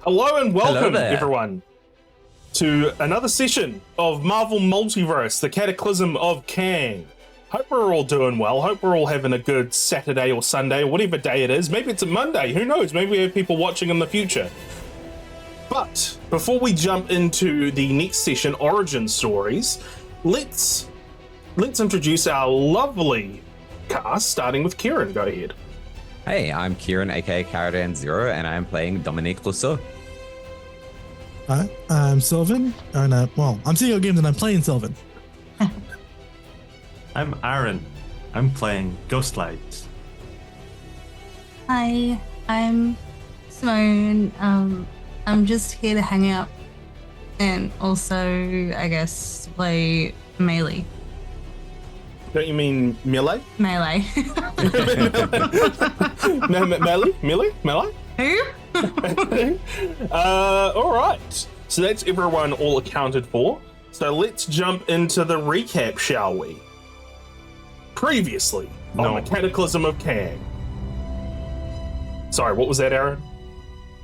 Hello and welcome, there. everyone, to another session of Marvel Multiverse, the Cataclysm of Kang. Hope we're all doing well. Hope we're all having a good Saturday or Sunday or whatever day it is. Maybe it's a Monday. Who knows? Maybe we have people watching in the future. But before we jump into the next session, Origin Stories, let's introduce our lovely cast, starting with Kieran. Go ahead. Hey, I'm Kieran, aka KaradanZero, and I'm playing Dominique Rousseau. Hi, I'm Sylvan, and I'm SeaGoatGames and I'm playing Sylvan. I'm Aaron. I'm playing Ghostlight. Hi, I'm Simone. I'm just here to hang out and also, I guess, play Meili. Don't you mean Meili? Melee. No, Meili? Who? All right. So that's everyone all accounted for. So let's jump into the recap, shall we? Previously on the Cataclysm of Kang. Sorry, what was that, Aaron?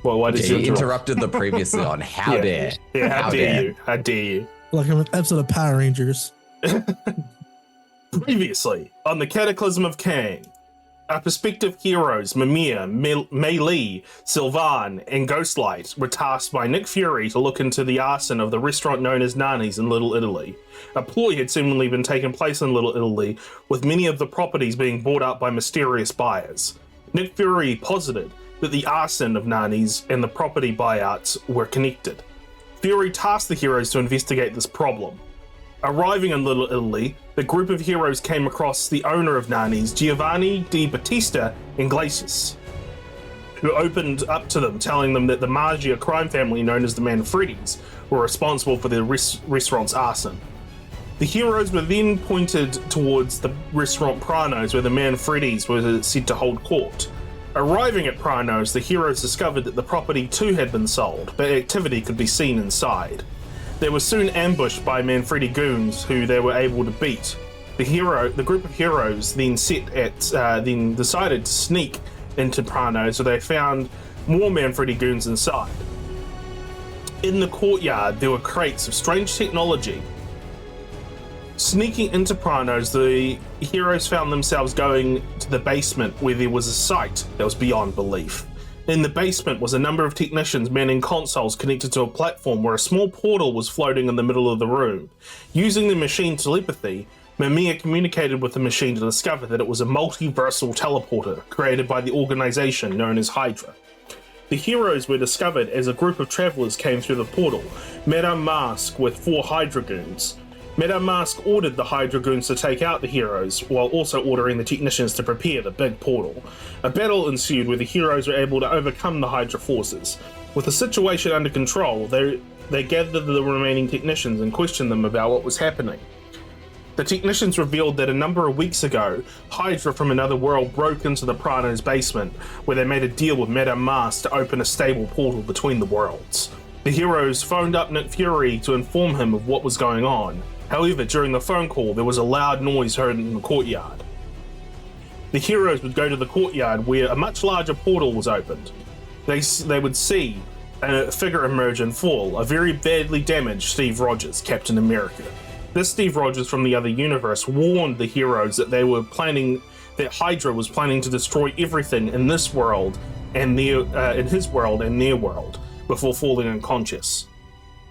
Well, why did you interrupted the previously on? How dare? Yeah, how dare you? How dare you? Like an episode of Power Rangers. Previously on the Cataclysm of Kang, our prospective heroes Mimir, Meili, Sylvan, and Ghostlight were tasked by Nick Fury to look into the arson of the restaurant known as Nani's in Little Italy. A ploy had seemingly been taking place in Little Italy, with many of the properties being bought up by mysterious buyers. Nick Fury posited that the arson of Nani's and the property buyouts were connected. Fury tasked the heroes to investigate this problem. Arriving in Little Italy, the group of heroes came across the owner of Nani's, Giovanni Di Battista Iglesias, who opened up to them, telling them that the Magia crime family known as the Manfredis were responsible for the restaurant's arson. The heroes were then pointed towards the restaurant Pranos, where the Manfredis were said to hold court. Arriving at Pranos, the heroes discovered that the property too had been sold, but activity could be seen inside. They were soon ambushed by Manfredi goons, who they were able to beat. The group of heroes then decided to sneak into Pranos, so they found more Manfredi goons inside. In the courtyard, there were crates of strange technology. Sneaking into Pranos, the heroes found themselves going to the basement, where there was a sight that was beyond belief. In the basement was a number of technicians manning consoles connected to a platform where a small portal was floating in the middle of the room. Using the machine telepathy, Mimir communicated with the machine to discover that it was a multiversal teleporter created by the organization known as Hydra. The heroes were discovered as a group of travelers came through the portal, Madame Mask with 4 Hydra goons. Madame Mask ordered the Hydra goons to take out the heroes, while also ordering the technicians to prepare the big portal. A battle ensued where the heroes were able to overcome the Hydra forces. With the situation under control, they gathered the remaining technicians and questioned them about what was happening. The technicians revealed that a number of weeks ago, Hydra from another world broke into the Pranos basement, where they made a deal with Madame Mask to open a stable portal between the worlds. The heroes phoned up Nick Fury to inform him of what was going on. However, during the phone call, there was a loud noise heard in the courtyard. The heroes would go to the courtyard where a much larger portal was opened. They would see a figure emerge and fall, a very badly damaged Steve Rogers, Captain America. This Steve Rogers from the other universe warned the heroes that that Hydra was planning to destroy everything in this world and in his world and their world before falling unconscious.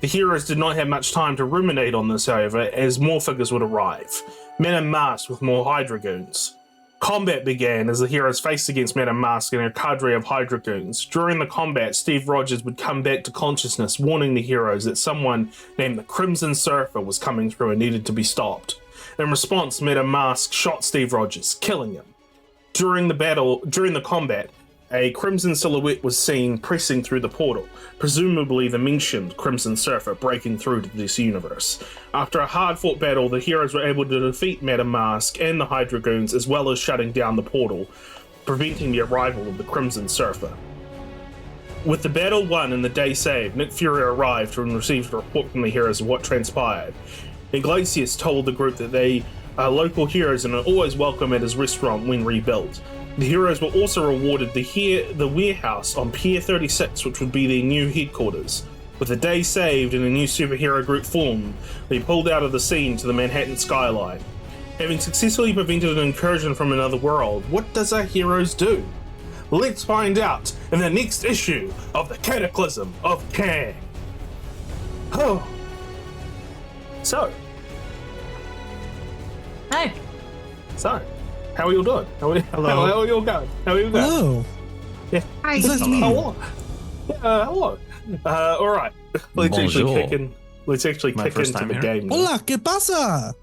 The heroes did not have much time to ruminate on this, however, as more figures would arrive. Madame Mask with more Hydra goons. Combat began as the heroes faced against Madame Mask and her cadre of Hydra goons. During the combat, Steve Rogers would come back to consciousness, warning the heroes that someone named the Crimson Surfer was coming through and needed to be stopped. In response, Madame Mask shot Steve Rogers, killing him. During the combat, a crimson silhouette was seen pressing through the portal, presumably the mentioned Crimson Surfer breaking through to this universe. After a hard-fought battle, the heroes were able to defeat Madame Mask and the Hydra goons, as well as shutting down the portal, preventing the arrival of the Crimson Surfer. With the battle won and the day saved, Nick Fury arrived and received a report from the heroes of what transpired. Iglesias told the group that they are local heroes and are always welcome at his restaurant when rebuilt. The heroes were also awarded the warehouse on Pier 36, which would be their new headquarters. With a day saved and a new superhero group formed, they pulled out of the scene to the Manhattan skyline. Having successfully prevented an incursion from another world, what does our heroes do? Let's find out in the next issue of the Cataclysm of Kang. Oh. So, Hey. how are you all doing? How are you all going? Hello. Yeah. Hi. It's nice to meet you. Hello. Hello. All right. Let's actually Bonjour. kick in. Let's actually My kick first into time the here. game. now. Hola, ¿qué pasa?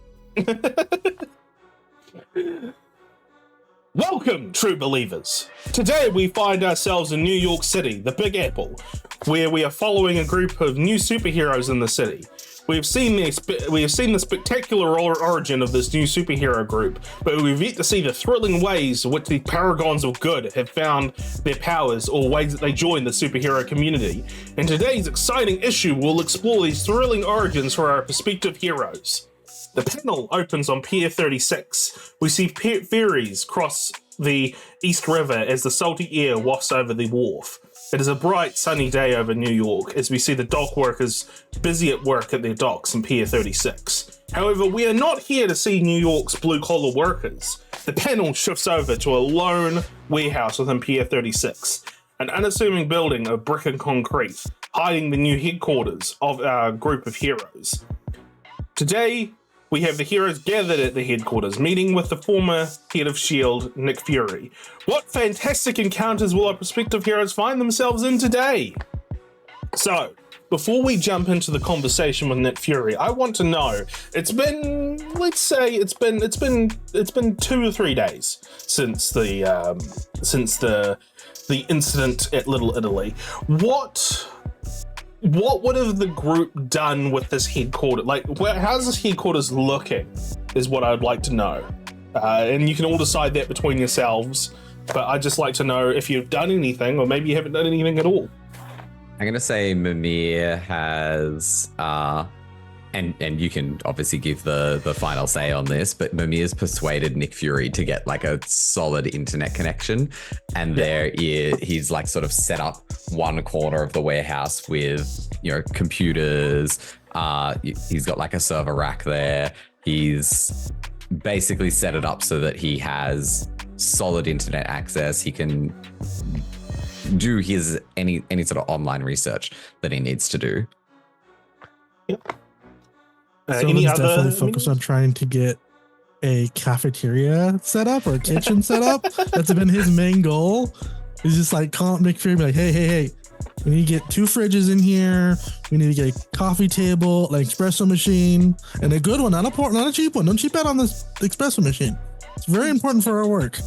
Welcome, true believers. Today we find ourselves in New York City, the Big Apple, where we are following a group of new superheroes in the city. We have seen the spectacular origin of this new superhero group, but we've yet to see the thrilling ways in which the paragons of good have found their powers or ways that they join the superhero community. In today's exciting issue, we'll explore these thrilling origins for our prospective heroes. The panel opens on Pier 36. We see ferries cross the East River as the salty air wafts over the wharf. It is a bright, sunny day over New York as we see the dock workers busy at work at their docks in Pier 36. However, we are not here to see New York's blue-collar workers. The panel shifts over to a lone warehouse within Pier 36, an unassuming building of brick and concrete, hiding the new headquarters of our group of heroes. Today, we have the heroes gathered at the headquarters, meeting with the former head of S.H.I.E.L.D., Nick Fury. What fantastic encounters will our prospective heroes find themselves in today? So, before we jump into the conversation with Nick Fury, I want to know, it's been 2 or 3 days since the incident at Little Italy. What would have the group done with this headquarters? Like, how's this headquarters looking is what I'd like to know. And you can all decide that between yourselves, but I'd just like to know if you've done anything, or maybe you haven't done anything at all. I'm going to say Mimir has, and you can obviously give the final say on this, but Mimir's persuaded Nick Fury to get like a solid internet connection. And he's like sort of set up one corner of the warehouse with, computers. He's got like a server rack there. He's basically set it up so that he has solid internet access. He can do his any sort of online research that he needs to do. Yep. Someone's definitely focused on trying to get a cafeteria set up or a kitchen set up. That's been his main goal. He's just like calling Nick Fury, like, hey, we need to get 2 fridges in here. We need to get a coffee table, like espresso machine, and a good one, not a cheap one. Don't cheap out on this espresso machine. It's very important for our work.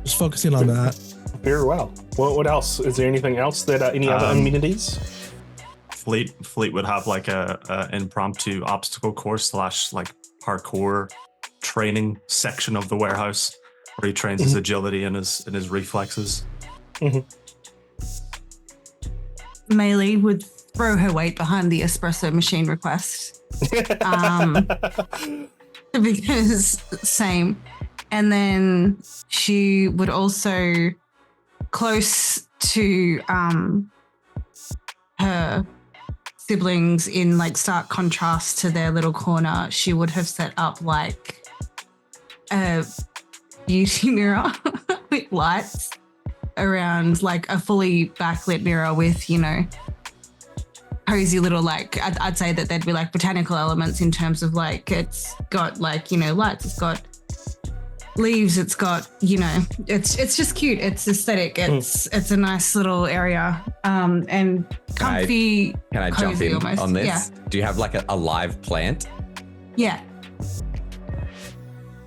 Just focusing on that. Very well. What else? Is there anything else that any other amenities? Fleet would have like a impromptu obstacle course / like parkour training section of the warehouse where he trains his agility and his reflexes. Mm-hmm. Meili would throw her weight behind the espresso machine request. Because same. And then she would also, close to her siblings in like stark contrast to their little corner, she would have set up like a beauty mirror with lights around, like a fully backlit mirror with, cozy little, like, I'd say that there'd be like botanical elements in terms of like, it's got like, lights, it's got leaves, it's got, it's just cute, it's aesthetic, it's a nice little area, and comfy. Can I jump in almost on this? Yeah. Do you have like a live plant? Yeah.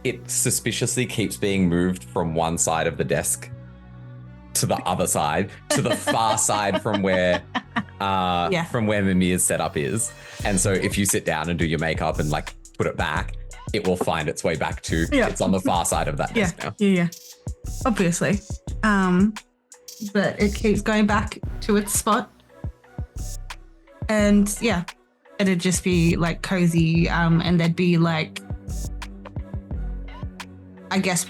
It suspiciously keeps being moved from one side of the desk to the other side, to the far side from where Mimir's setup is. And so if you sit down and do your makeup and like put it back, it will find its way back to, it's on the far side of that desk now. Yeah. Obviously. But it keeps going back to its spot. And yeah, it'd just be like cozy. And there'd be like, I guess,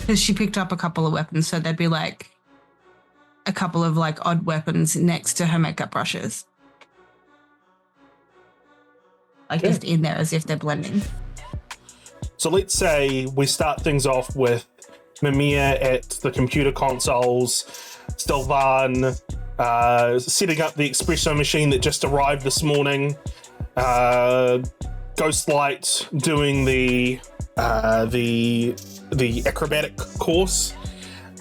Because she picked up a couple of weapons, so there'd be like a couple of like odd weapons next to her makeup brushes. Like just in there as if they're blending. So let's say we start things off with Mimir at the computer consoles, Sylvan setting up the espresso machine that just arrived this morning, Ghostlight doing the acrobatic course,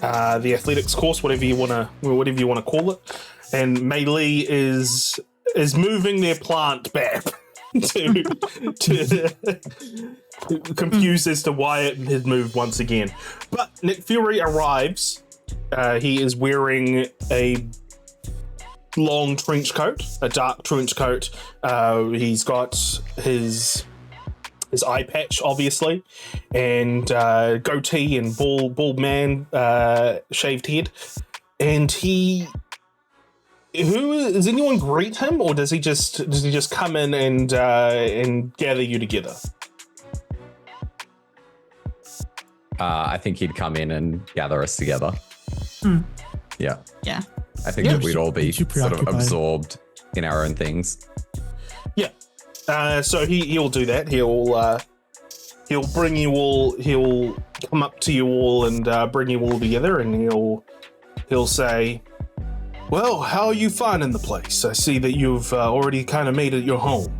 the athletics course, whatever you want to call it, and Meili is moving their plant back to confused as to why it has moved once again. But Nick Fury arrives. He is wearing a long trench coat, a dark trench coat. He's got his eye patch, obviously, and goatee and bald man, shaved head. And does anyone greet him, or does he just come in and gather you together? I think he'd come in and gather us together. Yeah. Yeah. I think that we'd all be sort of absorbed in our own things. Yeah. So he'll do that. He'll bring you all. He'll come up to you all and bring you all together, and he'll say, "Well, how are you finding the place? I see that you've already kind of made it your home."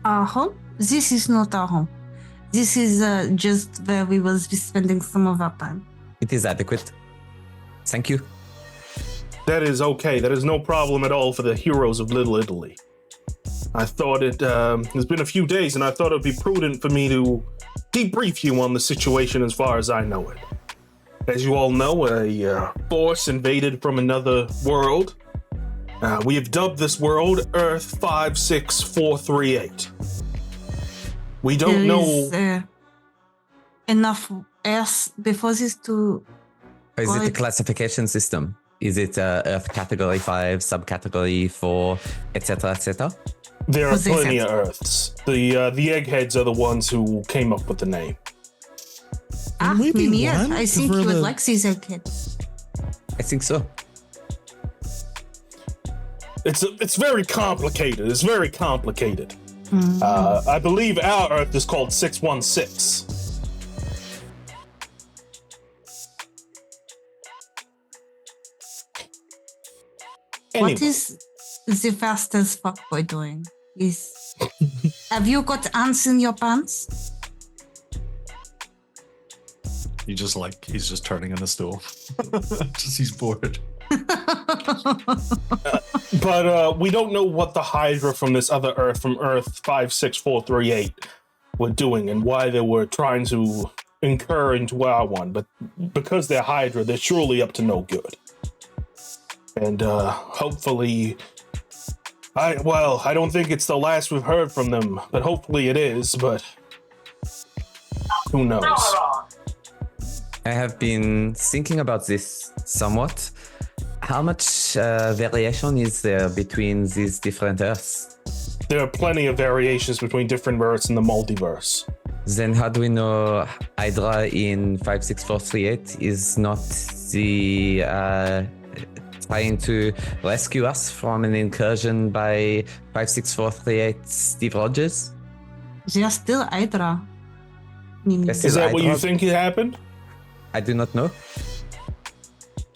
Our home? This is not our home. This is just where we will be spending some of our time. It is adequate. Thank you. That is okay. That is no problem at all for the heroes of Little Italy. I thought it's been a few days, and I thought it'd be prudent for me to debrief you on the situation as far as I know it. As you all know, a force invaded from another world. We have dubbed this world Earth 56438. We don't know. Is enough Earth before this to. Is it a classification system? Is it Earth category 5, subcategory 4, etc., etc.? There are plenty of Earths. The eggheads are the ones who came up with the name. Mimir, I think you would like these kids. I think so. It's very complicated. It's very complicated. I believe our Earth is called 616. Anyway. What is the fastest fuckboy doing? Have you got ants in your pants? He's just turning in a stool. He's bored. But we don't know what the Hydra from this other Earth, from Earth 56438, were doing and why they were trying to incur into our one. But because they're Hydra, they're surely up to no good. And hopefully, I don't think it's the last we've heard from them, but hopefully it is. But who knows? I have been thinking about this somewhat. How much variation is there between these different Earths? There are plenty of variations between different Earths in the multiverse. Then how do we know Hydra in 56438 is not the trying to rescue us from an incursion by 56438 Steve Rogers? They are still Hydra. Is that what you think happened? I do not know.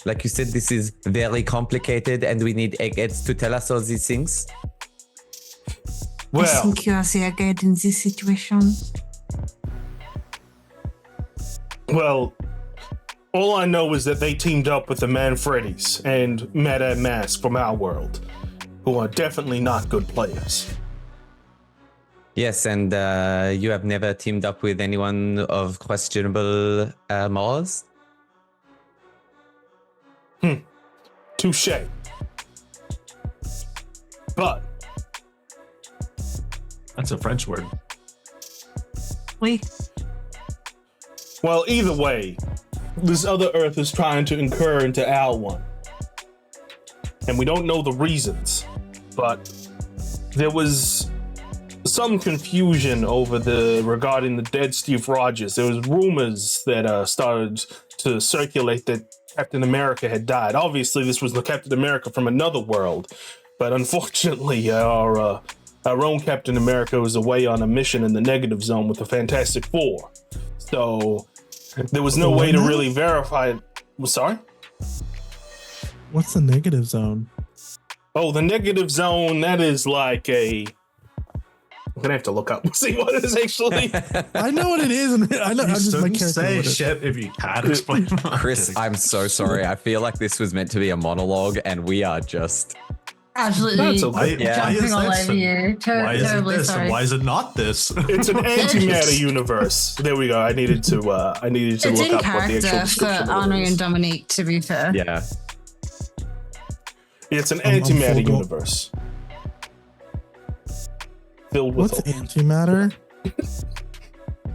Like you said, this is very complicated and we need eggheads to tell us all these things. I think you are the egghead in this situation. Well, all I know is that they teamed up with the Manfredis and Madame Mask from our world, who are definitely not good players. Yes, and you have never teamed up with anyone of questionable morals? Touché. But that's a French word. Oui. Well, either way, this other Earth is trying to incur into our one. And we don't know the reasons, but there was some confusion regarding the dead Steve Rogers. There was rumors that started to circulate that Captain America had died. Obviously, this was the Captain America from another world, but unfortunately, our own Captain America was away on a mission in the Negative Zone with the Fantastic Four. So there was no way to really verify it. Sorry? What's the Negative Zone? Oh, the Negative Zone, that is like I'm gonna have to look up and see what it is actually. I know what it is, and I know. You I'm just my shouldn't character. say shit if you can't explain. Chris, I'm so sorry. I feel like this was meant to be a monologue, and we are just. Absolutely Yeah. jumping all over you. Why is it Terribly this? sorry. And why is it not this? It's an antimatter universe. There we go. I needed to look It's in up what the character actual for description Henri is. and Dominique, to be fair. Yeah. It's an I'm antimatter full go- universe. Filled with What's antimatter?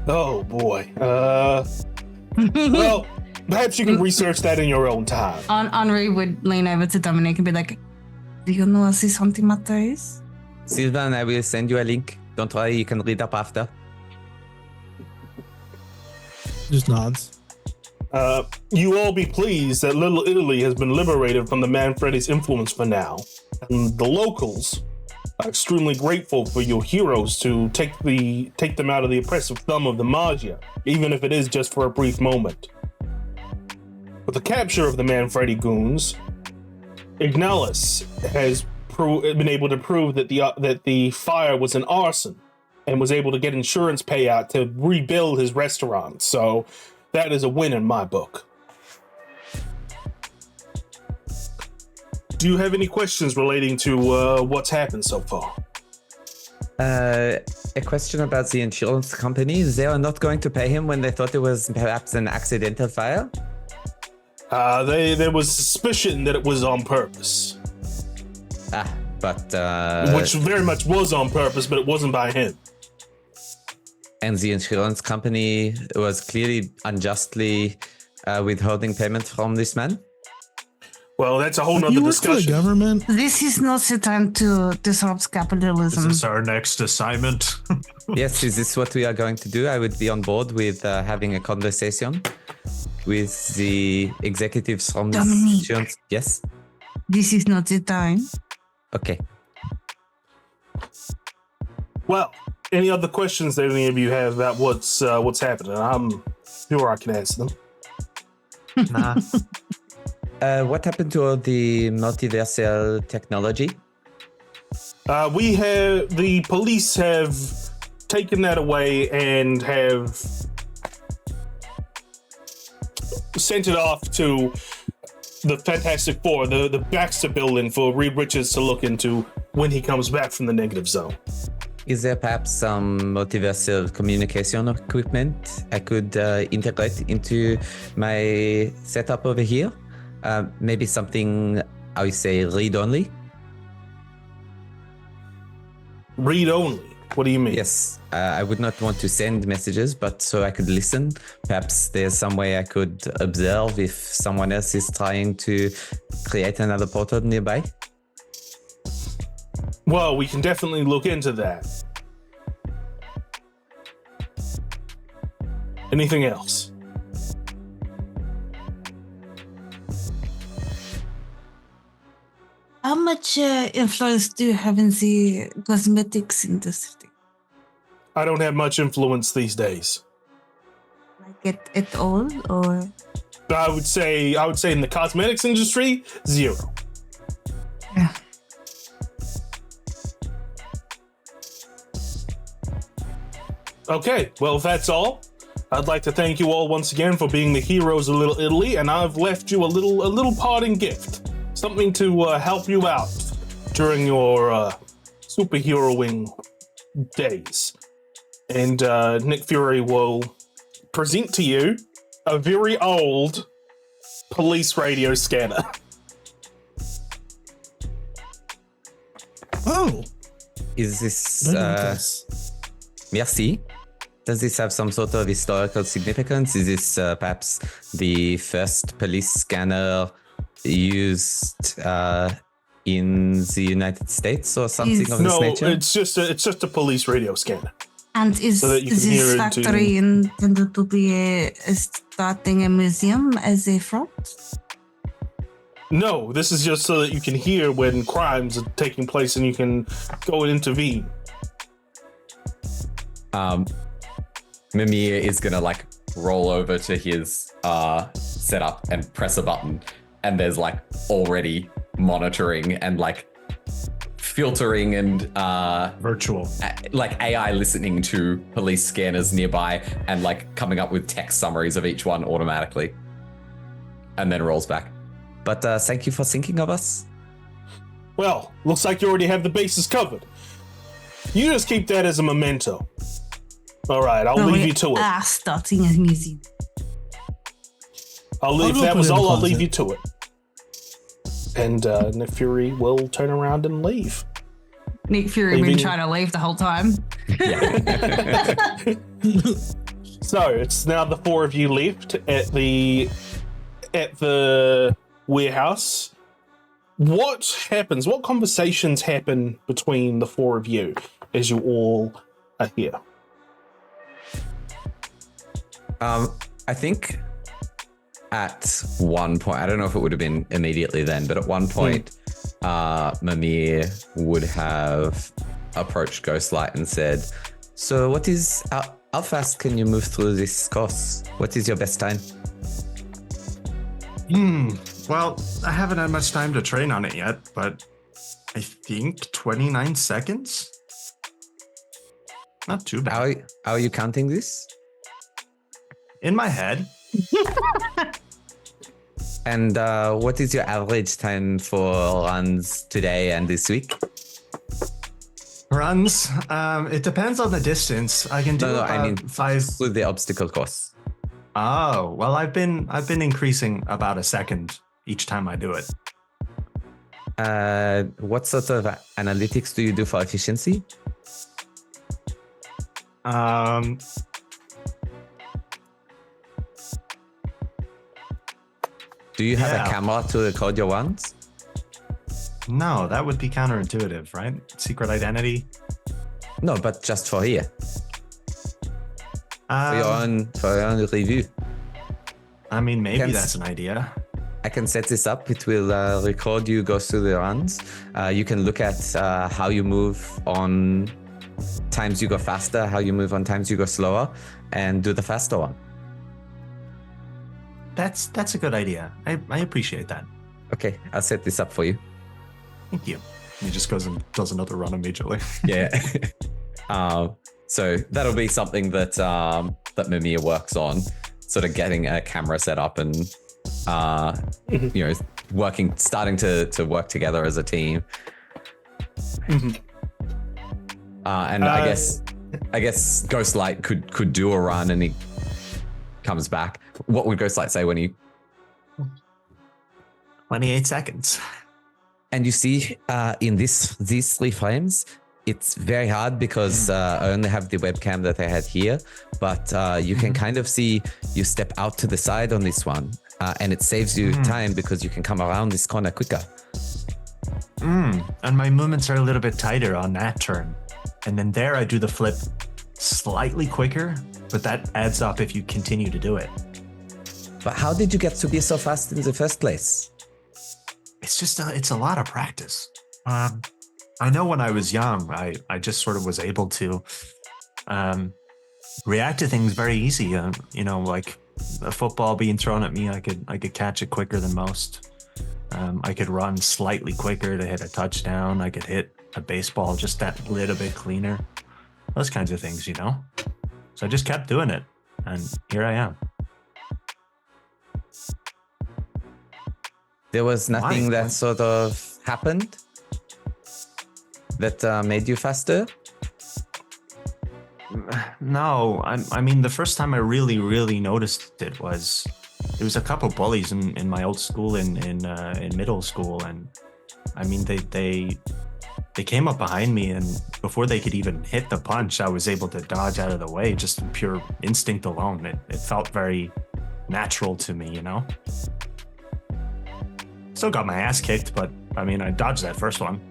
Oh boy. Well, perhaps you can research that in your own time. Henri would lean over to Dominique and be like, "Do you know what this antimatter is?" Sylvan, I will send you a link. Don't worry, you can read up after. Just nods. You all be pleased that Little Italy has been liberated from the Manfredi's influence for now. And the locals are extremely grateful for your heroes to take them out of the oppressive thumb of the Magia, even if it is just for a brief moment. With the capture of the Manfredi goons, Ignalis has been able to prove that the fire was an arson and was able to get insurance payout to rebuild his restaurant. So that is a win in my book. Do you have any questions relating to what's happened so far? A question about the insurance company. They are not going to pay him when they thought it was perhaps an accidental fire? There was suspicion that it was on purpose. But... Which very much was on purpose, but it wasn't by him. And the insurance company was clearly unjustly withholding payment from this man? Well, that's a whole nother You work for the discussion. government? This is not the time to disrupt Is capitalism. this our next assignment? Yes, is this what we are going to do? I would be on board with having a conversation with the executives from this Dominique. insurance. Yes? This is not the time. Okay. Well, any other questions that any of you have about what's happening? I'm sure I can answer them. Nah. What happened to all the multiversal technology? The police have taken that away and have sent it off to the Fantastic Four, the Baxter building, for Reed Richards to look into when he comes back from the Negative Zone. Is there perhaps some multiversal communication equipment I could integrate into my setup over here? Maybe something, I would say, read-only? Read only? What do you mean? Yes, I would not want to send messages, but so I could listen. Perhaps there's some way I could observe if someone else is trying to create another portal nearby. Well, we can definitely look into that. Anything else? How much influence do you have in the cosmetics industry? I don't have much influence these days. Like at all, or? I would say in the cosmetics industry, 0. Yeah. Okay, well, if that's all, I'd like to thank you all once again for being the heroes of Little Italy, and I've left you a little parting gift, something to help you out during your superheroing days. And Nick Fury will present to you a very old police radio scanner. Oh, Is this... I know this. Merci. Does this have some sort of historical significance? Is this perhaps the first police scanner used in the United States or something of this No, nature? it's just a police radio scanner. And is So that you can hear this it factory intended to be starting a museum as a front? No, this is just so that you can hear when crimes are taking place and you can go and intervene. Mimir is gonna like roll over to his setup and press a button, and there's like already monitoring and like filtering and Virtual. like AI listening to police scanners nearby and like coming up with text summaries of each one automatically, and then rolls back. But thank you for thinking of us. Well, looks like you already have the bases covered. You just keep that as a memento. All right, I'll leave you to it. Starting a museum. I'll leave. go That put was it in the all. I'll leave closet. you to it. And Nick Fury will turn around and leave. Nick Fury been Leaving- trying to leave the whole time. So it's now the four of you left at the warehouse. What happens? What conversations happen between the four of you as you all are here? I think at one point, I don't know if it would have been immediately then, but at one point, Mimir would have approached Ghostlight and said, "So what is, how fast can you move through this course? What is your best time?" Well, I haven't had much time to train on it yet, but I think 29 seconds? Not too bad. How are you counting this? In my head. And what is your average time for runs today and this week? Runs. It depends on the distance. I can do No, I mean 5. through the obstacle course. Oh, well, I've been increasing about a second each time I do it. What sort of analytics do you do for efficiency? Do you have a camera to record your runs? No, that would be counterintuitive, right? Secret identity. No, but just for here. For your own review. I mean, maybe Can- that's an idea. I can set this up. It will record you go through the runs. You can look at how you move on times you go faster, how you move on times you go slower, and do the faster one. That's a good idea. I appreciate that. Okay, I'll set this up for you. Thank you. He just goes and does another run immediately. Yeah. So that'll be something that that Mimir works on, sort of getting a camera set up and starting to work together as a team. And I guess Ghostlight could do a run and he comes back. What would Ghostlight say when he? 28 seconds. And you see, in these 3 frames, it's very hard because I only have the webcam that I had here, but you can kind of see you step out to the side on this one, and it saves you time because you can come around this corner quicker. And my movements are a little bit tighter on that turn. And then there I do the flip slightly quicker, but that adds up if you continue to do it. But how did you get to be so fast in the first place? It's just it's a lot of practice. I know when I was young, I just sort of was able to react to things very easy. Like a football being thrown at me, I could catch it quicker than most. I could run slightly quicker to hit a touchdown. I could hit a baseball just that little bit cleaner. Those kinds of things, So I just kept doing it, and here I am. There was nothing Why? that sort of happened that made you faster? No, I mean, the first time I really noticed it was there was a couple bullies in my old school in middle school, and I mean they came up behind me, and before they could even hit the punch, I was able to dodge out of the way just pure instinct alone. It felt very natural to me, Still got my ass kicked, but I mean, I dodged that first one.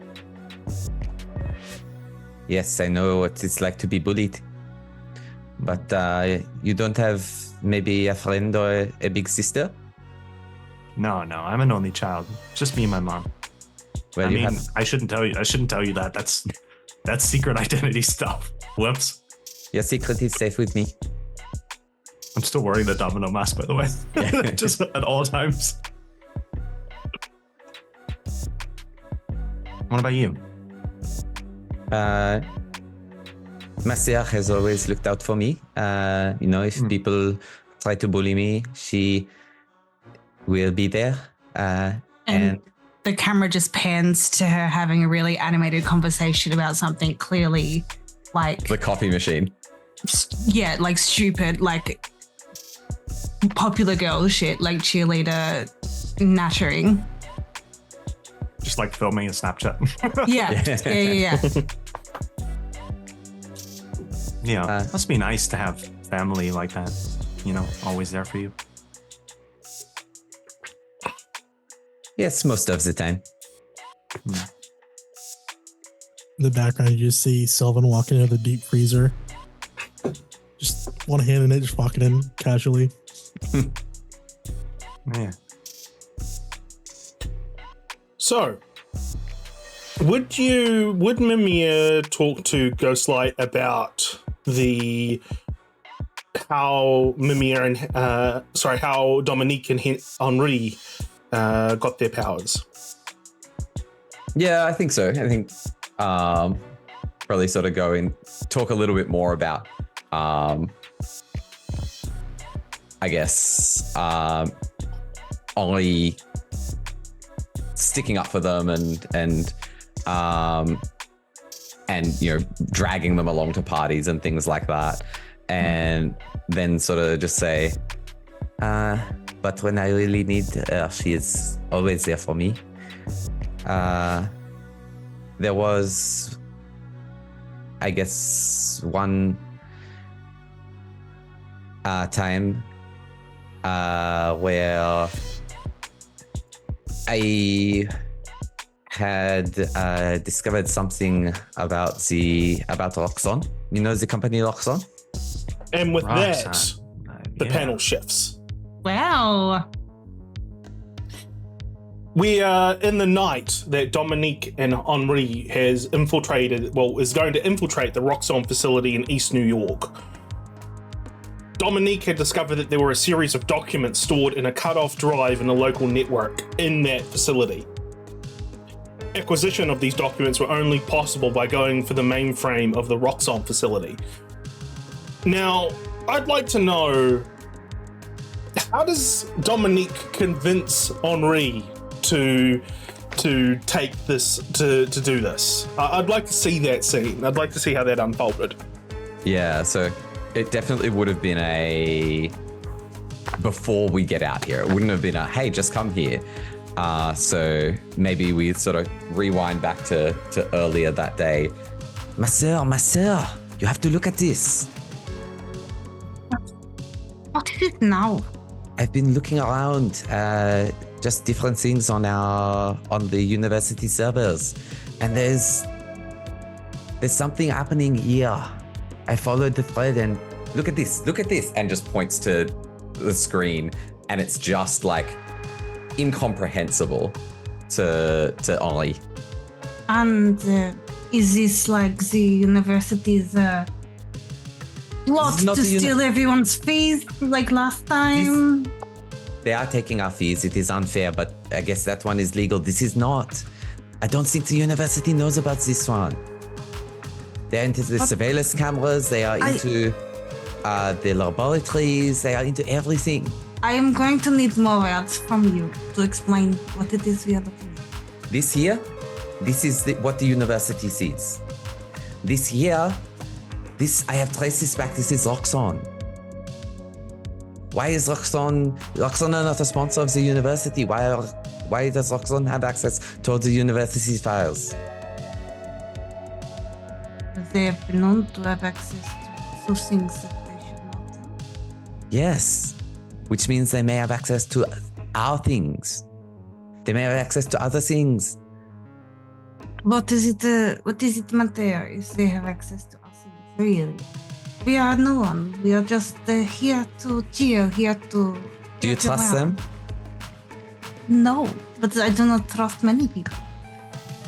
Yes, I know what it's like to be bullied. But you don't have maybe a friend or a big sister? No, I'm an only child. Just me and my mom. Well, I shouldn't tell you. I shouldn't tell you that. That's secret identity stuff. Whoops. Your secret is safe with me. I'm still wearing the domino mask, by the way. Just at all times. What about you? Marcia has always looked out for me. If people try to bully me, she will be there. And the camera just pans to her having a really animated conversation about something clearly like the coffee machine. Yeah, like stupid, like popular girl shit, like cheerleader nattering. Just like filming a Snapchat. Yeah. Yeah, must be nice to have family like that, always there for you. Yes, most of the time. In the background, you just see Sylvan walking into the deep freezer. Just one hand in it, just walking in casually. Yeah. So, would Mimir talk to Ghostlight about how Mimir and how Dominique and Henri got their powers? Yeah, I think so. I think probably sort of go and talk a little bit more about Henri sticking up for them and dragging them along to parties and things like that, and then sort of just say, but when I really need her, she is always there for me. There was, I guess, one time where I had discovered something about Roxxon. You know the company Roxxon? And with that, Roxxon. the panel shifts. Wow. We are in the night that Dominique and Henri is going to infiltrate the Roxxon facility in East New York. Dominique had discovered that there were a series of documents stored in a cut-off drive in a local network in that facility. Acquisition of these documents were only possible by going for the mainframe of the Roxxon facility. Now, I'd like to know, how does Dominique convince Henri to take this, to do this? I'd like to see that scene. I'd like to see how that unfolded. Yeah, so it definitely would have been before we get out here. It wouldn't have been hey, just come here. So maybe we sort of rewind back to earlier that day. Ma sœur, you have to look at this. What is it now? I've been looking around, just different things on the university servers, and there's something happening here. I followed the thread and look at this, and just points to the screen, and it's just like incomprehensible to Henri. And is this like the university's plot to steal everyone's fees like last time? They are taking our fees. It is unfair, but I guess that one is legal. This is not. I don't think the university knows about this one. They're into the surveillance cameras. They are into the laboratories. They are into everything. I am going to need more words from you to explain what it is we are looking at. This here, this is what the university sees. This here, I have traced this back. This is Roxxon. Why is Roxxon not a sponsor of the university? Why does Roxxon have access to all the university's files? They have been known to have access to things that they should not have. Yes, which means they may have access to our things. They may have access to other things. What is it matter if they have access to us? Really? We are no one. We are just here to cheer, here to... Do you trust them? No, but I do not trust many people.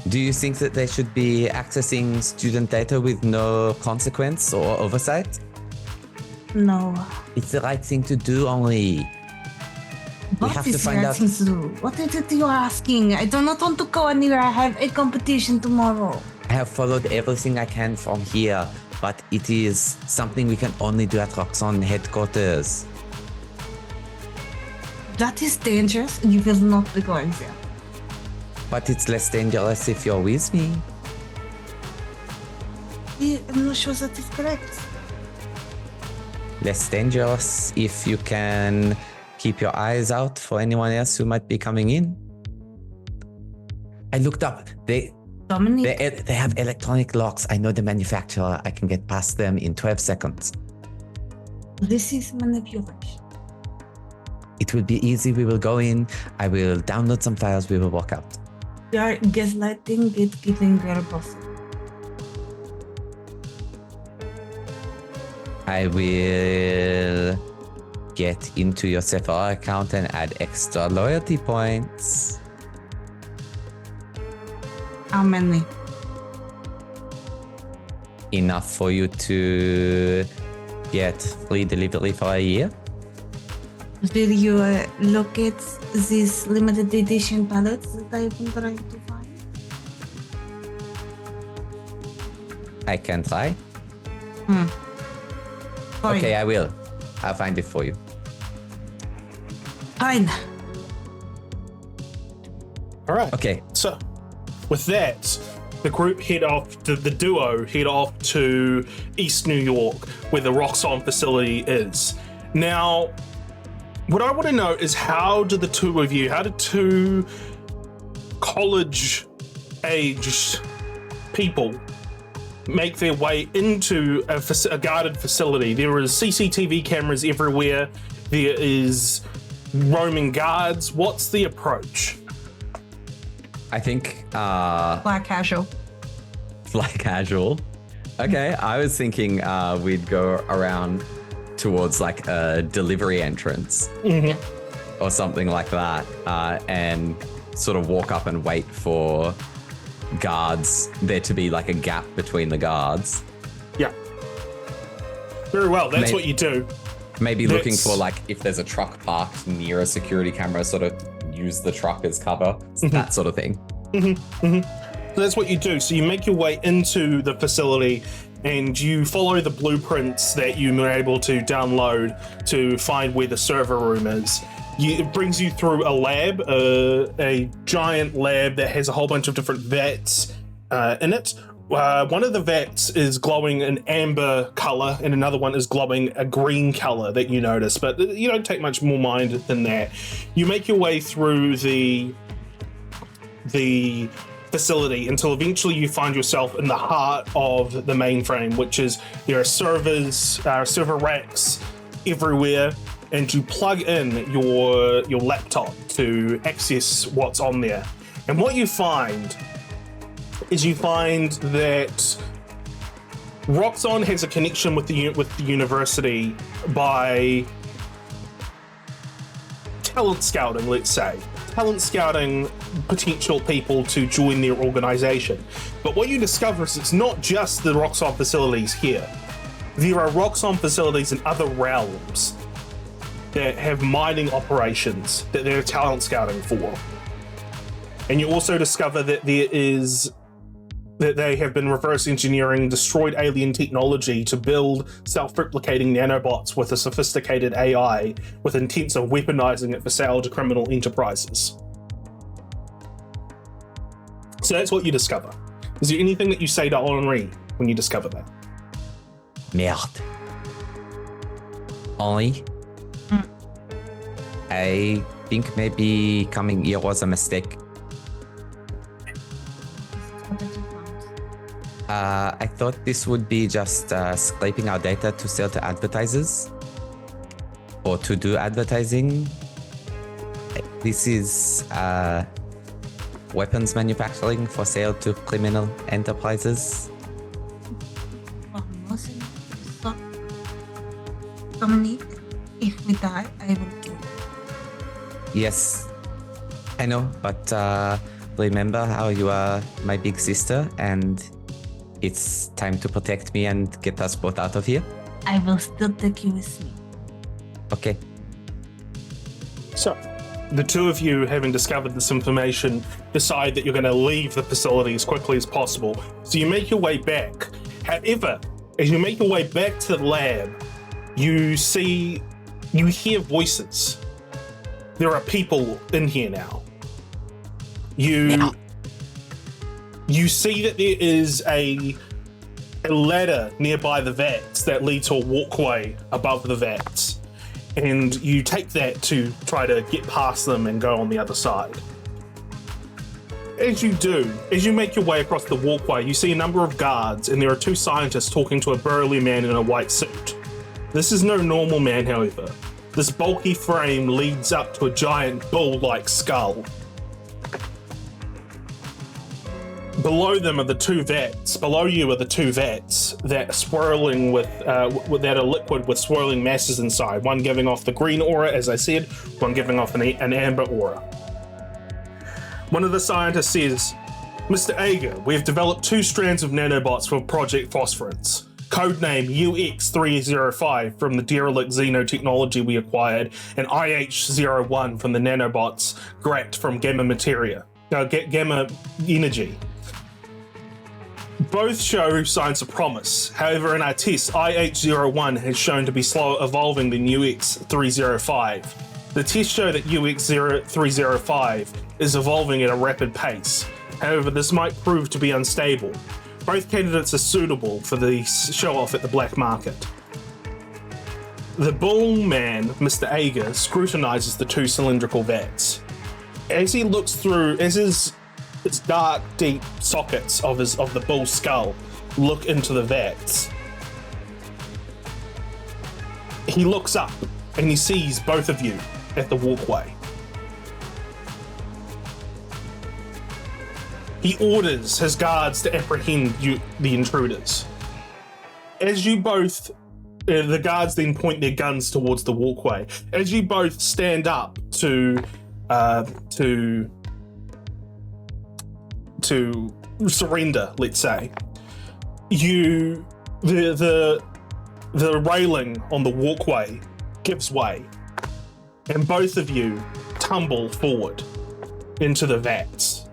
Do you think that they should be accessing student data with no consequence or oversight? No. It's the right thing to do, only. What have is to find the out. thing to do? What is it you are asking? I do not want to go anywhere. I have a competition tomorrow. I have followed everything I can from here, but it is something we can only do at Roxxon headquarters. That is dangerous. You will not be going there. But it's less dangerous if you're with me. I'm not sure that is correct. Less dangerous if you can keep your eyes out for anyone else who might be coming in. I looked up. Dominique, They have electronic locks. I know the manufacturer. I can get past them in 12 seconds. this is manipulation. It will be easy. We will go in. I will download some files. We will walk out. We are gaslighting, gatekeeping very possible. I will get into your Sephora account and add extra loyalty points. How many? Enough for you to get free delivery for a year. Will you look at these limited edition palettes that I've been trying to find? I can try. Fine. Okay, I will. I'll find it for you. Fine. All right. Okay. So, with that, the duo head off to East New York, where the Roxxon facility is. Now, what I want to know is how did two college-aged people make their way into a guarded facility? There is CCTV cameras everywhere. There is roaming guards. What's the approach? I think Black casual. fly casual. Okay, I was thinking we'd go around towards like a delivery entrance or something like that, and sort of walk up and wait for guards, there to be like a gap between the guards. Yeah. Very well. That's what you do. Maybe looking for like if there's a truck parked near a security camera, sort of use the truck as cover, that sort of thing. So that's what you do. So you make your way into the facility and you follow the blueprints that you were able to download to find where the server room is. It brings you through a lab, a giant lab that has a whole bunch of different vats in it. One of the vats is glowing an amber color and another one is glowing a green color that you notice, but you don't take much more mind than that. You make your way through the facility until eventually you find yourself in the heart of the mainframe, which is there are server racks everywhere, and you plug in your laptop to access what's on there. And what you find is that Roxxon has a connection with the university by talent scouting, let's say. Talent scouting potential people to join their organization. But what you discover is it's not just the Roxxon facilities here. There are Roxxon facilities in other realms that have mining operations that they're talent scouting for. And you also discover that they have been reverse engineering destroyed alien technology to build self-replicating nanobots with a sophisticated AI with intents of weaponizing it for sale to criminal enterprises. So that's what you discover. Is there anything that you say to Henri when you discover that? Merde. Henri? I think maybe coming here was a mistake. I thought this would be just scraping our data to sell to advertisers or to do advertising. This is weapons manufacturing for sale to criminal enterprises. Dominique, if we die, I will kill you. Yes, I know, but remember how you are my big sister, and it's time to protect me and get us both out of here? I will still take you with me. Okay. So, the two of you, having discovered this information, decide that you're going to leave the facility as quickly as possible. So you make your way back. However, as you make your way back to the lab, you hear voices. There are people in here now. You see that there is a ladder nearby the vats that lead to a walkway above the vats. And you take that to try to get past them and go on the other side. As you make your way across the walkway, you see a number of guards, and there are two scientists talking to a burly man in a white suit. This is no normal man, however. This bulky frame leads up to a giant bull-like skull. Below them are the two vats. Below you are the two vats that are swirling that are liquid with swirling masses inside. One giving off the green aura, as I said, one giving off an amber aura. One of the scientists says, "Mr. Ager, we have developed 2 strands of nanobots for Project Phosphorus. Codename UX305 from the derelict xenotechnology we acquired, and IH01 from the nanobots Grat from Gamma Energy. Both show signs of promise. However, in our tests, IH01 has shown to be slower evolving than UX305. The tests show that UX305 is evolving at a rapid pace. However, this might prove to be unstable. Both candidates are suitable for the show-off at the black market." The bull man, Mr. Ager, scrutinizes the 2 cylindrical vats. As he looks through, as his dark, deep sockets of the bull's skull look into the vats, he looks up and he sees both of you at the walkway. He orders his guards to apprehend the intruders. As you both, the guards then point their guns towards the walkway. As you both stand up to surrender, let's say, the railing on the walkway gives way, and both of you tumble forward into the vats.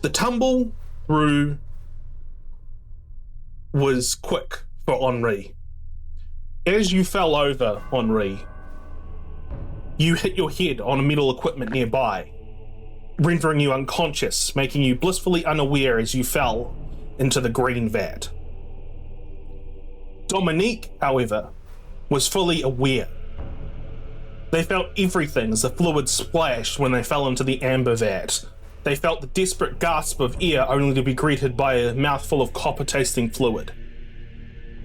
The tumble through was quick for Henri. As you fell over, Henri, you hit your head on a metal equipment nearby, rendering you unconscious, making you blissfully unaware as you fell into the green vat. Dominique, however, was fully aware. They felt everything as the fluid splashed when they fell into the amber vat. They felt the desperate gasp of air only to be greeted by a mouthful of copper-tasting fluid.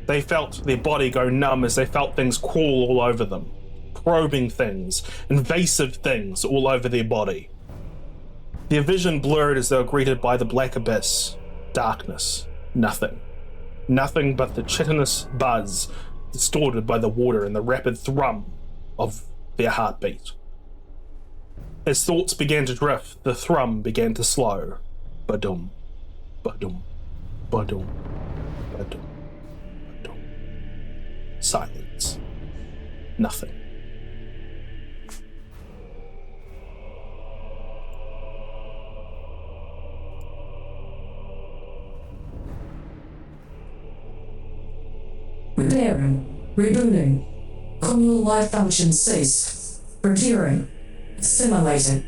They felt their body go numb as they felt things crawl all over them, probing things, invasive things all over their body. Their vision blurred as they were greeted by the black abyss, darkness, nothing. Nothing but the chitinous buzz distorted by the water and the rapid thrum of their heartbeat. As thoughts began to drift, the thrum began to slow. Ba-dum, ba-dum, ba-dum, ba-dum, ba-dum. Silence. Nothing. Repairing. Rebooting. Communal life function cease. Procuring. Simulated.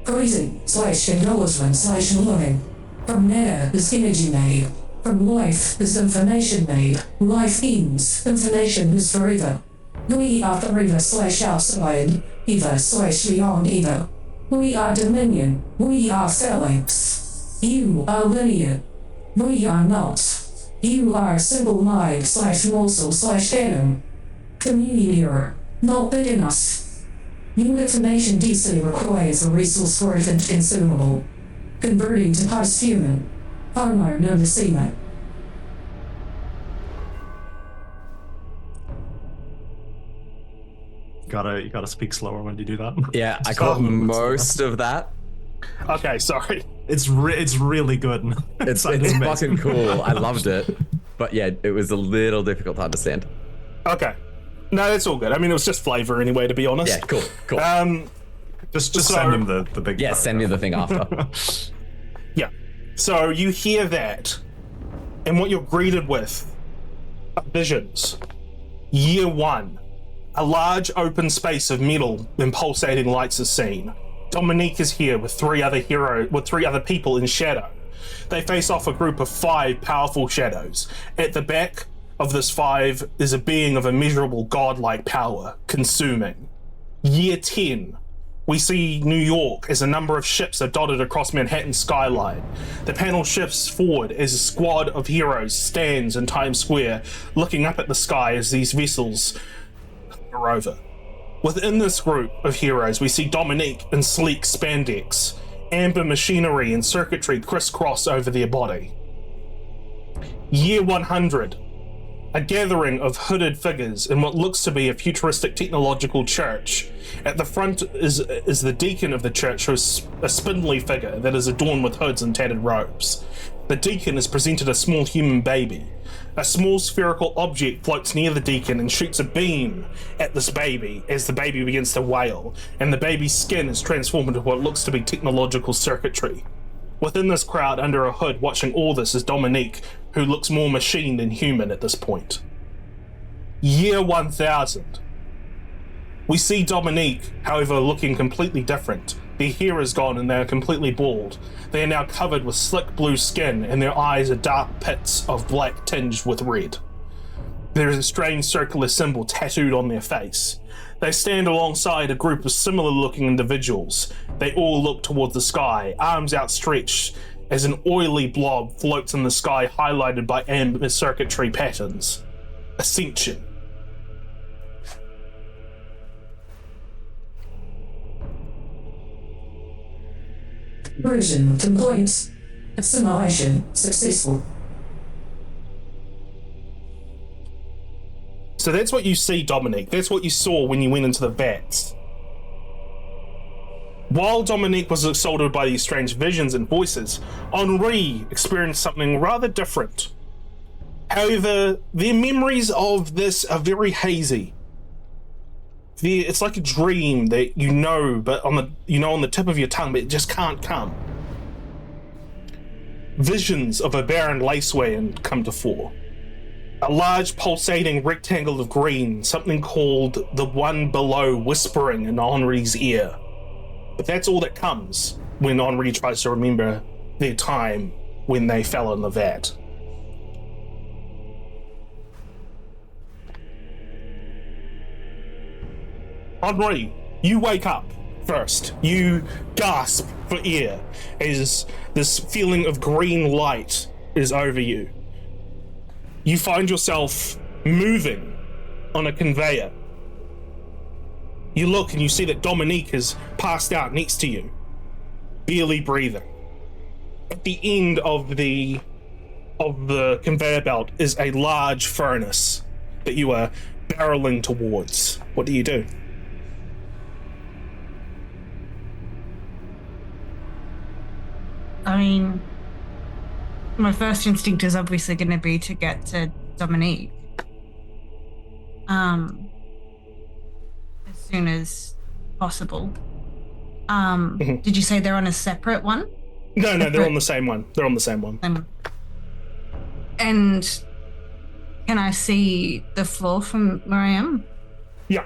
Greeting/acknowledgement/learning. From there is energy made. From life is information made. Life ends. Information is forever. We are forever/outside. Ever/beyond ever. We are dominion. We are phalanx. You are linear. We are not. You are simple mind/morsel/atom. Community error. Not big enough. New information DC requires a resource worth and consumable. Converting to post-human. Armor known as Simone. You gotta speak slower when you do that. Yeah, I caught most of that. Okay, sorry. It's really good. It's fucking cool. I loved it. But yeah, it was a little difficult to understand. Okay. No, that's all good. I mean, it was just flavor anyway, to be honest. Yeah, cool. Just send him the big. Yeah, send me the thing after. Yeah. So you hear that, and what you're greeted with are visions. Year 1. A large open space of metal and pulsating lights is seen. Dominique is here with three other people in shadow. They face off a group of 5 powerful shadows. At the back of this 5 is a being of immeasurable godlike power, consuming. Year 10. We see New York as a number of ships are dotted across Manhattan's skyline. The panel shifts forward as a squad of heroes stands in Times Square, looking up at the sky as these vessels are over. Within this group of heroes, we see Dominique in sleek spandex, amber machinery and circuitry crisscross over their body. Year 100. A gathering of hooded figures in what looks to be a futuristic technological church. At the front is the deacon of the church, who is a spindly figure that is adorned with hoods and tattered robes. The deacon is presented a small human baby. A small spherical object floats near the deacon and shoots a beam at this baby as the baby begins to wail, and the baby's skin is transformed into what looks to be technological circuitry. Within this crowd, under a hood, watching all this, is Dominique, who looks more machine than human at this point. Year 1000. We see Dominique, however, looking completely different. Their hair is gone and they are completely bald. They are now covered with slick blue skin and their eyes are dark pits of black tinged with red. There is a strange circular symbol tattooed on their face. They stand alongside a group of similar looking individuals. They all look toward the sky, arms outstretched as an oily blob floats in the sky, highlighted by amber circuitry patterns. Ascension. Version complete. Assimilation successful. So that's what you see, Dominique. That's what you saw when you went into the vats. While Dominique was assaulted by these strange visions and voices, Henri experienced something rather different. However, their memories of this are very hazy. It's like a dream that you know, but on the tip of your tongue, but it just can't come. Visions of a barren laceland come to fore. A large pulsating rectangle of green, something called the One Below, whispering in Henri's ear. But that's all that comes when Henri tries to remember their time when they fell in the vat. Henri, you wake up first. You gasp for air as this feeling of green light is over you. You find yourself moving on a conveyor. You look and you see that Dominique has passed out next to you, barely breathing. At the end of the conveyor belt is a large furnace that you are barreling towards. What do you do? I mean, my first instinct is obviously going to be to get to Dominique. As soon as possible. Did you say they're on a separate one? No, they're on the same one. They're on the same one. And can I see the floor from where I am? Yeah.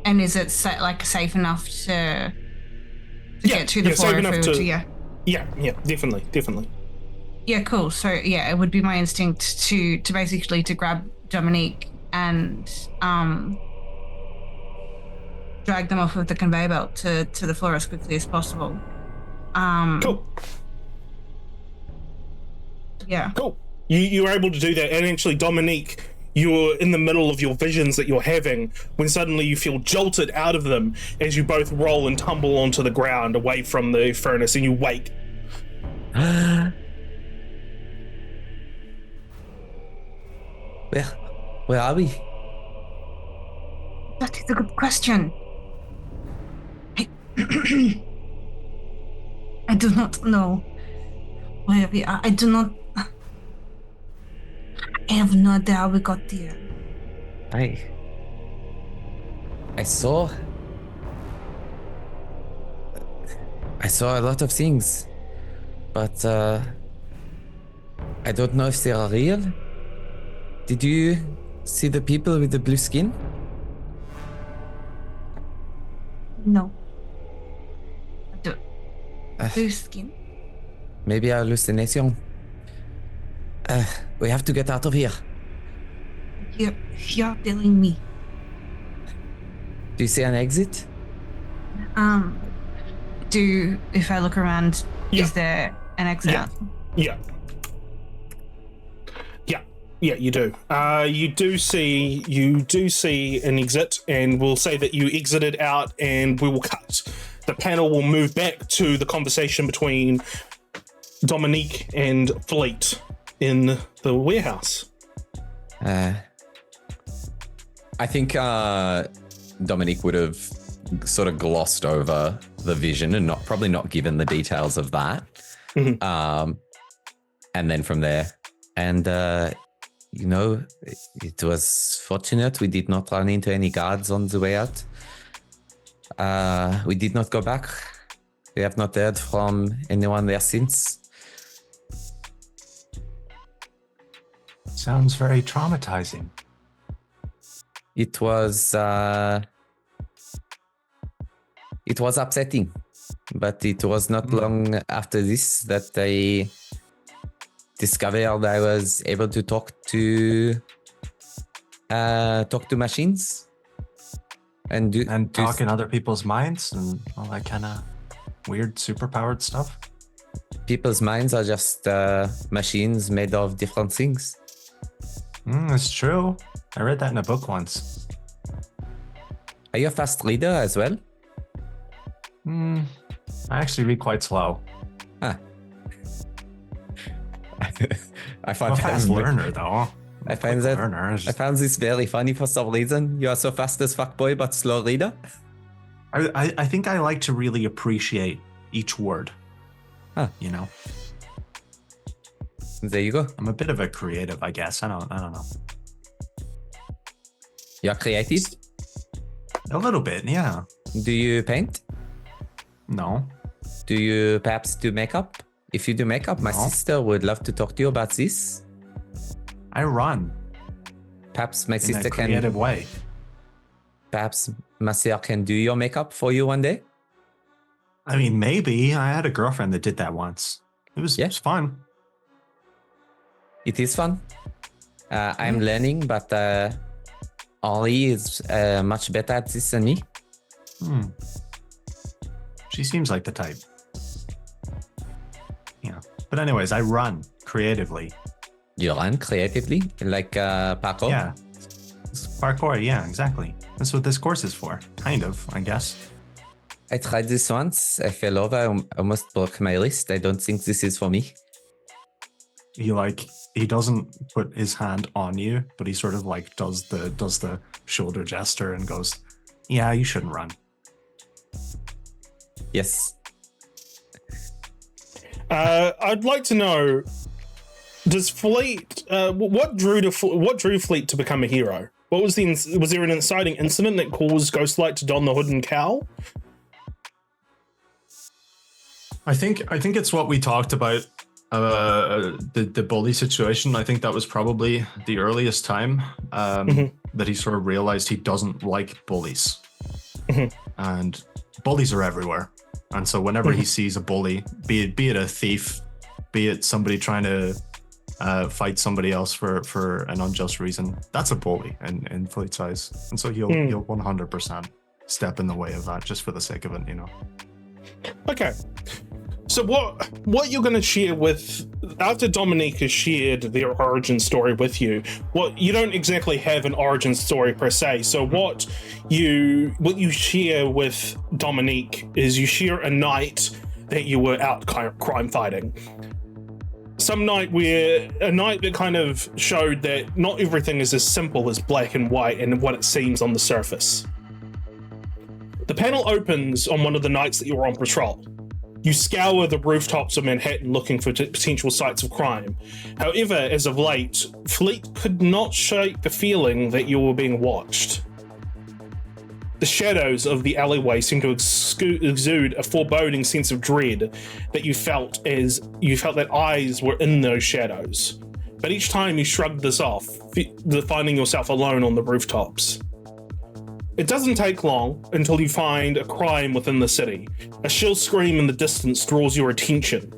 And is it safe enough to get to the floor? Safe enough to, yeah. Yeah, definitely. Yeah, cool. So yeah, it would be my instinct to basically to grab Dominique and drag them off of the conveyor belt to the floor as quickly as possible. Cool. Yeah. Cool. You were able to do that, and actually Dominique you're in the middle of your visions that you're having when suddenly you feel jolted out of them as you both roll and tumble onto the ground away from the furnace, and you wake. Where are we? That is a good question. I do not know where we are. I have no idea how we got here. I saw a lot of things, but I don't know if they are real. Did you see the people with the blue skin? No. Blue skin? Maybe a hallucination. We have to get out of here. You're telling me. Do you see an exit? If I look around, is there an exit? Yeah, you do. You do see an exit, and we'll say that you exited out, and we will cut. The panel will move back to the conversation between Dominique and Fleet in the warehouse. I think Dominique would have sort of glossed over the vision and probably not given the details of that. Mm-hmm. And then from there, and it was fortunate we did not run into any guards on the way out. We did not go back. We have not heard from anyone there since. Sounds very traumatizing. It was upsetting, but it was not long after this that I discovered I was able to talk to machines and talk in other people's minds and all that kind of weird superpowered stuff. People's minds are just machines made of different things. It's true. I read that in a book once. Are you a fast reader as well? I actually read quite slow. I find I'm a fast learner, though. I found this very funny for some reason. You are so fast as fuckboy, but slow reader. I think I like to really appreciate each word. You know. There you go. I'm a bit of a creative, I guess. I don't know. You're creative? A little bit, yeah. Do you paint? No. Do you perhaps do makeup? If you do makeup, my sister would love to talk to you about this. I run. Perhaps my sister in a creative way. Perhaps Marcia can do your makeup for you one day. I mean, maybe. I had a girlfriend that did that once. It was fun. It is fun. I'm learning, but Henri is much better at this than me. She seems like the type. Yeah. But anyways, I run creatively. You run creatively? Like parkour? Yeah. Parkour, yeah, exactly. That's what this course is for. Kind of, I guess. I tried this once. I fell over. I almost broke my wrist. I don't think this is for me. He doesn't put his hand on you, but he sort of like does the shoulder gesture and goes, "Yeah, you shouldn't run." Yes. I'd like to know: does Fleet? What drew Fleet to become a hero? Was there an inciting incident that caused Ghostlight to don the hood and cowl? I think it's what we talked about. The bully situation. I think that was probably the earliest time that he sort of realized he doesn't like bullies, and bullies are everywhere. And so whenever he sees a bully, be it a thief, be it somebody trying to fight somebody else for an unjust reason, that's a bully in Fleet's eyes. And so he'll 100% step in the way of that just for the sake of it, you know. Okay. So what you're going to share with, after Dominique has shared their origin story with you, what you don't exactly have an origin story per se. So what you share with Dominique is you share a night that you were out crime fighting. A night that kind of showed that not everything is as simple as black and white and what it seems on the surface. The panel opens on one of the nights that you were on patrol. You scour the rooftops of Manhattan looking for potential sites of crime. However, as of late, Fleet could not shake the feeling that you were being watched. The shadows of the alleyway seem to exude a foreboding sense of dread that you felt that eyes were in those shadows. But each time you shrugged this off, finding yourself alone on the rooftops. It doesn't take long until you find a crime within the city. A shrill scream in the distance draws your attention.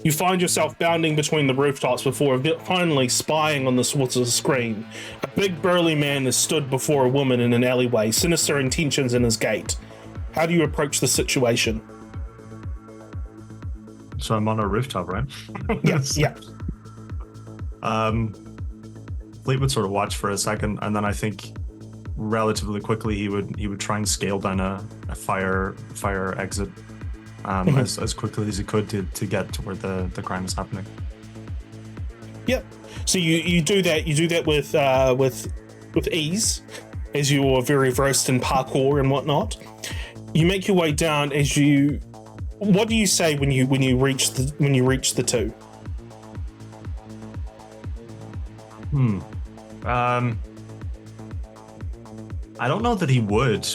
You find yourself bounding between the rooftops before finally spying on the screen. A big burly man is stood before a woman in an alleyway, sinister intentions in his gait. How do you approach the situation? So I'm on a rooftop, right? Yes, yeah. Fleet would sort of watch for a second, and then I think relatively quickly he would try and scale down a fire exit as quickly as he could to get to where the crime is happening. Yep. So you do that with ease, as you are very versed in parkour and whatnot. You make your way down what do you say when you reach the two? I don't know that he would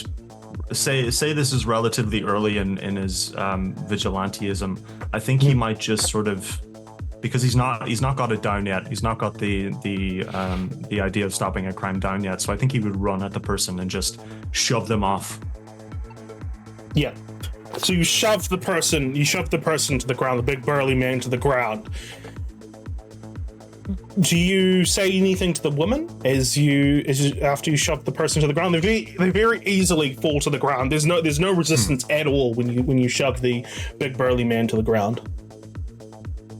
say this is relatively early in his vigilantism. I think he might just sort of, because he's not got it down yet. He's not got the idea of stopping a crime down yet. So I think he would run at the person and just shove them off. Yeah. So you shove the person to the ground, the big burly man to the ground. Do you say anything to the woman after you shove the person to the ground? They very easily fall to the ground. There's no resistance at all when you shove the big burly man to the ground.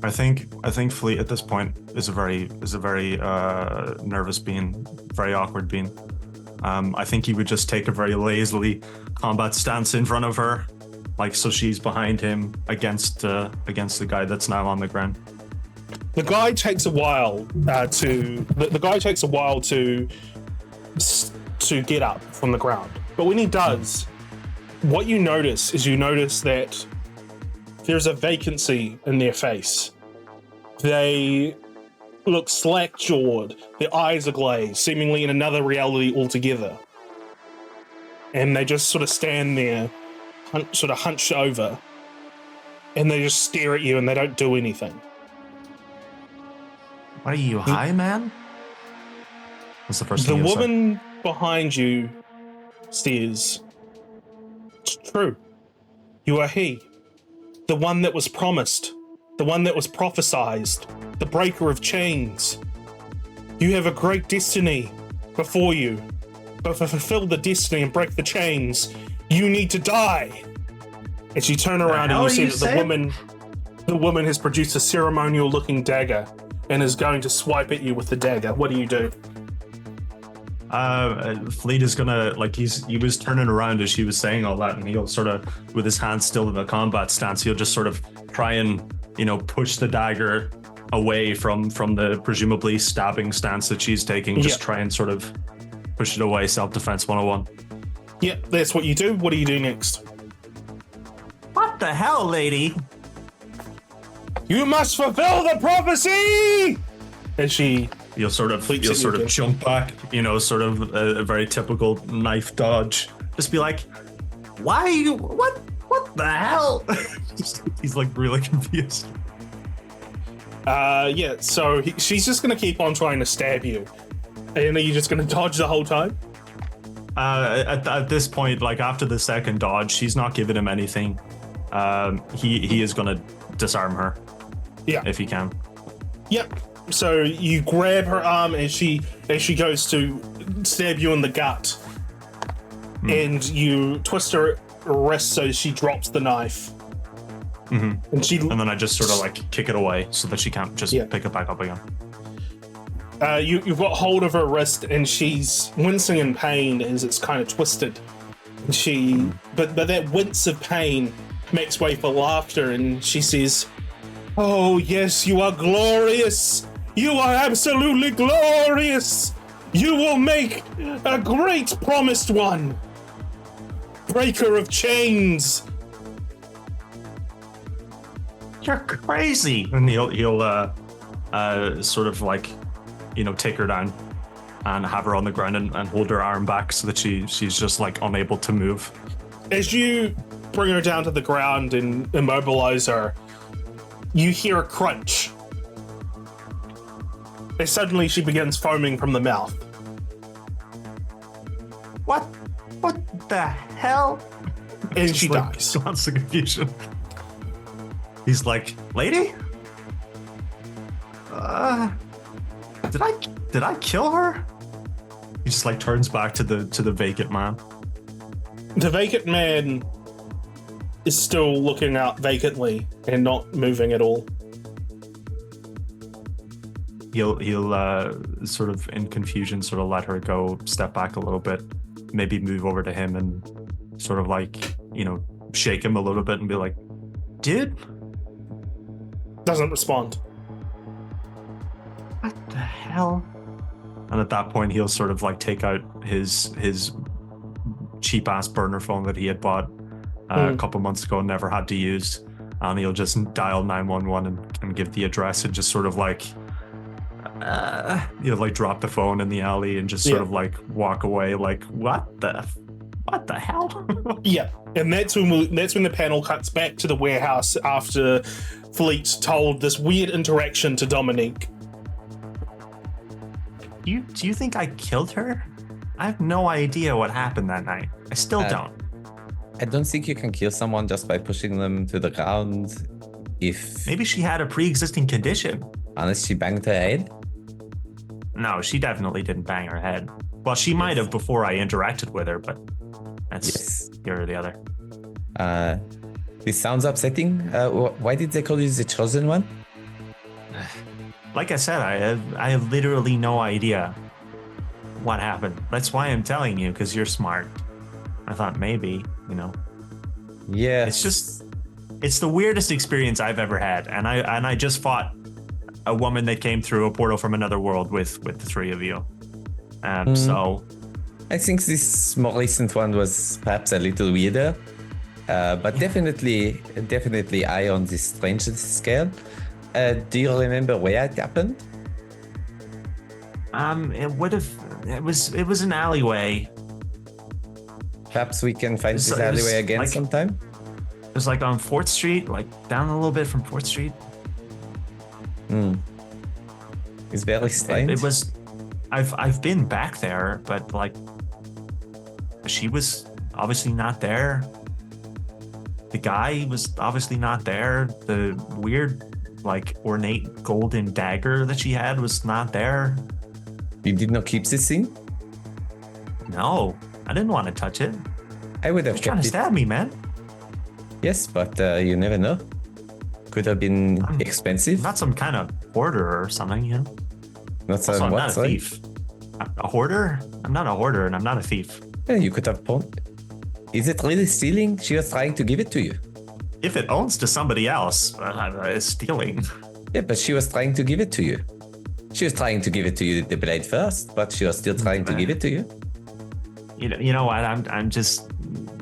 I think Fleet at this point is a very nervous being, very awkward being. I think he would just take a very lazily combat stance in front of her, like so she's behind him against the guy that's now on the ground. The guy takes a while to get up from the ground. But when he does, what you notice that there's a vacancy in their face. They look slack-jawed. Their eyes are glazed, seemingly in another reality altogether. And they just sort of stand there, sort of hunched over, and they just stare at you and they don't do anything. What are you, high, man? What's the first thing the woman behind you says, "It's true. You are he. The one that was promised. The one that was prophesized. The breaker of chains. You have a great destiny before you. But to fulfill the destiny and break the chains, you need to die." And you turn around and you see that the woman has produced a ceremonial-looking dagger and is going to swipe at you with the dagger. What do you do? Fleet is gonna, he was turning around as she was saying all that, and he'll sort of, with his hands still in a combat stance, he'll just sort of try and, push the dagger away from the presumably stabbing stance that she's taking. Just try and sort of push it away. Self-defense 101. Yeah, that's what you do. What do you do next? What the hell, lady? You must fulfill the prophecy! And you'll sort of jump back, sort of a very typical knife dodge. Just be like, why are you, what the hell? He's like really confused. So she's just going to keep on trying to stab you. And are you just going to dodge the whole time? At this point, after the second dodge, she's not giving him anything. He is going to disarm her. Yeah. If he can. Yep. So you grab her arm as she goes to stab you in the gut. And you twist her wrist so she drops the knife. And and then I just sort of like kick it away so that she can't just pick it back up again. You've got hold of her wrist, and she's wincing in pain as it's kind of twisted. And but that wince of pain makes way for laughter, and she says, "Oh yes, you are glorious. You are absolutely glorious. You will make a great promised one. Breaker of chains." You're crazy. And he'll sort of like, take her down and have her on the ground and hold her arm back so that she's just like unable to move. As you bring her down to the ground and immobilize her, you hear a crunch. And suddenly she begins foaming from the mouth. What the hell? And she dies. Lots of confusion. He's like, lady? Did I kill her? He just like turns back to the vacant man. The vacant man is still looking out vacantly and not moving at all. He'll sort of in confusion sort of let her go, step back a little bit, maybe move over to him and sort of like, shake him a little bit and be like, dude? Doesn't respond. What the hell? And at that point, he'll sort of like take out his cheap ass burner phone that he had bought a couple months ago and never had to use, and he'll just dial 911 and give the address and just sort of like like drop the phone in the alley and just sort of like walk away like what the hell? Yeah, and that's when the panel cuts back to the warehouse after Fleet told this weird interaction to Dominique. Do you think I killed her? I have no idea what happened that night. I still don't. I don't think you can kill someone just by pushing them to the ground. If maybe she had a pre-existing condition. Unless she banged her head? No, she definitely didn't bang her head. Well, she might have before I interacted with her, but that's here or the other. This sounds upsetting. Why did they call you the chosen one? Like I said, I have literally no idea what happened. That's why I'm telling you, because you're smart. I thought maybe, Yeah. It's the weirdest experience I've ever had, and I just fought a woman that came through a portal from another world with the three of you. So I think this more recent one was perhaps a little weirder, but definitely eye on the strangeness scale. Do you remember where it happened? It was an alleyway. Perhaps we can find this alleyway again sometime. It was like on 4th Street, like down a little bit from 4th Street. It's very strange. It was. I've been back there, but like, she was obviously not there. The guy was obviously not there. The weird, like, ornate golden dagger that she had was not there. You did not keep this thing? No, I didn't want to touch it. I would have kept it. Trying to stab me, man. Yes, but you never know. Could have been expensive. I'm not some kind of hoarder or something, Not some I'm not a thief. A hoarder? I'm not a hoarder, and I'm not a thief. Yeah, you could have pawned. Is it really stealing? She was trying to give it to you. If it owns to somebody else, it's stealing. Yeah, but she was trying to give it to you. She was trying to give it to you the blade first, but she was still trying to give it to you. You know what? I'm just.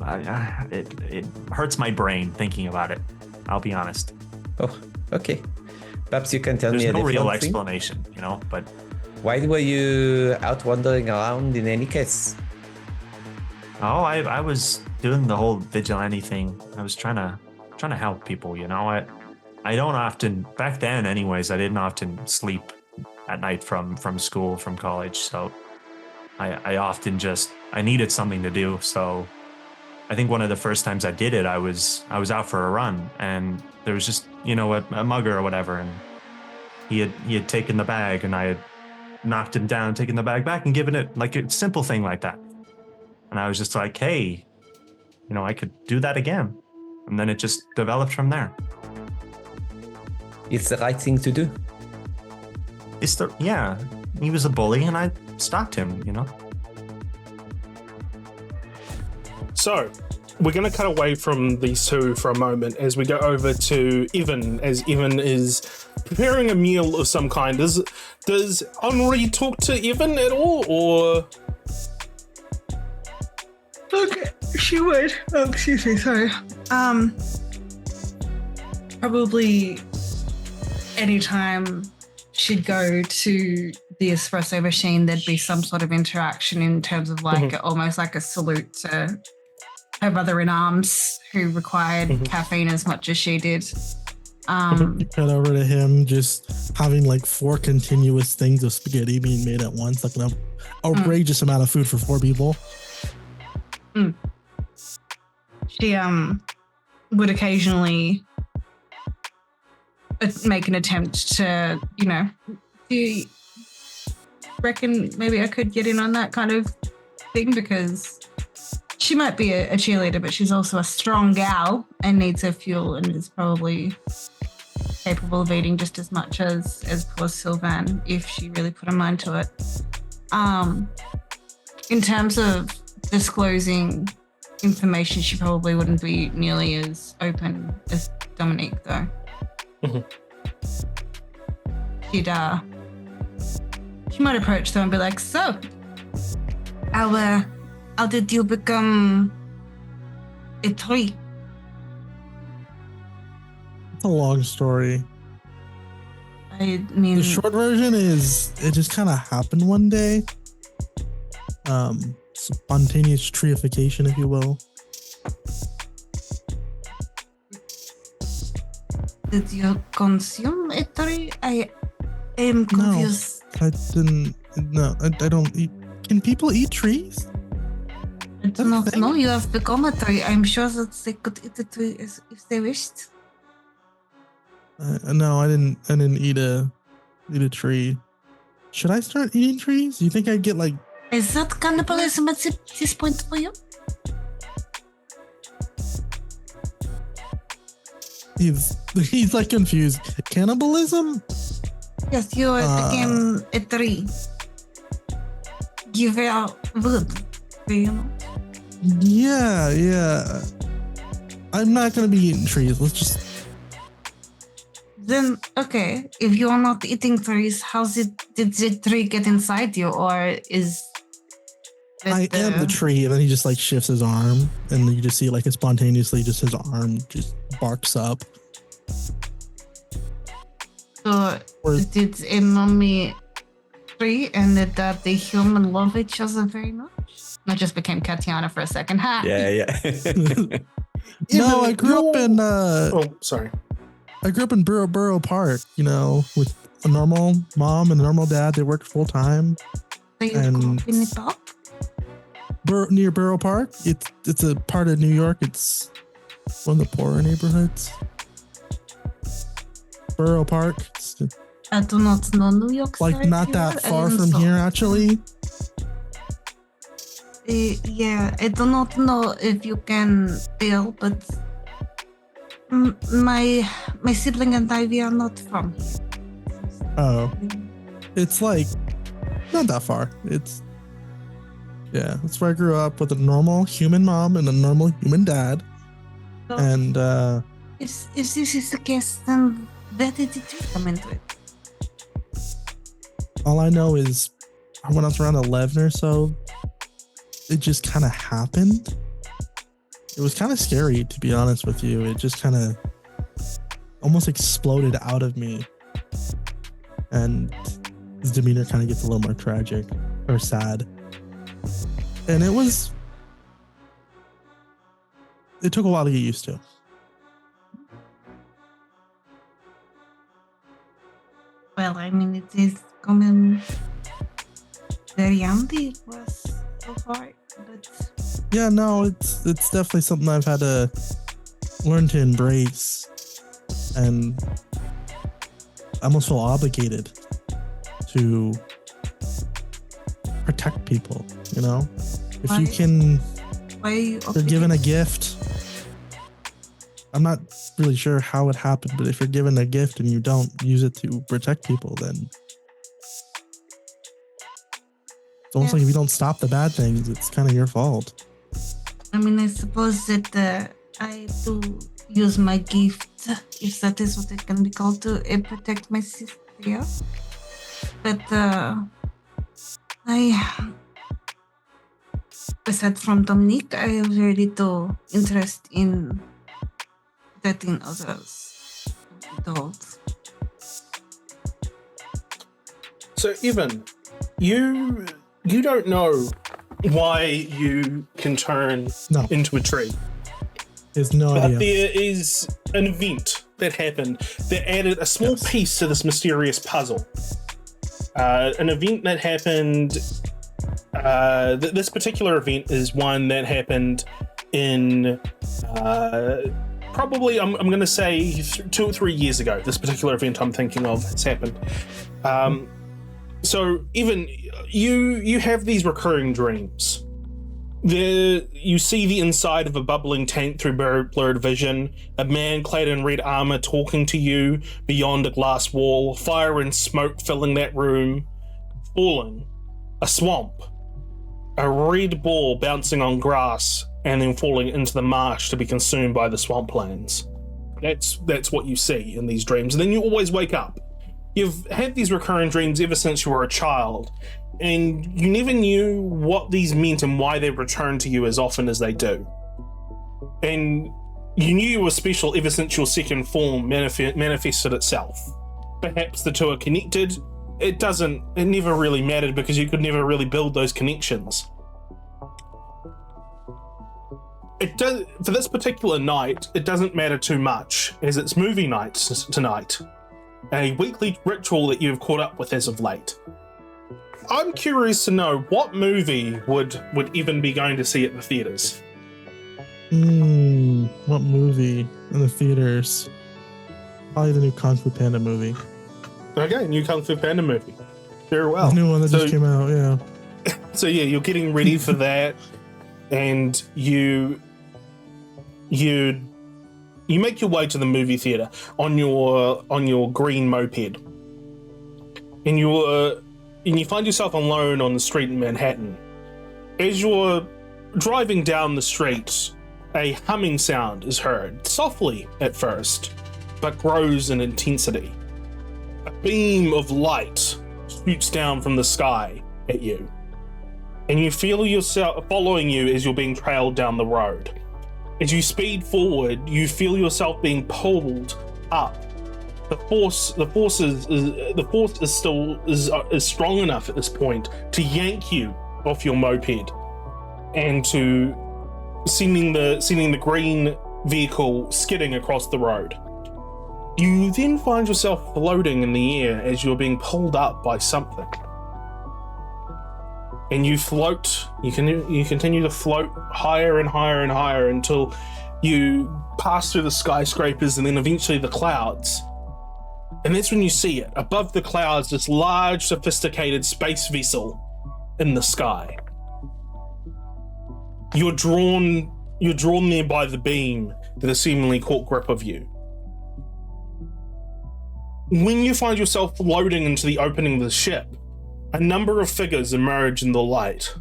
It hurts my brain thinking about it. I'll be honest. Oh, okay. Perhaps you can tell me a different real thing? explanation, but. Why were you out wandering around in any case? Oh, I was doing the whole vigilante thing. I was trying to help people, I don't often, back then anyways, I didn't often sleep at night from school, from college. So I often I needed something to do. So I think one of the first times I did it, I was out for a run, and there was just, a mugger or whatever. And he had taken the bag, and I had knocked him down, taken the bag back and given it, like a simple thing like that. And I was just like, hey, I could do that again. And then it just developed from there. It's the right thing to do. Yeah, he was a bully and I stopped him, you know? So, we're going to cut away from these two for a moment as we go over to Evan, as Evan is preparing a meal of some kind. Does Henri talk to Evan at all, or? Okay, she would. Oh, excuse me, sorry. Probably anytime she'd go to the espresso machine, there'd be some sort of interaction in terms of like almost like a salute to her brother in arms who required caffeine as much as she did. You cut over to him just having like 4 continuous things of spaghetti being made at once, like an outrageous amount of food for 4 people. She would occasionally make an attempt to, you know, do you reckon maybe I could get in on that kind of thing, because she might be a cheerleader, but she's also a strong gal and needs her fuel and is probably capable of eating just as much as poor Sylvan if she really put her mind to it. In terms of disclosing information, she probably wouldn't be nearly as open as Dominique, though. She might approach them and be like, so, how did you become a tree? It's a long story. I mean, the short version is it just kind of happened one day. Spontaneous treeification, if you will. Did you consume a tree? I am confused. No, I didn't. No, I don't eat. Can people eat trees? I do not know. You have become a tree. I'm sure that they could eat a tree if they wished. No, I didn't eat a tree. Should I start eating trees? You think I'd get like? Is that cannibalism at this point for you? He's like confused. Cannibalism? Yes, you became a tree. You were wood, you know? Yeah. I'm not gonna be eating trees. Let's just. Then, okay, if you are not eating trees, did the tree get inside you, or is I am the tree, and then he just like shifts his arm, and you just see like it spontaneously, just his arm just barks up. So, did a mommy tree and that the human love each other very much? I just became Katiana for a second. Ha! Yeah. No, I grew up in. Sorry. I grew up in Borough Park, you know, with a normal mom and a normal dad. They worked full time. So you grew up in the park? Near Borough Park. It's a part of New York. It's one of the poorer neighborhoods. Borough Park. I do not know New York. Like not that far from here, actually. Yeah, I do not know if you can tell, but my sibling and I, we are not from here. Oh, it's like not that far. That's where I grew up, with a normal human mom and a normal human dad. So, and if this is the case, then where did it come into it? All I know is when I was around 11 or so, it just kind of happened. It was kind of scary, to be honest with you. It just kind of almost exploded out of me. And his demeanor kind of gets a little more tragic or sad. And it took a while to get used to. Well, I mean, it is coming very young. It was so hard, but yeah, no, it's definitely something I've had to learn to embrace, and I almost feel obligated to protect people. You know, if you can, why are you they're given a gift. I'm not really sure how it happened, but if you're given a gift and you don't use it to protect people, then it's almost like if you don't stop the bad things, it's kind of your fault. I mean, I suppose that I do use my gift, if that is what it can be called, to protect my sister. Yeah. But aside from Dominique, I have very little interest in letting others adults. So, Evan, you don't know why you can turn into a tree. There's no but idea. There is an event that happened that added a small piece to this mysterious puzzle. An event that happened. This particular event is one that happened in probably I'm going to say 2 or 3 years ago. This particular event I'm thinking of has happened. So even you have these recurring dreams. You see the inside of a bubbling tank through blurred vision, a man clad in red armor talking to you beyond a glass wall, fire and smoke filling that room, falling, a swamp, a red ball bouncing on grass and then falling into the marsh to be consumed by the swamplands. That's what you see in these dreams. And then you always wake up. You've had these recurring dreams ever since you were a child, and you never knew what these meant and why they returned to you as often as they do. And you knew you were special ever since your second form manifested itself. Perhaps the two are connected. It never really mattered because you could never really build those connections. For this particular night, it doesn't matter too much, as it's movie night tonight. A weekly ritual that you've caught up with as of late. I'm curious to know what movie would Evan be going to see at the theaters? What movie in the theaters? Probably the new Kung Fu Panda movie. Okay, new Kung Fu Panda movie. Very well. The new one that just came out, yeah. So yeah, you're getting ready for that, and you make your way to the movie theater on your green moped, and you find yourself alone on the street in Manhattan. As you're driving down the street, a humming sound is heard, softly at first, but grows in intensity. A beam of light shoots down from the sky at you, and you feel yourself following you as you're being trailed down the road. As you speed forward, you feel yourself being pulled up. The force is strong enough at this point to yank you off your moped, and to sending the green vehicle skidding across the road. You then find yourself floating in the air as you're being pulled up by something. And you float, you continue to float higher and higher and higher until you pass through the skyscrapers and then eventually the clouds. And that's when you see it. Above the clouds, this large, sophisticated space vessel in the sky. You're drawn there by the beam that has seemingly caught grip of you. When you find yourself floating into the opening of the ship, a number of figures emerge in the light.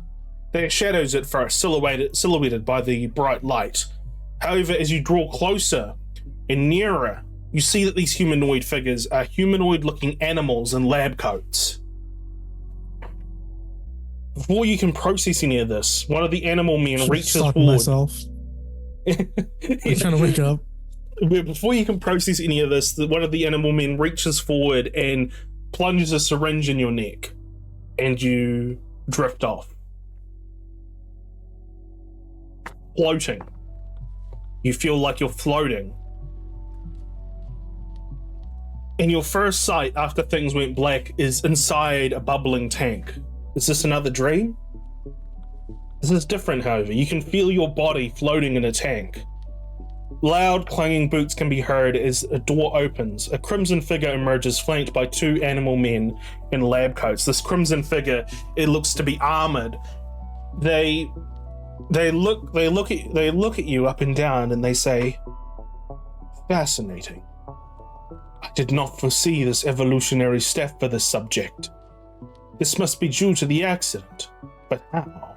They are shadows at first, silhouetted by the bright light. However, as you draw closer and nearer, you see that these humanoid figures are humanoid-looking animals in lab coats. Before you can process any of this, one of the animal men reaches forward. Myself. I'm trying to wake up. Before you can process any of this, one of the animal men reaches forward and plunges a syringe in your neck, and you drift off. Floating. You feel like you're floating. And your first sight after things went black is inside a bubbling tank. Is this another dream? This is different, however. You can feel your body floating in a tank. Loud clanging boots can be heard as a door opens. A crimson figure emerges, flanked by two animal men in lab coats. This crimson figure, it looks to be armored. They look at you up and down, and they say, Fascinating. I did not foresee this evolutionary step for this subject. This must be due to the accident. But how?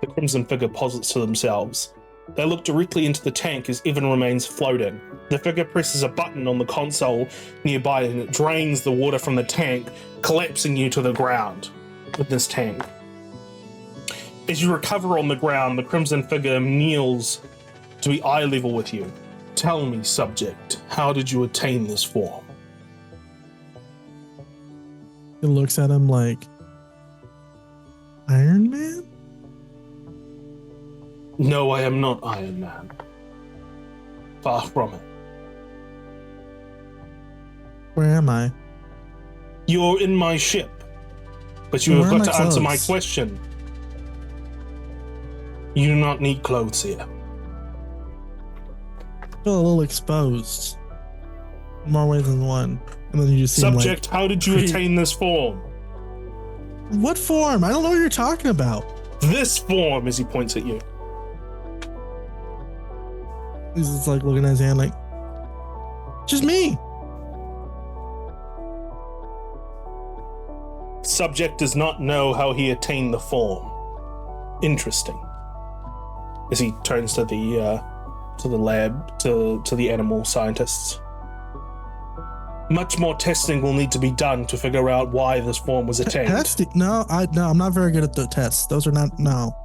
The crimson figure posits to themselves. They look directly into the tank as Evan remains floating. The figure presses a button on the console nearby and it drains the water from the tank, collapsing you to the ground with this tank. As you recover on the ground, the crimson figure kneels to be eye level with you. Tell me, subject, how did you attain this form? It looks at him like, Iron Man? No, I am not Iron Man. Far from it. Where am I? You're in my ship, but you have got to answer my question. You do not need clothes here. Feel a little exposed. More ways than one. And then you just see Subject, how did you attain this form? What form? I don't know what you're talking about. This form, as he points at you. He's just like looking at his hand like, just me. Subject does not know how he attained the form. Interesting. As he turns to the lab, to the animal scientists. Much more testing will need to be done to figure out why this form was attained. Testing? No, I'm not very good at the tests. Those are not, no.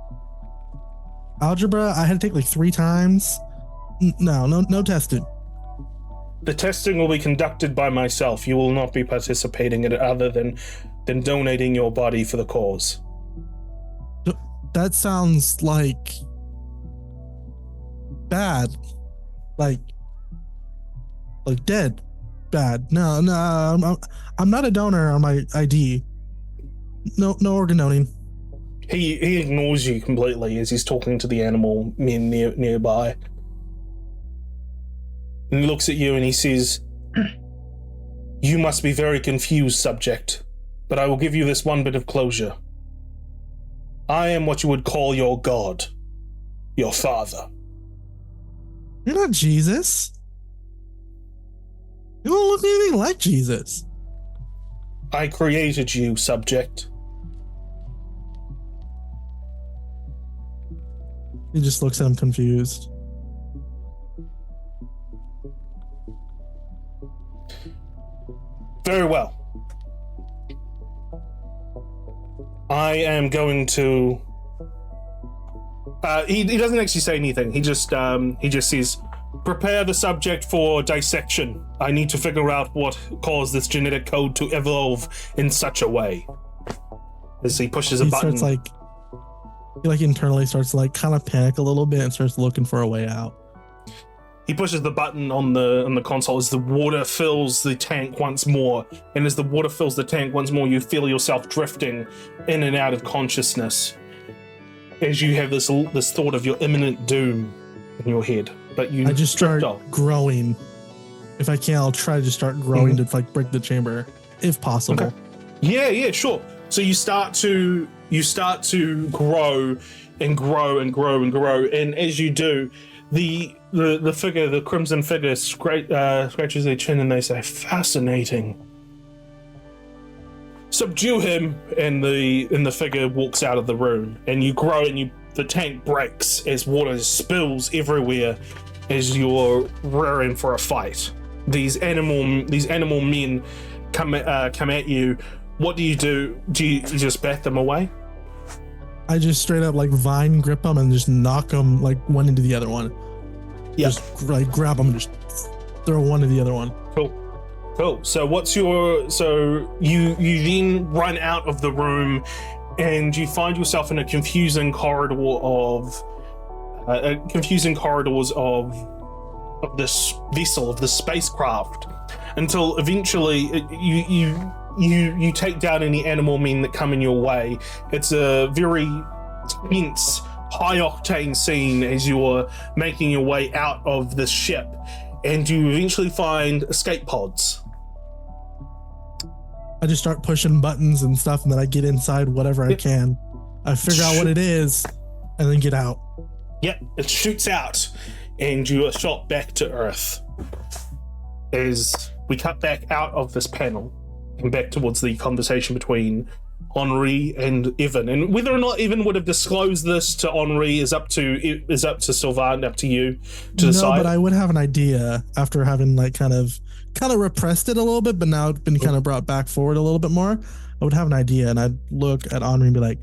Algebra, I had to take like 3 times. No testing. The testing will be conducted by myself. You will not be participating in it other than donating your body for the cause. That sounds like bad. Like dead. Bad. No, I'm not a donor on my ID. No organ donating. He ignores you completely as he's talking to the animal men nearby. And he looks at you and he says, "You must be very confused, subject, but I will give you this one bit of closure. I am what you would call your god, your father." You're not Jesus. You don't look anything like Jesus. I created you, subject. He just looks at him confused. Very well. I am going to... He doesn't actually say anything. He just says, "Prepare the subject for dissection. I need to figure out what caused this genetic code to evolve in such a way." As he pushes a button. He internally starts to kind of panic a little bit and starts looking for a way out. He pushes the button on the console as the water fills the tank once more. And as the water fills the tank once more, you feel yourself drifting in and out of consciousness. As you have this thought of your imminent doom in your head. But I just start growing. If I can, I'll try to just start growing to break the chamber, if possible. Okay. Yeah, sure. So you start to grow and grow and grow and grow. And as you do, the figure, the crimson figure, scratches their chin and they say, "Fascinating. Subdue him," and the figure walks out of the room. And you grow and the tank breaks as water spills everywhere as you're rearing for a fight. These animal men come at you. What do you do? Do you just bat them away? I just straight up vine grip them and just knock them one into the other one. Yeah. Just grab them and just throw one to the other one. Cool. So you then run out of the room and you find yourself in a confusing corridors of this vessel, of this spacecraft, until eventually you take down any animal men that come in your way. It's a very tense, high-octane scene as you're making your way out of this ship, and you eventually find escape pods. I just start pushing buttons and stuff, and then I get inside whatever I can. I figure out what it is, and then get out. Yep, it shoots out. and you are shot back to Earth. As we cut back out of this panel and back towards the conversation between Henri and Evan, and whether or not Evan would have disclosed this to Henri is up to Sylvan, up to you to decide. No, but I would have an idea after having like kind of repressed it a little bit, but now it's been kind of brought back forward a little bit more. I would have an idea, and I'd look at Henri and be like,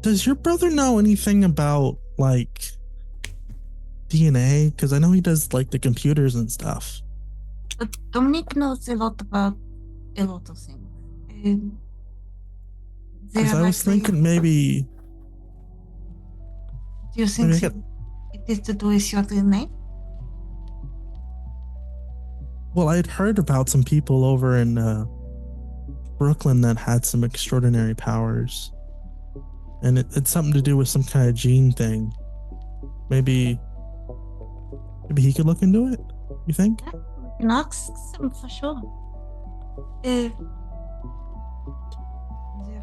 "Does your brother know anything about like DNA? Because I know he does like the computers and stuff." But Dominique knows a lot about a lot of things. Because I was thinking maybe. Do you think it is to do with your name? Well, I had heard about some people over in Brooklyn that had some extraordinary powers, and it's something to do with some kind of gene thing. Maybe he could look into it. You think? Yeah, we can ask him for sure. They're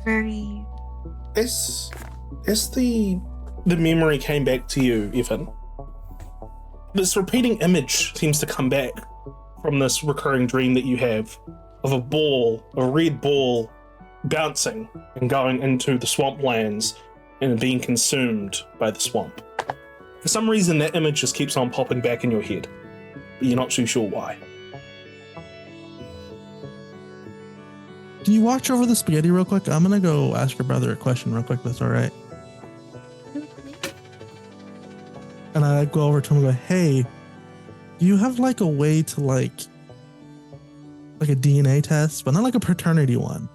very. As the memory came back to you, Evan, this repeating image seems to come back from this recurring dream that you have of a red ball bouncing and going into the swamplands and being consumed by the swamp. For some reason, that image just keeps on popping back in your head, but you're not too sure why. Can you watch over the spaghetti real quick? I'm gonna go ask your brother a question real quick. That's all right. And I go over to him and go, "Hey, do you have like a way to like a DNA test, but not like a paternity one?"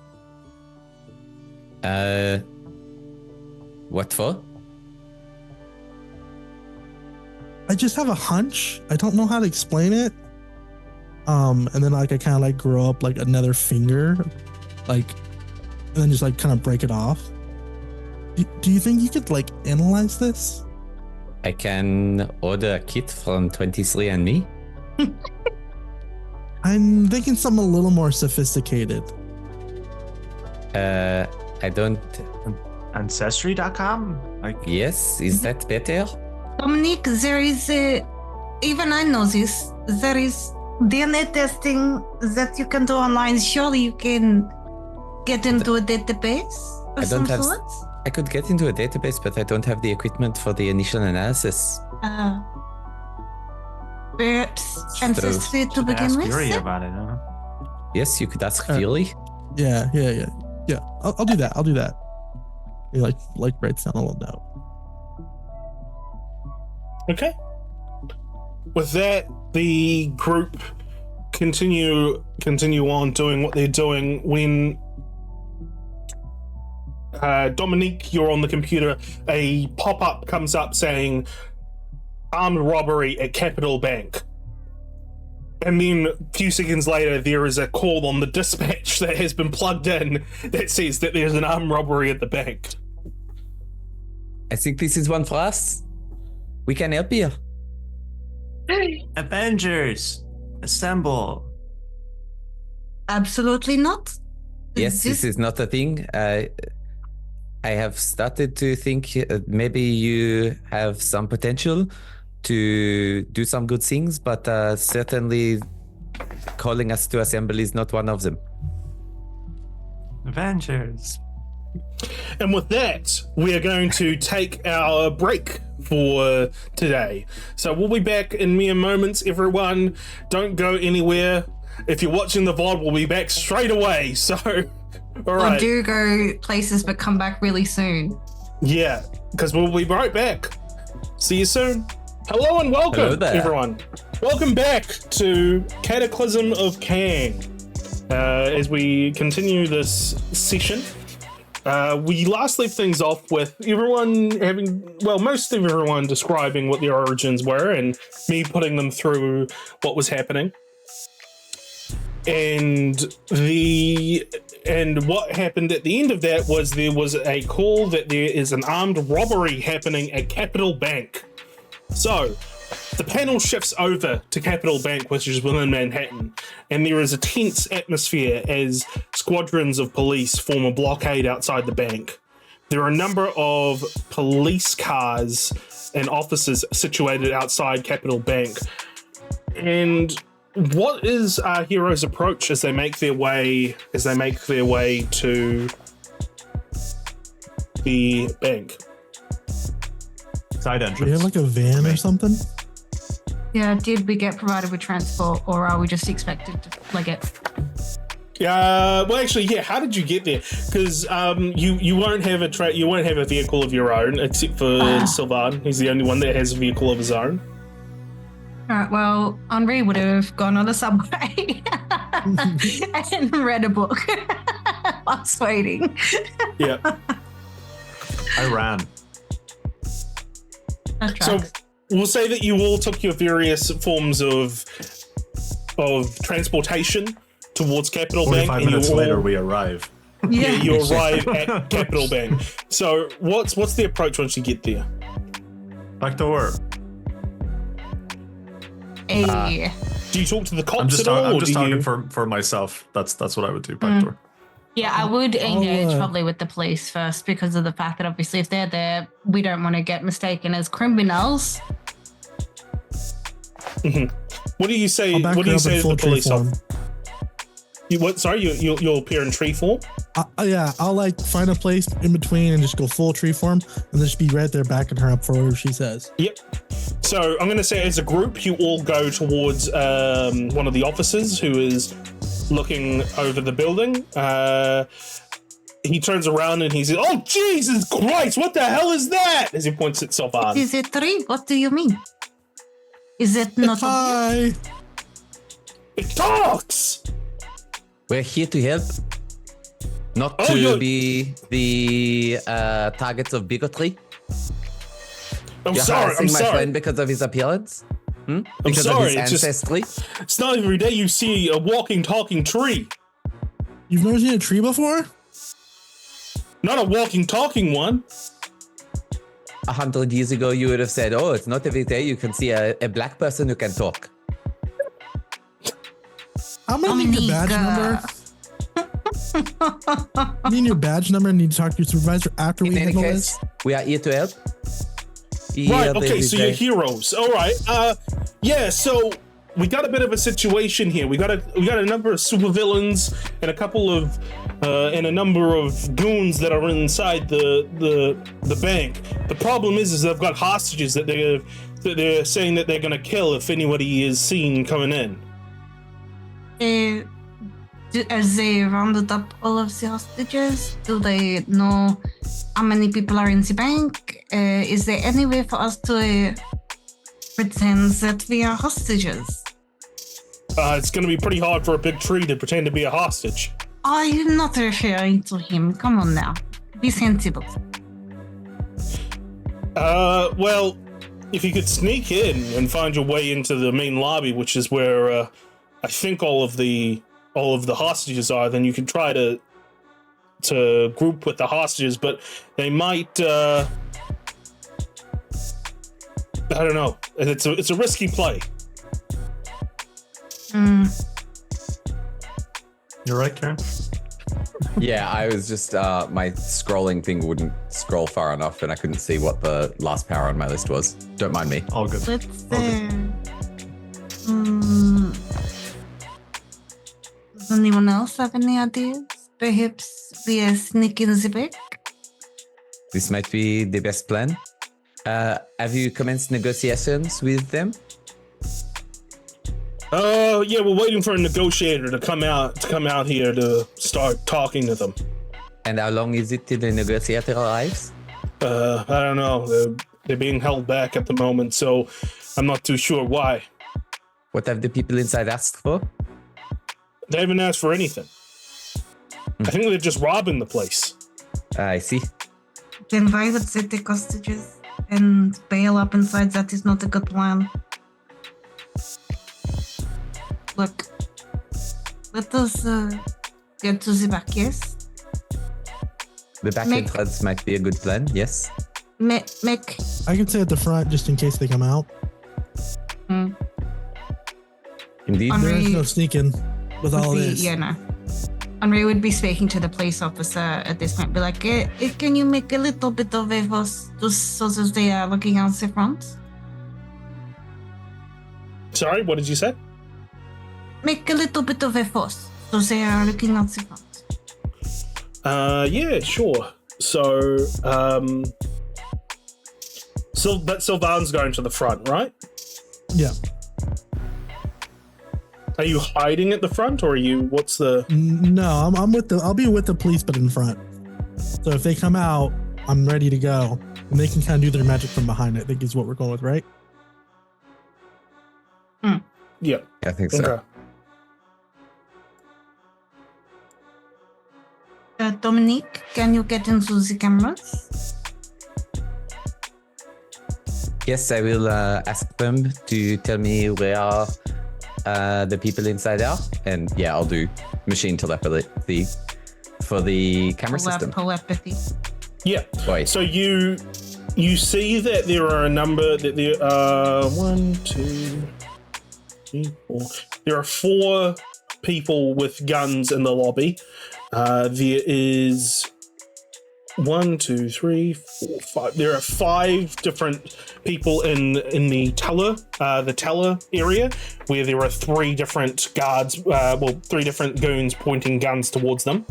What for? I just have a hunch. I don't know how to explain it. And then like I kind of like grow up like another finger, like, and then just like kind of break it off. Do you think you could like analyze this? I can order a kit from 23andMe. I'm thinking something a little more sophisticated. I don't. Ancestry.com? Like, Yes, is that better? Dominique, there is even I know this. There is DNA testing that you can do online. Surely you can get into a database of I don't some have. sort. I could get into a database, but I don't have the equipment for the initial analysis. Perhaps ancestry to should begin ask with. Yuri then? about it, huh? Yes, you could ask Fury. Yeah. I'll do that. He like writes down a little note. Okay. With that, the group continue on doing what they're doing. When Dominique, you're on the computer, a pop-up comes up saying armed robbery at Capital Bank. And then a few seconds later, there is a call on the dispatch that has been plugged in that says that there's an armed robbery at the bank. I think this is one for us. We can help you. Avengers, assemble. Absolutely not. Yes, this is not a thing. I have started to think maybe you have some potential to do some good things, but certainly calling us to assemble is not one of them. Avengers. And with that, we are going to take our break for today. So we'll be back in mere moments, everyone. Don't go anywhere. If you're watching the VOD, we'll be back straight away. So, all Or right. do go places but come back really soon. Yeah, because we'll be right back. See you soon. Hello and welcome, Hello there. everyone. Welcome back to Cataclysm of Kang. As we continue this session, we last left things off with everyone most of everyone describing what their origins were and me putting them through what was happening. And what happened at the end of that was there was a call that there is an armed robbery happening at Capital Bank. So the panel shifts over to Capital Bank, which is within Manhattan, and there is a tense atmosphere as squadrons of police form a blockade outside the bank. there are a number of police cars and officers situated outside Capital Bank. And what is our heroes' approach as they make their way to the bank? Side Do we entrance. have like a van or something? Yeah, did we get provided with transport, or are we just expected to flag it? Well, actually, yeah. How did you get there? Because you won't have a vehicle of your own, except for Sylvan. He's the only one that has a vehicle of his own. All right, well, Henri would have gone on a subway and read a book whilst waiting. Yeah. I ran. That So tracks. we'll say that you all took your various forms of transportation towards Capital Bank, 45 and minutes you later, all, we arrive. yeah, you arrive at Capital Bank. So what's the approach once you get there? Back to work. Hey. Do you talk to the I'm cops just, at all? I'm or just do talking you... for myself. That's what I would do. Back to work. Yeah, I would engage uh, probably with the police first, because of the fact that obviously if they're there, we don't want to get mistaken as criminals. What do you say? I'll back What do her you up say in to the full tree police form. officer? You what? Sorry, you'll appear in tree form. Yeah, I'll like find a place in between and just go full tree form and just be right there backing her up for whatever she says. Yep. So I'm going to say, as a group, you all go towards one of the officers who is looking over the building. He turns around and he says, "Oh, Jesus Christ! What the hell is that?" As he points at Sylvan. Is it 3? What do you mean? Is it not? Hi. It talks. We're here to help, not Oh, to you're- be the targets of bigotry. I'm You're sorry. harassing I'm my sorry. friend because of his appearance? Because sorry, of his it's just- ancestry? It's not every day you see a walking, talking tree. You've never seen a tree before? Not a walking, talking one. 100 years ago, you would have said, oh, it's not every day you can see a black person who can talk. I'm gonna need your badge number. I need your badge number and need to talk to your supervisor after we In any handle case, this. we are here to help. Right, Here okay, every so you're day. heroes. All right. Yeah, so we got a bit of a situation here. We got a number of supervillains and a number of goons that are inside the bank. The problem is they've got hostages that they're saying that they're gonna kill if anybody is seen coming in. As they rounded up all of the hostages, do they know how many people are in the bank? Is there any way for us to pretend that we are hostages? It's gonna be pretty hard for a big tree to pretend to be a hostage. I'm not referring to him. Come on now. Be sensible. Well, if you could sneak in and find your way into the main lobby, which is where I think all of the hostages are, then you can try to group with the hostages, but they might I don't know. It's a risky play. You're right, Karen. Yeah, I was just, my scrolling thing wouldn't scroll far enough and I couldn't see what the last power on my list was. Don't mind me. All good. Let's Okay. Does anyone else have any ideas? Perhaps we sneak in the back? This might be the best plan. Have you commenced negotiations with them? Yeah, we're waiting for a negotiator to come out here to start talking to them. And how long is it till the negotiator arrives? I don't know. They're being held back at the moment, so I'm not too sure why. What have the people inside asked for? They haven't asked for anything. I think they're just robbing the place. I see. Then why would they take hostages and bail up inside? That is not a good plan. Look, let us get to the back, yes? The back Make- entrance might be a good plan, yes. Make I can stay at the front just in case they come out. Indeed. On- There is Henri no sneaking with all would be, this. yeah, no. Henri would be speaking to the police officer at this point, be like, can you make a little bit of a fuss just so that they are looking out the front? Sorry, what did you say? Make a little bit of a fuss so they are looking out the front. Yeah, sure. So, Sylvan's going to the front, right? Yeah. Are you hiding at the front, or are you? What's the? No, I'm with the. I'll be with the police, but in front. So if they come out, I'm ready to go, and they can kind of do their magic from behind. I think is what we're going with, right? Yeah, I think so. Okay. Dominique, can you get into the cameras? Yes, I will ask them to tell me where the people inside are. And yeah, I'll do machine telepathy for the camera system. Telepathy. Yeah. Wait. So you see that there are a number that there are 1, 2, 3, 4. There are 4 people with guns in the lobby. There is 1, 2, 3, 4, 5. There are 5 different people in the teller area, where there are 3 different guards, 3 different goons pointing guns towards them.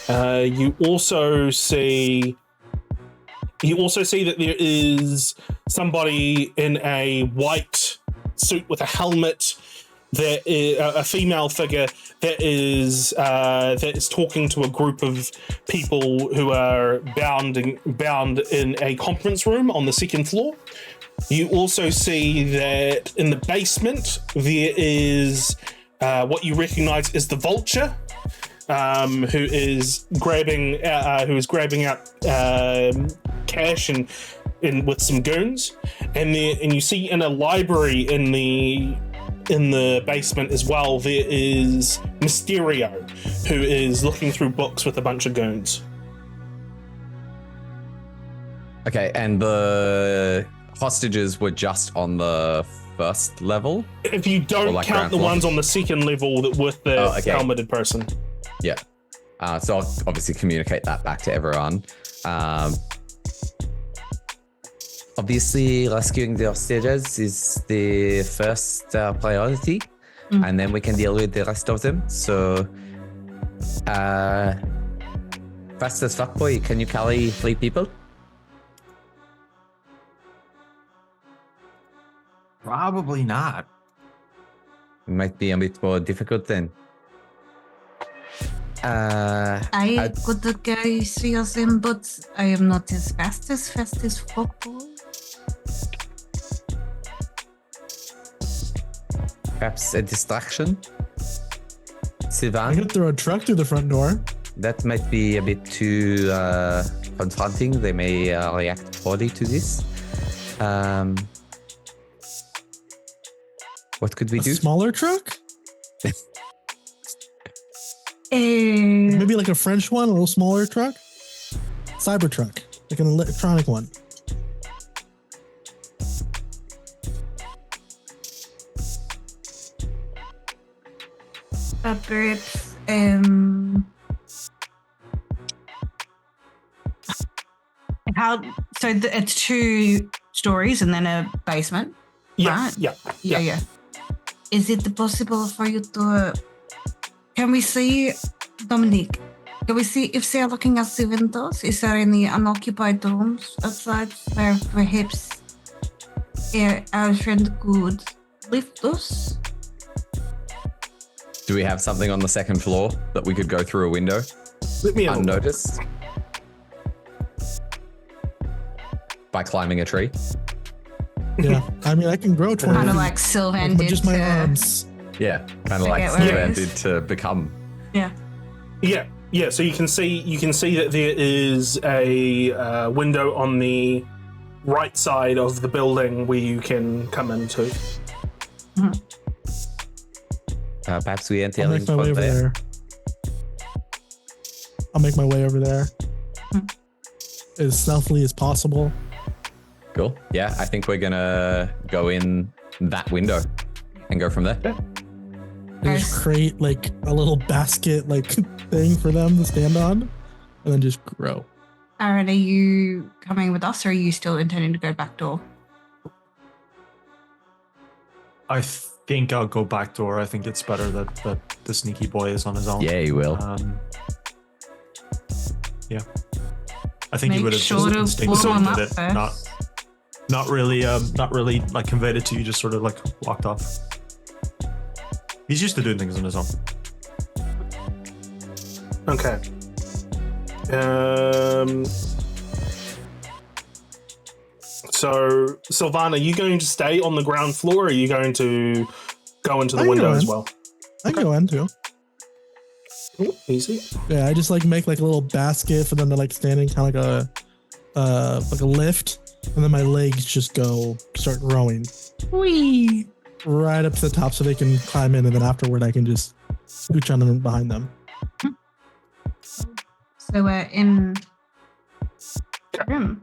You also see that there is somebody in a white suit with a helmet, that is a female figure that is talking to a group of people who are bound in a conference room on the 2nd floor. You also see that in the basement there is what you recognize as the Vulture, who is grabbing out cash and with some goons, and you see in a library in the basement as well, there is Mysterio, who is looking through books with a bunch of goons. Okay, and the hostages were just on the 1st level? If you don't count the ones on the 2nd level that with the helmeted person. Yeah. So I'll obviously communicate that back to everyone. Obviously, rescuing the hostages is the first priority, and then we can deal with the rest of them. So, fast as fuck, boy, can you carry 3 people? Probably not. It might be a bit more difficult then. I could carry 3 of them, but I am not as fast as fuck boy. Perhaps a distraction? I Sylvan? could throw a truck through the front door. That might be a bit too confronting. They may react poorly to this. What could we do? A smaller truck? Maybe like a French one, a little smaller truck? Cybertruck, like an electronic one. Perhaps, it's 2 stories and then a basement, right? Yeah. Is it possible for you to? Can we see, Dominique? Can we see if they are looking at the windows? Is there any unoccupied rooms outside where perhaps our friend could lift us? Do we have something on the 2nd floor that we could go through a window Let me unnoticed? By climbing a tree? Yeah, I mean, I can grow 20 Kind of feet like Sylvan with did just my to- arms. Yeah, kind of like get where it Sylvan is. did to become. Yeah. Yeah. So you can see that there is a window on the right side of the building where you can come into. Perhaps we enter I'll in make my way from over there. there. I'll make my way over there as stealthily as possible. Cool. Yeah, I think we're gonna go in that window and go from there. I just create like a little basket like thing for them to stand on, and then just grow. Aaron, are you coming with us, or are you still intending to go back door? I think I'll go back door. I think it's better that the sneaky boy is on his own. Yeah, he will. Yeah. I think he would have sure just to blow him instinctively up did it. first. Not really like conveyed it to you, just sort of like walked off. He's used to doing things on his own. Okay. So, Sylvan, are you going to stay on the ground floor, or are you going to go into the window as well? I can go in too. Ooh, easy. Yeah, I just like make like a little basket for them to like stand in, kind of like a lift, and then my legs just start growing Whee! right up to the top so they can climb in, and then afterward I can just scooch on them behind them. So we're in the room.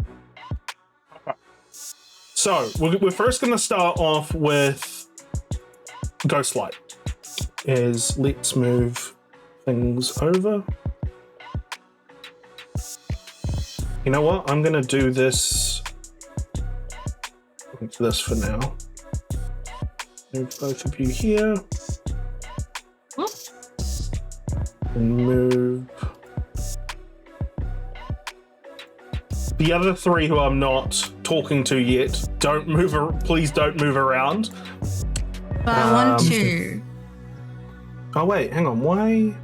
So, we're first going to start off with Ghostlight. Let's move things over. You know what? I'm going to do this for now. Move both of you here. Whoop. And move the other three who I'm not talking to yet. Please don't move around. But I want to. Oh wait, hang on. Why?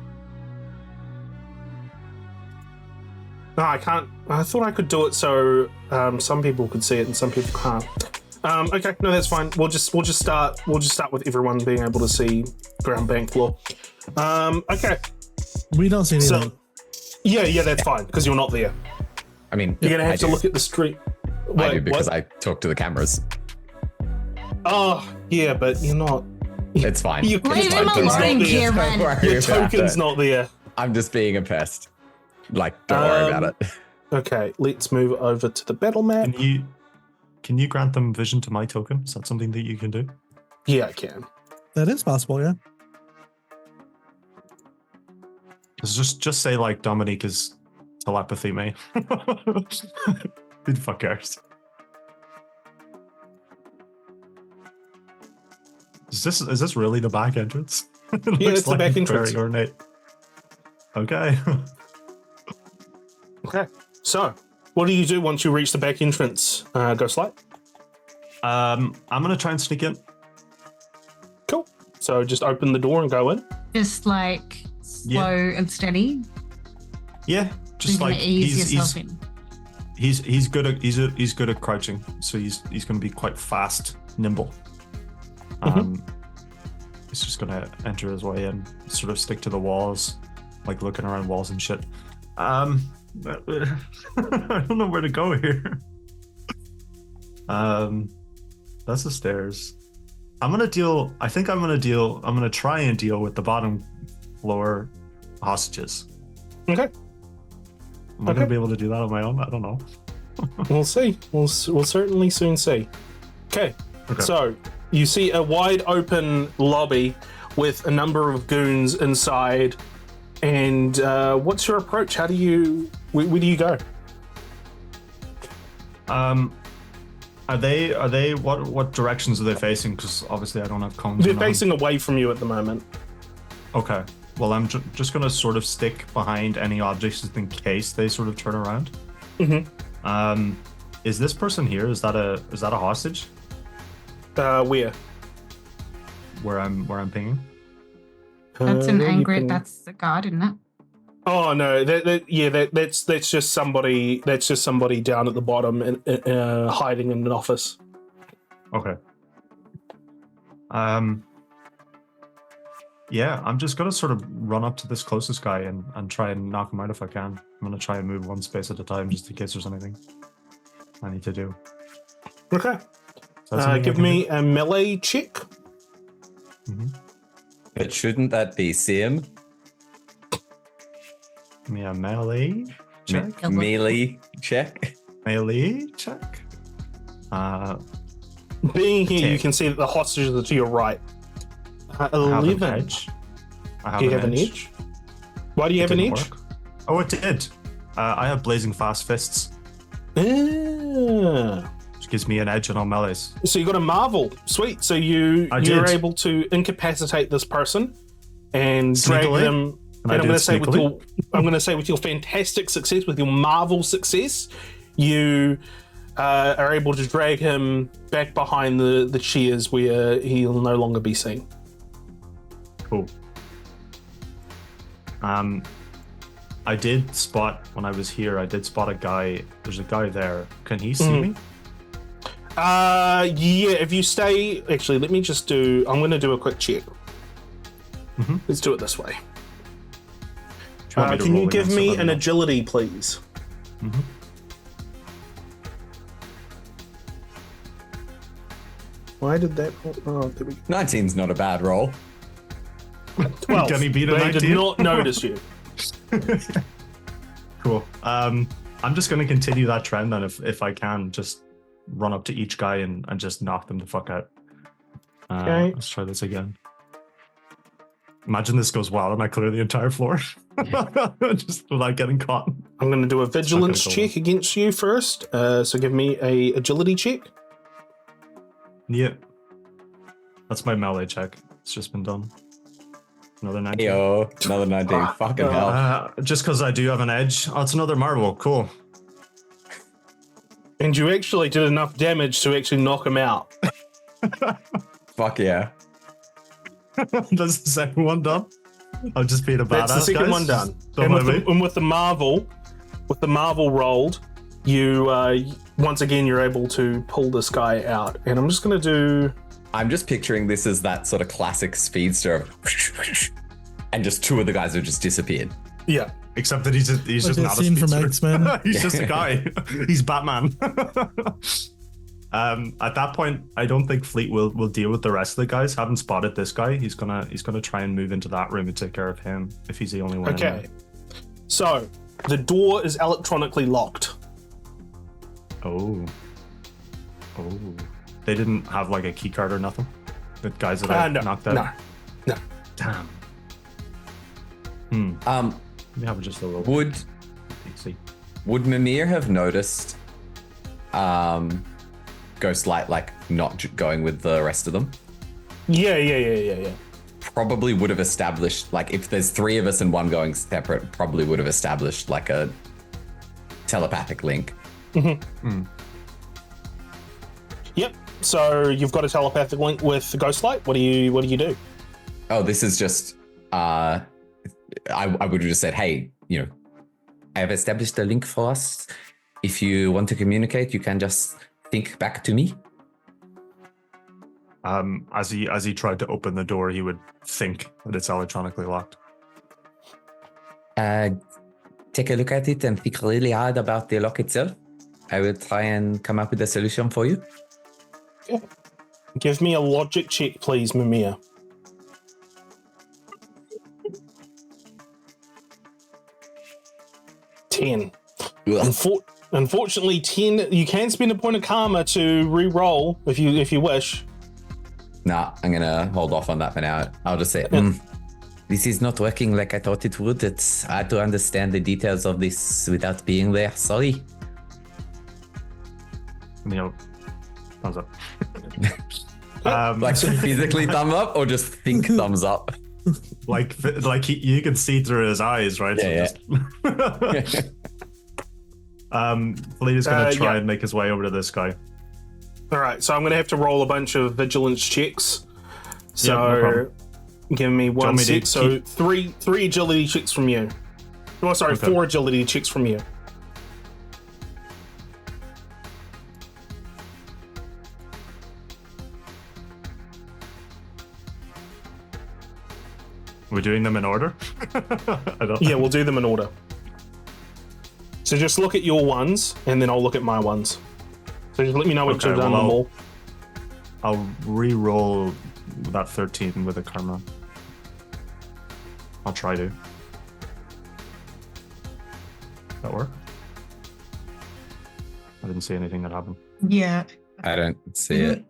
No, I can't. I thought I could do it so some people could see it and some people can't. Okay, no, that's fine. We'll just start with everyone being able to see ground bank floor. Okay. We don't see anything. So, yeah, that's fine because you're not there. I mean, You're gonna have I to do. look at the street. I do Wait, because what? I talk to the cameras. Oh, yeah, but you're not. It's fine. Your Leave him token's alone, not there. Kieran. Don't worry Your about token's it. not there. I'm just being a pest. Like, don't worry about it. Okay, let's move over to the battle map. Can you grant them vision to my token? Is that something that you can do? Yeah, I can. That is possible, yeah. Just say like Dominique is telepathy, mate. Who the fuck cares? Is this really the back entrance? It Yeah, looks it's the back entrance. very ornate. Okay. Okay, so what do you do once you reach the back entrance, Ghostlight? I'm gonna try and sneak in. Cool. So just open the door and go in. Just like slow and steady. Yeah, just You're like gonna ease yourself in. he's good at crouching, so he's going to be quite fast, nimble. He's just going to enter his way in, sort of stick to the walls, like looking around walls and shit. I don't know where to go here. That's the stairs. I'm gonna try and deal with the bottom floor hostages. Okay, Am I gonna be able to do that on my own? I don't know. we'll see. We'll certainly soon see. Okay, so you see a wide open lobby with a number of goons inside. And what's your approach? Where do you go? Are they what directions are they facing? Because obviously I don't have cones. They're facing away from you at the moment. Okay. Well, I'm just gonna sort of stick behind any objects just in case they sort of turn around. Mm-hmm. Is this person here? Is that a hostage? Where? Where I'm pinging? That's an where you angry. can- That's the guard, isn't it? Oh no, that's just somebody. That's just somebody down at the bottom and hiding in an office. Okay. Yeah, I'm just gonna sort of run up to this closest guy and try and knock him out if I can. I'm gonna try and move one space at a time just in case there's anything I need to do. Okay. So that's something I Give can me a melee check. do. Mhm. But shouldn't that be Sim? Give me a melee check. Meili check? Melee check. Being here, you 10. can see that the hostages are to your right. I have an 11. edge. Do you have an edge? Why do you have an edge? Oh, it did. I have blazing fast fists, Ah. which gives me an edge on all melees. So you got a marvel. Sweet. So you're did. able to incapacitate this person and drag Sneakily? them. Can And I I'm do going it to say sneakily? with your fantastic success, with your marvel success, you are able to drag him back behind the chairs where he'll no longer be seen. Cool. I did spot when I was here. I did spot a guy. There's a guy there. Can he see me? Yeah. If you stay, actually, let me just do. I'm going to do a quick check. Mhm. Let's do it this way. Do you want me to Can you roll give against me it or an not? agility, please? Mhm. Why did that? Oh, there we go. 19's not a bad roll. 12. Can he beat a They 19? did not notice you. Cool. I'm just going to continue that trend, and if I can, just run up to each guy and just knock them the fuck out. Okay. Let's try this again. Imagine this goes well and I clear the entire floor just without getting caught. I'm going to do a vigilance go check against you first. So give me a agility check. Yeah. That's my melee check. It's just been done. Another 19. Yo, another 19. Fucking hell. Just because I do have an edge. Oh, it's another marble. Cool. And you actually did enough damage to actually knock him out. Fuck yeah. Does the second one done? I've just been a badass. That's the second guys. one done. Don't And mind me. with the marvel rolled, you once again you're able to pull this guy out. And I'm just going to do. I'm just picturing this as that sort of classic speedster of and just two of the guys have just disappeared. Yeah. Except that he's Like just that not a scene from speedster. X-Men. He's just a guy. He's Batman. At that point, I don't think Fleet will deal with the rest of the guys. Haven't spotted this guy. He's gonna try and move into that room and take care of him if he's the only one. in Okay. there. So the door is electronically locked. Oh. They didn't have like a key card or nothing. The guys that I No. knocked out. No. Damn. We have just a little. Would See. Mimir have noticed Ghostlight like not going with the rest of them? Yeah. Probably would have established, like, if there's three of us and one going separate, probably would have established like a telepathic link. Yep. So you've got a telepathic link with Ghostlight. What do you do? Oh, this is just I would have just said, hey, I have established a link for us. If you want to communicate, you can just think back to me. As he tried to open the door, he would think that it's electronically locked. Take a look at it and think really hard about the lock itself. I will try and come up with a solution for you. Okay. Give me a logic check, please, Mimir. Ten. Unfortunately, 10. You can spend a point of karma to re-roll if you wish. Nah, I'm gonna hold off on that for now. I'll just say, this is not working like I thought it would. It's hard to understand the details of this without being there. Sorry. Thumbs up. Like physically thumb up or just think thumbs up? like you can see through his eyes, right? Yeah. Fleet is going to try and make his way over to this guy. All right, so I'm going to have to roll a bunch of vigilance checks. So no problem. give me one me to sec. So keep- three agility checks from you. Oh, sorry, Okay. 4 agility checks from you. We're doing them in order? I don't. Yeah, we'll do them in order. So just look at your ones, and then I'll look at my ones. So just let me know once Okay, you've done well, them all. I'll re-roll that 13 with a karma. I'll try to. That work? I didn't see anything that happened. Yeah. I don't see it.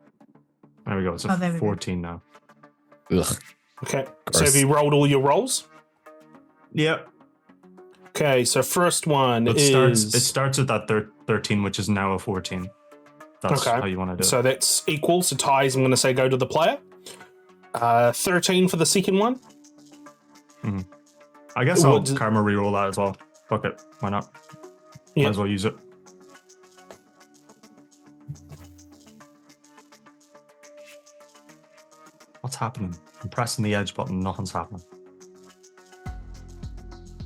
There we go. It's Oh, there we go. 14 now. Ugh. Okay. Gross. So have you rolled all your rolls? Yep. Okay, so first one It is... starts at that 13, which is now a 14. That's Okay. how you want to do it. So that's equal. So ties, I'm going to say go to the player. 13 for the second one. I guess I'll What does- karma reroll that as well. Fuck it. Why not? Yeah. Might as well use it. What's happening? I'm pressing the edge button. Nothing's happening.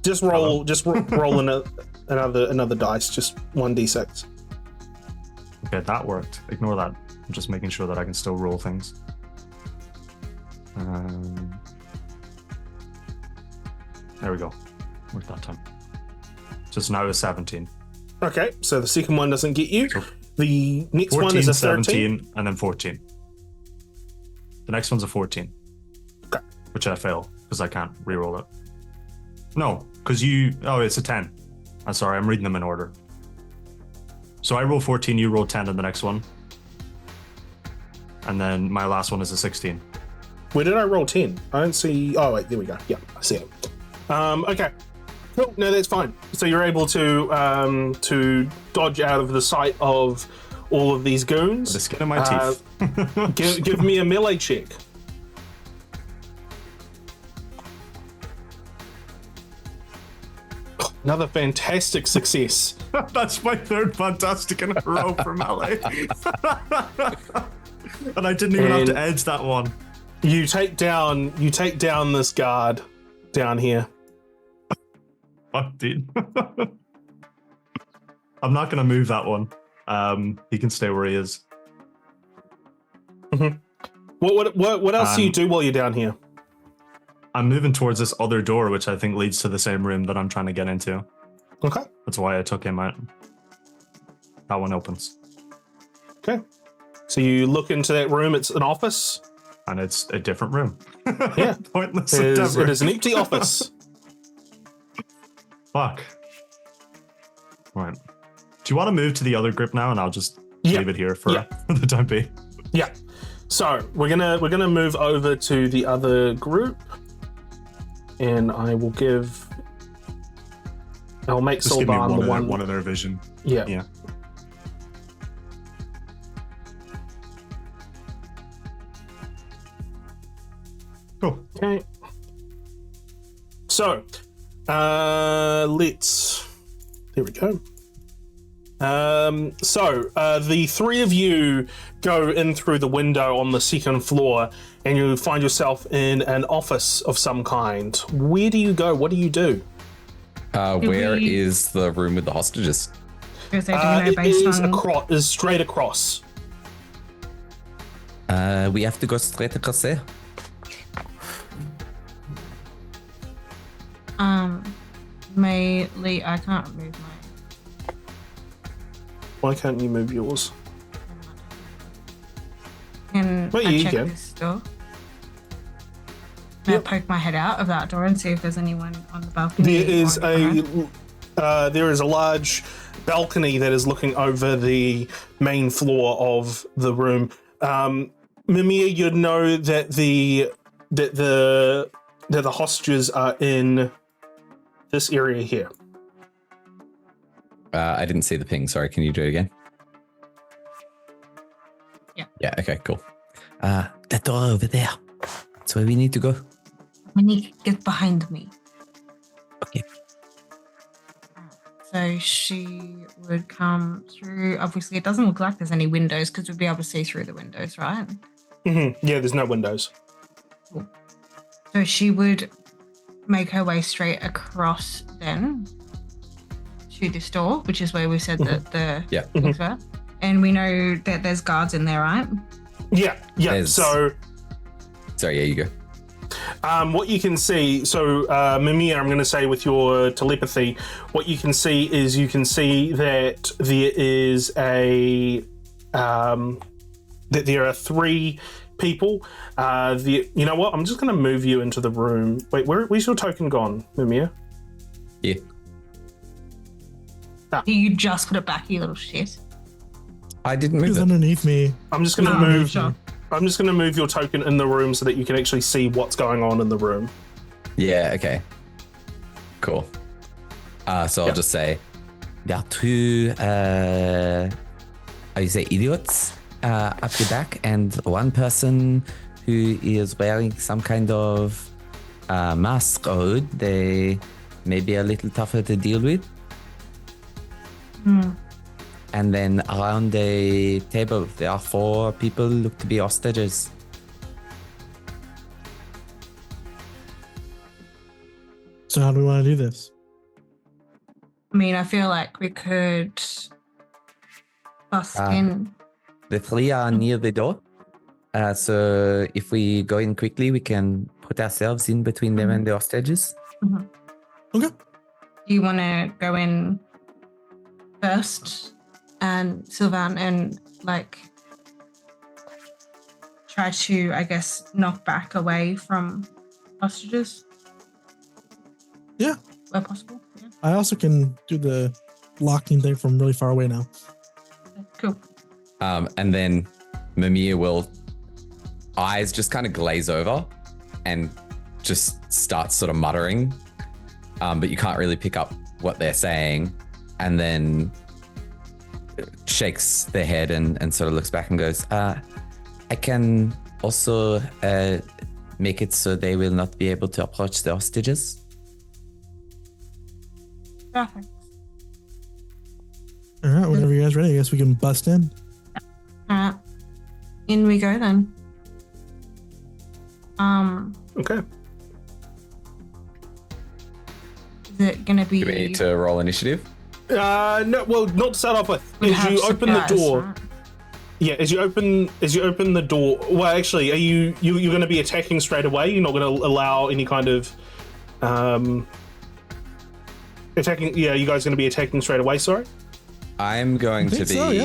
Just roll. Roll another dice. Just 1d6. Okay, that worked. Ignore that. I'm just making sure that I can still roll things. There we go. Worked that time. So it's now a 17. Okay, so the second one doesn't get you. So The next 14, one is a 13. 17, and then 14. The next one's a 14. Okay. Which I fail, because I can't reroll it. No, because you... Oh, it's a 10. I'm sorry, I'm reading them in order. So I roll 14, you roll 10 in the next one. And then my last one is a 16. Where did I roll 10? I don't see... Oh, wait, there we go. Yeah, I see it. Okay. Cool. No, that's fine. So you're able to dodge out of the sight of all of these goons. The skin of my teeth. Give me a melee check. Another fantastic success. That's my third fantastic in a row for melee. And I didn't even have to edge that one. You take down this guard down here. Fuck, dude. I'm not gonna move that one. He can stay where he is. Mm-hmm. What else do you do while you're down here? I'm moving towards this other door, which I think leads to the same room that I'm trying to get into. Okay. That's why I took him out. That one opens. Okay. So you look into that room. It's an office. And it's a different room. Yeah. Pointless It endeavor. is an empty office. Fuck. Right. Do you want to move to the other group now, and I'll just Yeah. leave it here for Yeah. the time being? Yeah. So we're gonna move over to the other group, and I'll make Just give me Sylvan the one. one of their vision. Yeah. Yeah. Cool. Okay. So, let's. There we go. The three of you go in through the window on the second floor, and you find yourself in an office of some kind. Where do you go? What do you do? Where is the room with the hostages? Because they do know It based is on is straight across. We have to go straight across there. Meili, I can't move my. Why can't you move yours? Can Well, I you check can. this door? Can I poke my head out of that door and see if there's anyone on the balcony? There is or anyone around? there is a large balcony that is looking over the main floor of the room. Mimir, you'd know that the hostages are in this area here. I didn't see the ping. Sorry, can you do it again? Yeah. Yeah, okay, cool. That door over there. That's where we need to go. Dominique, get behind me. Okay. So she would come through. Obviously, it doesn't look like there's any windows because we'd be able to see through the windows, right? Mm-hmm. Yeah, there's no windows. So she would make her way straight across then to this door, which is where we said that the things were. And we know that there's guards in there, right? Yeah. There's- So, Sorry, yeah, you go. what you can see, Mimir, I'm going to say with your telepathy, what you can see is that there is that there are three people. You know what? I'm just going to move you into the room. Wait, where's your token gone, Mimir? Yeah. You just put it back, you little shit. I didn't move He's it. underneath me. I'm just going to Oh, move. sure. I'm just going to move your token in the room so that you can actually see what's going on in the room. Yeah, okay. Cool. So I'll just say, there are two, how you say, idiots up the back, and one person who is wearing some kind of mask or hood. They may be a little tougher to deal with. And then around the table, there are 4 people who look to be hostages. So how do we want to do this? I mean, I feel like we could bust in. The 3 are near the door. So if we go in quickly, we can put ourselves in between them and the hostages. Okay. Do you want to go in first, and Sylvan, and like try to, I guess, knock back away from hostages? Yeah. Where possible. Yeah. I also can do the locking thing from really far away now. Cool. And then Mimir will eyes just kind of glaze over and just start sort of muttering, but you can't really pick up what they're saying, and then shakes their head and sort of looks back and goes, I can also make it so they will not be able to approach the hostages. Perfect. All right, whenever you guys ready, I guess we can bust in. All right. In we go then. Okay. Is it gonna be? Do we need to roll initiative? No, well, not to start off with. We As have you open the supplies, door, right? yeah. As you open the door. Well, actually, are you're going to be attacking straight away? You're not going to allow any kind of attacking. Yeah, you guys going to be attacking straight away? Sorry. I'm going to be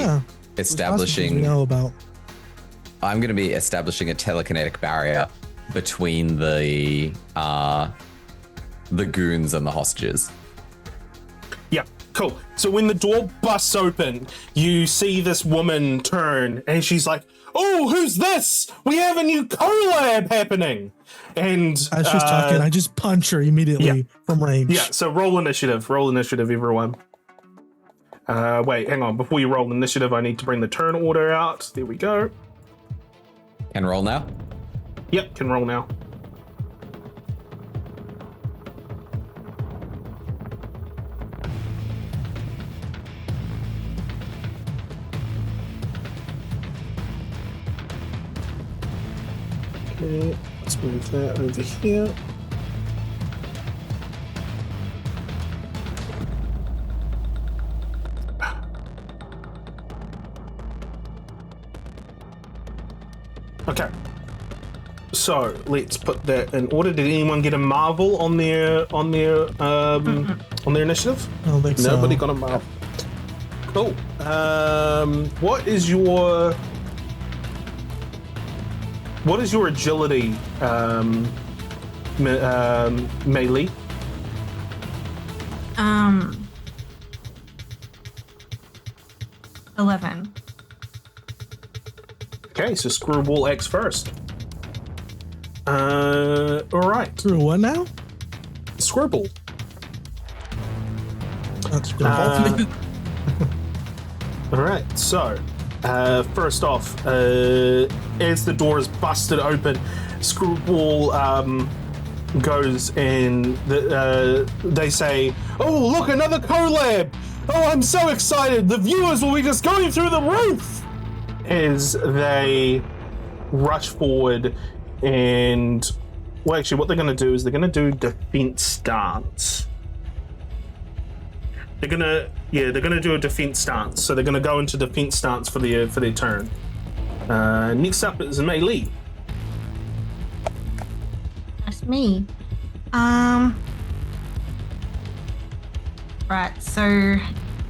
establishing. We know about. I'm going to be establishing a telekinetic barrier between the goons and the hostages. Yeah, cool. So when the door busts open, you see this woman turn, and she's like, "Oh, who's this? We have a new collab happening!" And As she's talking, I just punch her immediately from range. yeah. So roll initiative, everyone. Wait, hang on. Before you roll initiative, I need to bring the turn order out. There we go. Can roll now? Yep, can roll now. Okay, let's move that over here. Okay. So let's put that in order. Did anyone get a marvel on their initiative? I don't think so. Nobody got a marvel. Cool. What is your agility, Meili? 11. Okay, so Screwball X first. All right. Through what now? Screwball. That's good. All right, so first off, as the door is busted open, Screwball goes and they say, "Oh, look, another collab! Oh, I'm so excited! The viewers will be just going through the roof!" As they rush forward, and well, actually, what they're going to do is they're going to do defense stance. They're gonna do a defense stance. So they're gonna go into defense stance for their turn. Next up is Meili. That's me. Right, so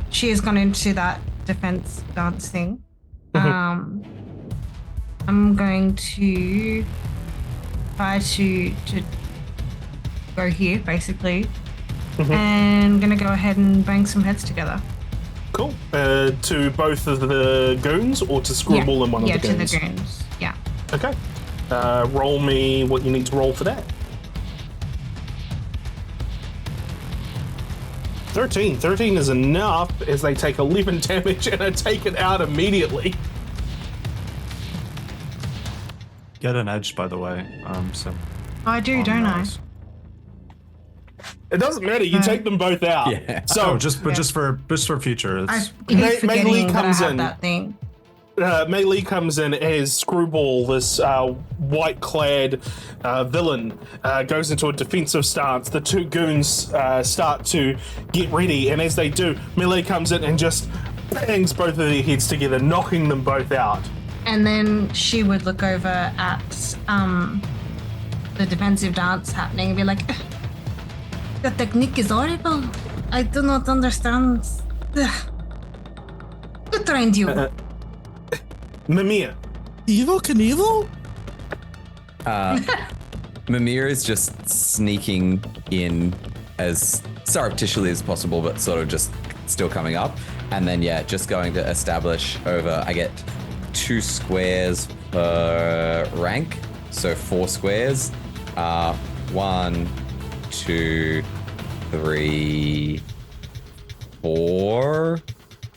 she has gone into that defense dance thing. I'm going to try to go here, basically. And gonna go ahead and bang some heads together. Cool. To both of the goons or to Screwball and one of the goons? Yeah, to the goons. Yeah. Okay. Roll me what you need to roll for that. 13. 13 is enough as they take 11 damage and are taken out immediately. Get an edge, by the way. So I do, don't I? It doesn't matter. You take them both out. Yeah. So just for future. I It's, keep Meili forgetting that I comes have in. that thing. Meili comes in as Screwball, this white-clad villain, goes into a defensive stance. The two goons start to get ready, and as they do, Meili comes in and just bangs both of their heads together, knocking them both out. And then she would look over at the defensive dance happening and be like, the technique is horrible. I do not understand. Who trained you? Mimir. Evil Knievel? Mimir is just sneaking in as surreptitiously as possible, but sort of just still coming up. And then, just going to establish over, I get 2 squares per rank. So 4 squares. 1, 2, 3, 4.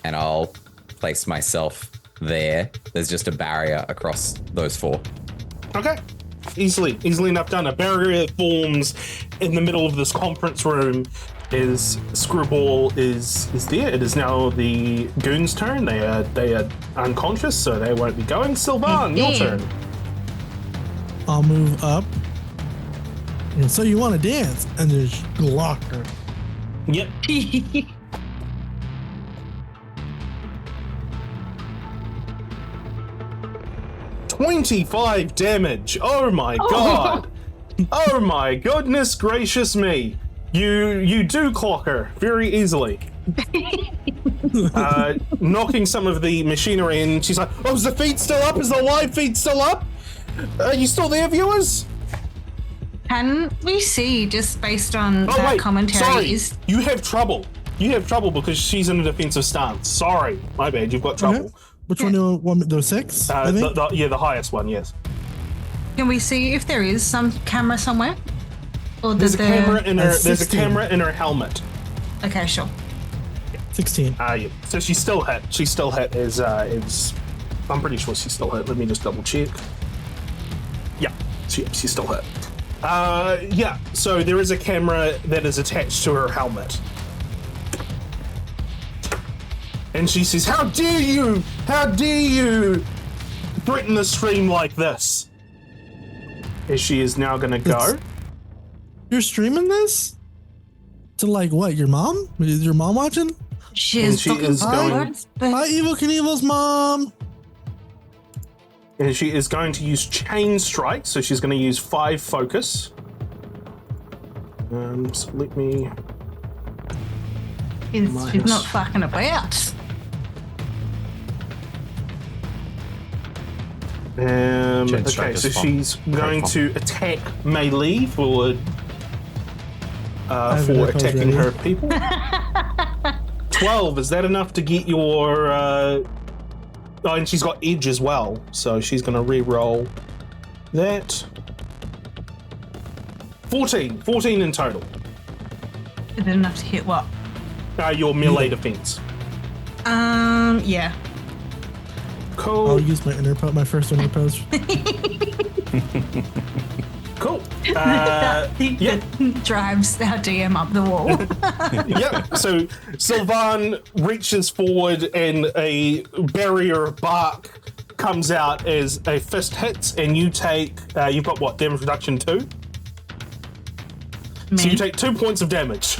And I'll place myself there. There's just a barrier across those 4. Okay. Easily enough done. A barrier forms in the middle of this conference room as Screwball is there. It is now the goons' turn. They are unconscious, so they won't be going. Sylvan, your turn. I'll move up. And so you want to dance? And there's Glock her. Yep. 25 damage. Oh my god. Oh my goodness gracious me. You do clock her very easily. Knocking some of the machinery, and she's like, oh, is the feed still up? Is the live feed still up? Are you still there, viewers? Can we see, just based on Oh that wait, commentary, sorry. is You have trouble. You have trouble because she's in a defensive stance. Sorry, my bad. You've got trouble. Okay. Which one do you want? The 6? I think? The highest one, yes. can we see if there is some camera somewhere? Or There's a camera in her. There's a 16. camera in her helmet. Okay, sure. 16. Yeah. So she's still hit. She's still hit. Is I'm pretty sure she's still hit. Let me just double check. Yeah, she's still hit. Yeah. So there is a camera that is attached to her helmet. And she says, how dare you threaten the stream like this? As she is now going to go. You're streaming this? To like what? Your mom? Is your mom watching? She And is she fucking is going- forward, but Hi, Evil Knievel's mom. And she is going to use Chain Strike. So she's going to use 5 focus. So let me... she's minus. not fucking about. Chain Strike Okay, is so fun. she's Very going fun. to attack Meili for have it attacking ready. her people. 12, is that enough to get your... Oh, and she's got Edge as well, so she's going to re-roll that. 14 in total. Is it enough to hit what? Your melee defense. Yeah. Cool. I'll use my first inner post. Cool. That thing yeah. that drives our DM up the wall. Yep. So Sylvan reaches forward and a barrier bark comes out as a fist hits, and you take, you've got what, damage reduction 2? So you Me. take 2 points of damage.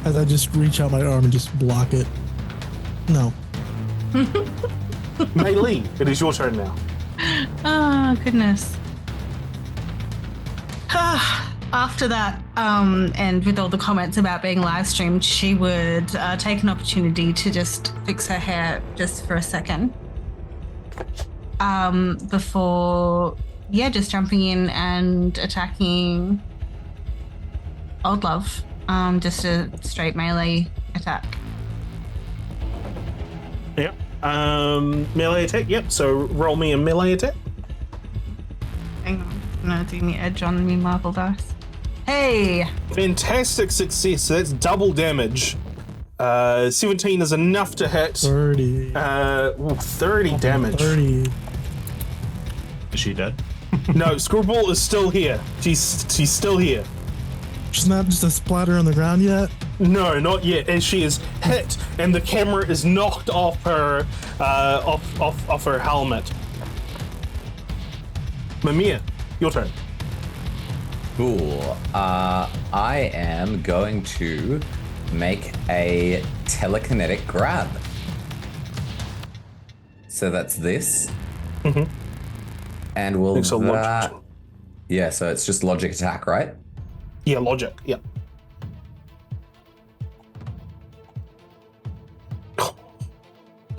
As I just reach out my arm and just block it. No. Meili, it is your turn now. Oh, goodness. After that, and with all the comments about being live streamed, she would take an opportunity to just fix her hair just for a second. Before, just jumping in and attacking Old Love. Just a straight melee attack. Yep. Melee attack. Yep. So roll me a melee attack. Hang on. I'm gonna do me edge on me marble dice. Hey! Fantastic success. So that's double damage. 17 is enough to hit. 30. 30 damage. 30. Is she dead? No, Screwball is still here. She's still here. She's not just a splatter on the ground yet. No, not yet. As she is hit, and the camera is knocked off her, off her helmet. Mimir, your turn. Cool. I am going to make a telekinetic grab. So that's this. Mm-hmm. And will It's a that... logic. Yeah, so it's just logic attack, right? Yeah, logic. Yeah.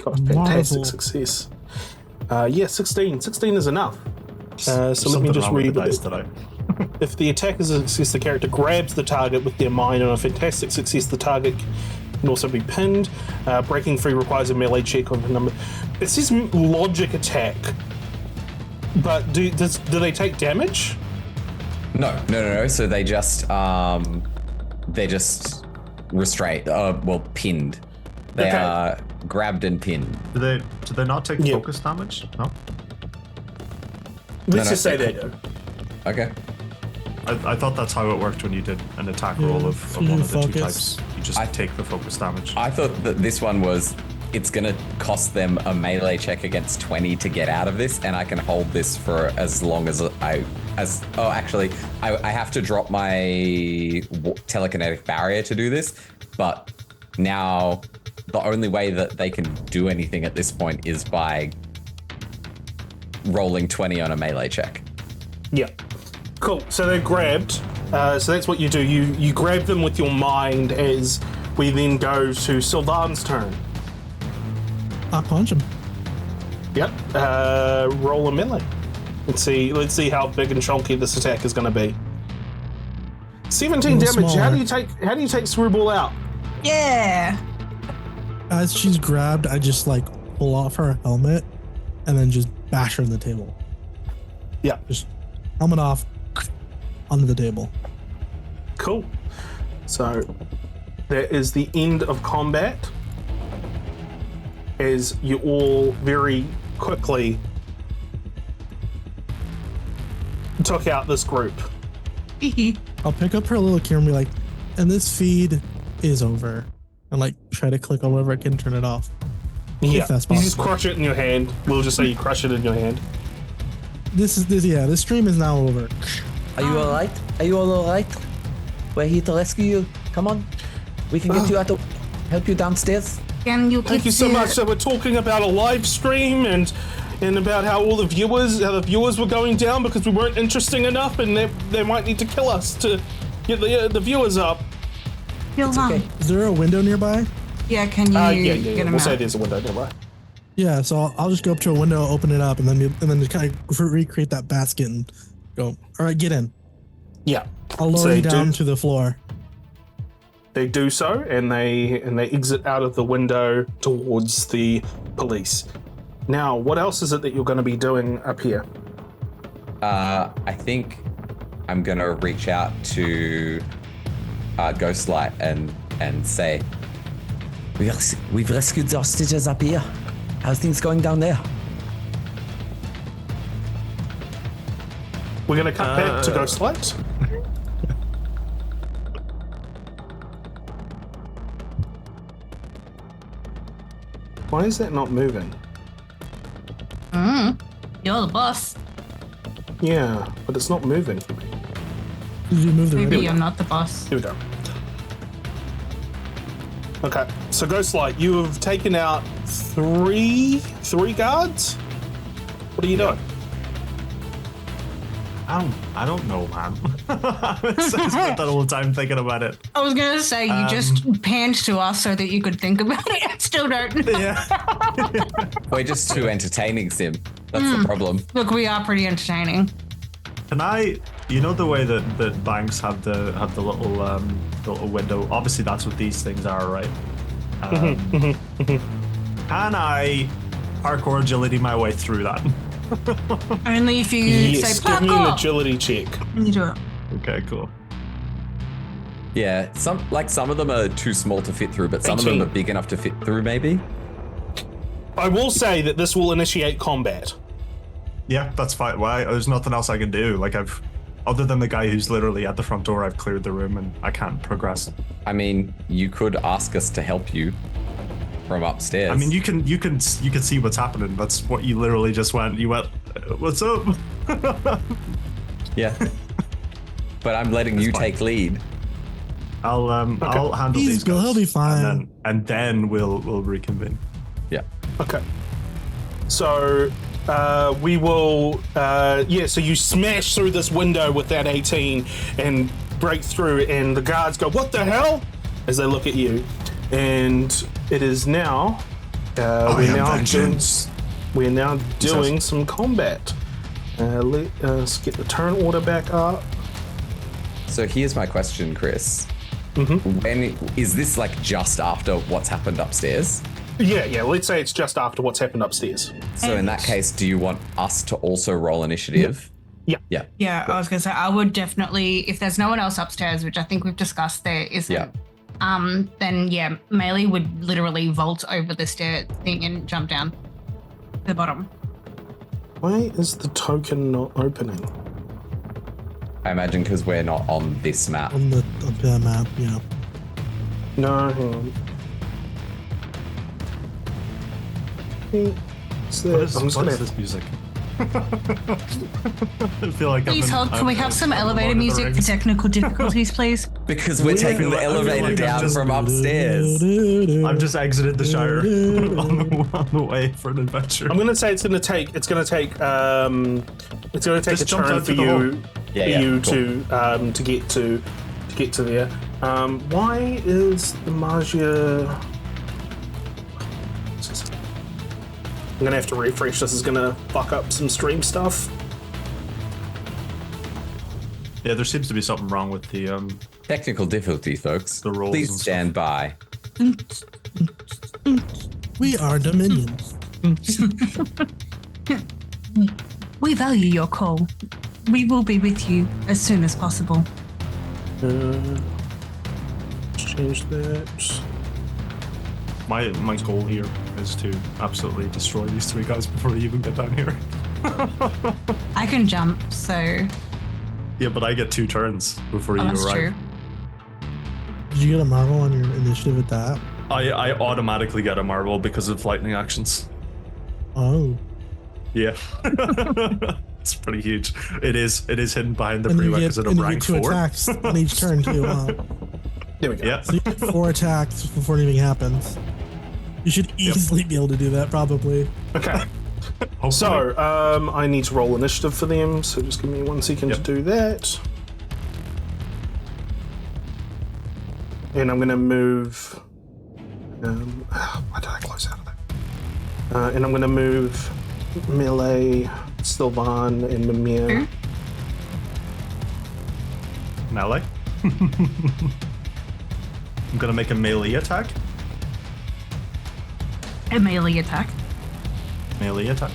Got a fantastic Marvel. success. Yeah, 16. 16 is enough. So let me Something just wrong with read the what dice it- today. If the attack is a success, the character grabs the target with their mind. On a fantastic success, the target can also be pinned. Breaking free requires a melee check on the number. It says logic attack, but do they take damage? No. So they just restrained. Pinned. They Okay. are grabbed and pinned. Do they not take Yeah. focus damage? No. Let's no, just say they they do. Okay. I thought that's how it worked when you did an attack roll of you one do of the two focus. types. You just take the focus damage. I thought that this one was, it's gonna cost them a melee check against 20 to get out of this, and I can hold this for as long as I have to drop my telekinetic barrier to do this, but now the only way that they can do anything at this point is by rolling 20 on a melee check. Yeah. Cool. So they're grabbed. So that's what you do. You grab them with your mind as we then go to Sylvan's turn. I punch him. Yep. Roll a melee. Let's see how big and chunky this attack is going to be. 17 Little damage. How smaller. do you take Screwball out? Yeah! As she's grabbed, I just like pull off her helmet and then just bash her in the table. Yeah. Just helmet off onto the table. Cool. So that is the end of combat. As you all very quickly took out this group. I'll pick up her little camera and be like, and this feed is over. And like try to click on wherever I can turn it off. Yeah. If that's You just possible. crush it in your hand. We'll just say you crush it in your hand. This stream is now over. Are you alright? Are you all alright? We're here to rescue you. Come on. We can get you out of... Help you downstairs. Can you Thank you so much. So we're talking about a live stream and about how the viewers were going down because we weren't interesting enough, and they might need to kill us to get the viewers up. Okay. Is there a window nearby? Yeah, can you Yeah. get him We'll say out? there's a window nearby. Yeah, so I'll just go up to a window, open it up, and then just kind of recreate that basket and go, all right, get in. Yeah. I'll lower So you they down do- to the floor. They do so, and they exit out of the window towards the police. Now, what else is it that you're going to be doing up here? I think I'm gonna reach out to Ghostlight and say, We've rescued the hostages up here. How's things going down there? We're going to cut back to Ghostlight. Why is that not moving? You're the boss. Yeah, but it's not moving for me. Did you move the Maybe radio? you're not the boss. Here we go. Okay, so Ghostlight, you have taken out three guards? What are you doing? I don't know, man. I spent that whole time thinking about it. I was gonna say you just panned to us so that you could think about it. I still don't know. Yeah. we're just too entertaining, Sim. That's the problem. Look, we are pretty entertaining. Can I? You know the way that banks have the little window. Obviously, that's what these things are, right? Can I parkour agility my way through that? Only if you Yes, say give me an parkour. agility check. You do it. Okay, cool. Yeah, some of them are too small to fit through, but some of them 18. are big enough to fit through, maybe. I will say that this will initiate combat. Yeah, that's fine. Why? There's nothing else I can do. Like other than the guy who's literally at the front door, I've cleared the room and I can't progress. I mean, you could ask us to help you from upstairs. I mean, you can see what's happening. That's what you literally just went. You went, what's up? Yeah. But I'm letting you take lead. I'll handle these guys. He'll be fine. And then we'll reconvene. Yeah. Okay. So we will. So you smash through this window with that 18 and break through, and the guards go, "What the hell?" as they look at you, and it is now. We're now doing some combat. Let us get the turn order back up. So here's my question, Chris. Mm-hmm. When is this like just after what's happened upstairs? Yeah. Let's say it's just after what's happened upstairs. So in that case, do you want us to also roll initiative? Yeah. Yeah. Yeah, I was gonna say I would definitely, if there's no one else upstairs, which I think we've discussed there isn't. Yeah. Then yeah, Meili would literally vault over the stair thing and jump down to the bottom. Why is the token not opening? I imagine because we're not on this map. On the map, yeah. No, hang on. I'm just gonna have this music? I feel like Please hold. Can we have some elevator music for technical difficulties, please? Because we're taking the elevator like down just- from upstairs. I've just exited the Shire on the way for an adventure. I'm gonna say it's gonna take a Just turn out for through the hole. you Cool. to get to there. Why is the Magia? I'm gonna have to refresh. This is gonna fuck up some stream stuff. Yeah, there seems to be something wrong with the Technical difficulty, folks. The rolls Please and stuff. stand by. We are Dominions. We value your call. We will be with you as soon as possible. Let's change that. my goal here is to absolutely destroy these three guys before they even get down here. I can jump, so Yeah, but I get 2 turns before you that's arrive. true. Did you get a marble on your initiative with that? I automatically get a marble because of lightning actions. Oh. Yeah. It's pretty huge. It is hidden behind the And you prerequisite get of rank 2 4. attacks on each turn too. Huh? There we go. Yeah. So you get 4 attacks before anything happens. You should easily be able to do that, probably. Okay. Hopefully. So, I need to roll initiative for them, so just give me 1 second to do that. And I'm going to move... why did I close out of that? And I'm going to move Meili, Sylvan, and Mimir. Melee. I'm gonna make a melee attack. A melee attack. Melee attack.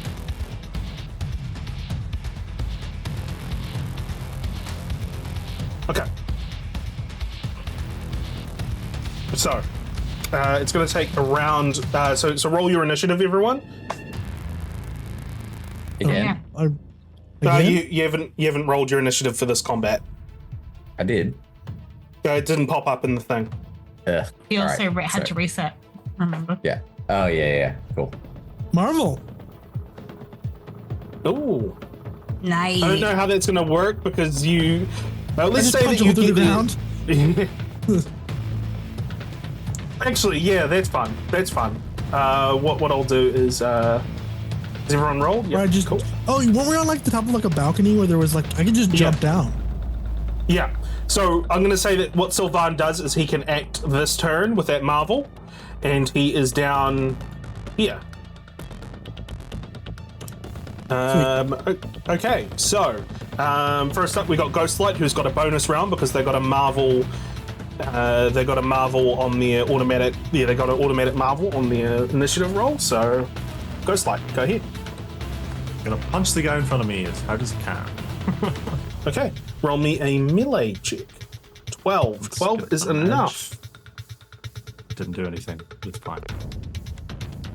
Okay. So, it's going to take a round. So roll your initiative, everyone. Again, Again? You haven't rolled your initiative for this combat. I did. It didn't pop up in the thing. Ugh. He also All right, had to reset. Remember? Yeah. Oh, yeah. Cool. Marvel. Ooh. Nice. I don't know how that's going to work because you. Let's I just say punch that a you hole through get the ground. Actually, yeah, that's fun. That's fun. What I'll do is. Has everyone rolled? Yeah. Right, just cool. Oh, weren't we on like the top of like a balcony where there was like I could just jump down? Yeah. So I'm going to say that what Sylvan does is he can act this turn with that marvel, and he is down here. Okay, so first up we got Ghostlight, who's got a bonus round because they got a marvel They got a marvel on their automatic. Yeah, they got an automatic marvel on their initiative roll. So, Ghostlight, go ahead. Gonna punch the guy in front of me as hard as I can. Okay, roll me a melee check. 12. 12 is enough. Didn't do anything. It's fine.